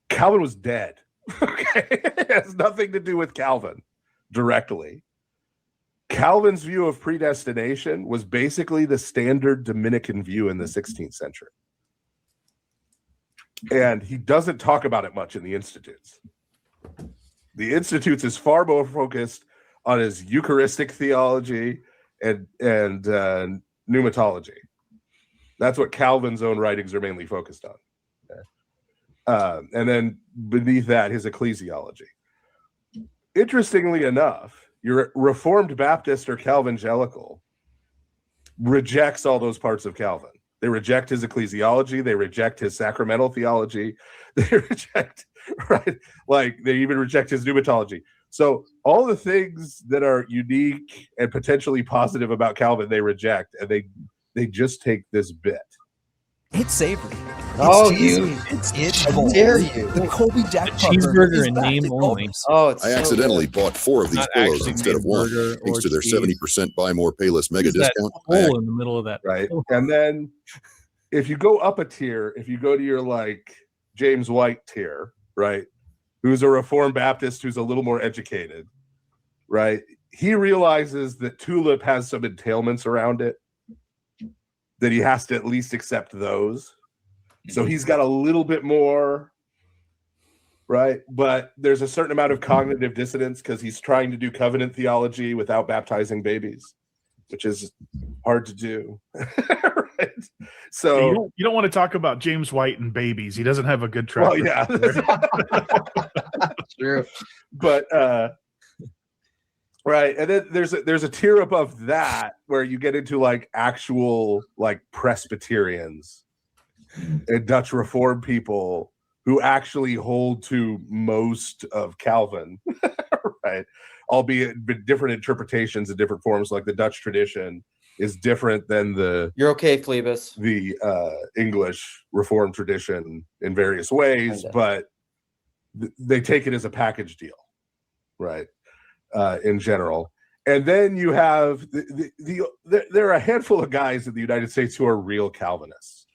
Calvin was dead. Okay, it has nothing to do with Calvin directly. Calvin's view of predestination was basically the standard Dominican view in the 16th century. And he doesn't talk about it much in the Institutes. The Institutes is far more focused on his Eucharistic theology and pneumatology. That's what Calvin's own writings are mainly focused on. And then beneath that, his ecclesiology. Interestingly enough, your Reformed Baptist or Calvingelical rejects all those parts of Calvin. They reject his ecclesiology. They reject his sacramental theology. They reject, right? Like they even reject his pneumatology. So all the things that are unique and potentially positive about Calvin, they reject, and they just take this bit. It's savory. Oh, It's how bold. dare you. The Colby Jack Cheeseburger is in back name to only. Culver's. Oh, it's I so accidentally good. bought 4 of these Not pillows actually instead of made one, burger thanks or to their cheese. 70% buy more, pay less mega What is that discount. hole in the middle of that? Right. And then if you go up a tier, if you go to your like James White tier, right, who's a Reformed Baptist who's a little more educated, right, he realizes that tulip has some entailments around it, that he has to at least accept those. So he's got a little bit more, right? But there's a certain amount of cognitive dissonance because he's trying to do covenant theology without baptizing babies, which is hard to do. Right? So you don't want to talk about James White and babies. He doesn't have a good track. well, yeah. True. But right, and then there's a tier above that where you get into like actual like Presbyterians and Dutch Reformed people who actually hold to most of Calvin, right? Albeit with different interpretations and different forms. Like the Dutch tradition is different than You're okay, Phlebas. the English Reformed tradition in various ways, Kinda. but they take it as a package deal, right? in general. And then you have there are a handful of guys in the United States who are real Calvinists,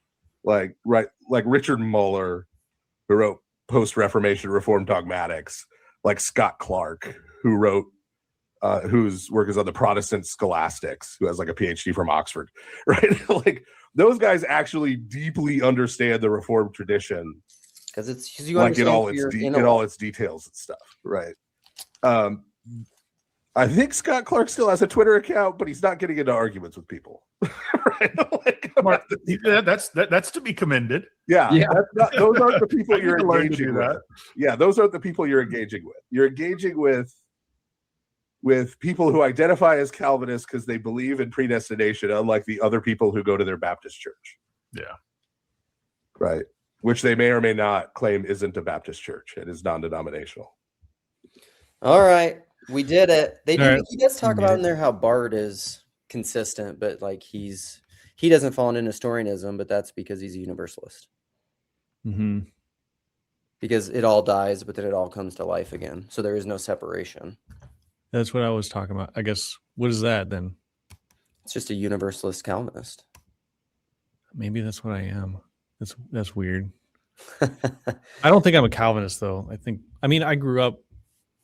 like Richard Muller, who wrote Post-Reformation Reformed Dogmatics, like Scott Clark, who wrote whose work is on the Protestant scholastics, who has like a PhD from Oxford, right? Like those guys actually deeply understand the Reformed tradition because it's like in all its details and stuff, right? I think Scott Clark still has a Twitter account, but he's not getting into arguments with people. Right? Like, that's to be commended. Yeah. Those aren't the people you're engaging with. Yeah, those aren't the people you're engaging with. You're engaging with people who identify as Calvinists because they believe in predestination, unlike the other people who go to their Baptist church. Yeah. Right. Which they may or may not claim isn't a Baptist church. It is non-denominational. All right. We did it. He does talk We about did in there how Bart is consistent, but like he doesn't fall into Nestorianism, but that's because he's a universalist. Mm-hmm. Because it all dies, but then it all comes to life again. So there is no separation. That's what I was talking about. I guess, what is that then? It's just a universalist Calvinist. Maybe that's what I am. That's weird. I don't think I'm a Calvinist though. I grew up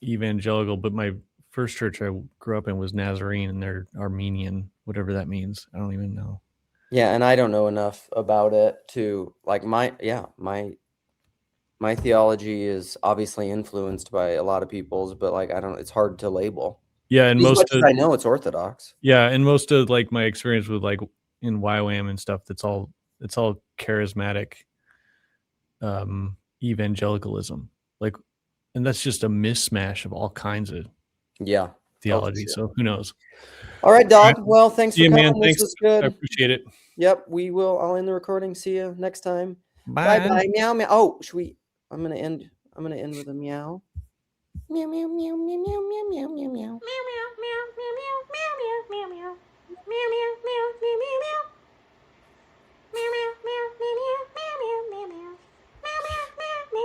evangelical, but my first church I grew up in was Nazarene, and they're Armenian, whatever that means. I don't even know. Yeah, and I don't know enough about it to like my theology is obviously influenced by a lot of people's, but like it's hard to label. Yeah, and I know it's Orthodox. Yeah, and most of like my experience with like in YWAM and stuff, it's all charismatic evangelicalism. Like, and that's just a mismatch of all kinds of theology. So who knows? All right, dog. Well, thanks for coming. Man. This was good. I appreciate it. Yep, we will. I'll end the recording. See you next time. Bye. Bye. Meow meow. Oh, should we? I'm gonna end with a meow. Meow meow meow meow meow meow meow meow meow.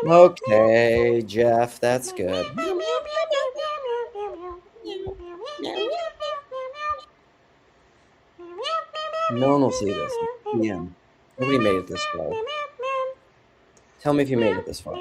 Okay, Jeff, that's good. No one will see this. Yeah. Nobody made it this far. Tell me if you made it this far.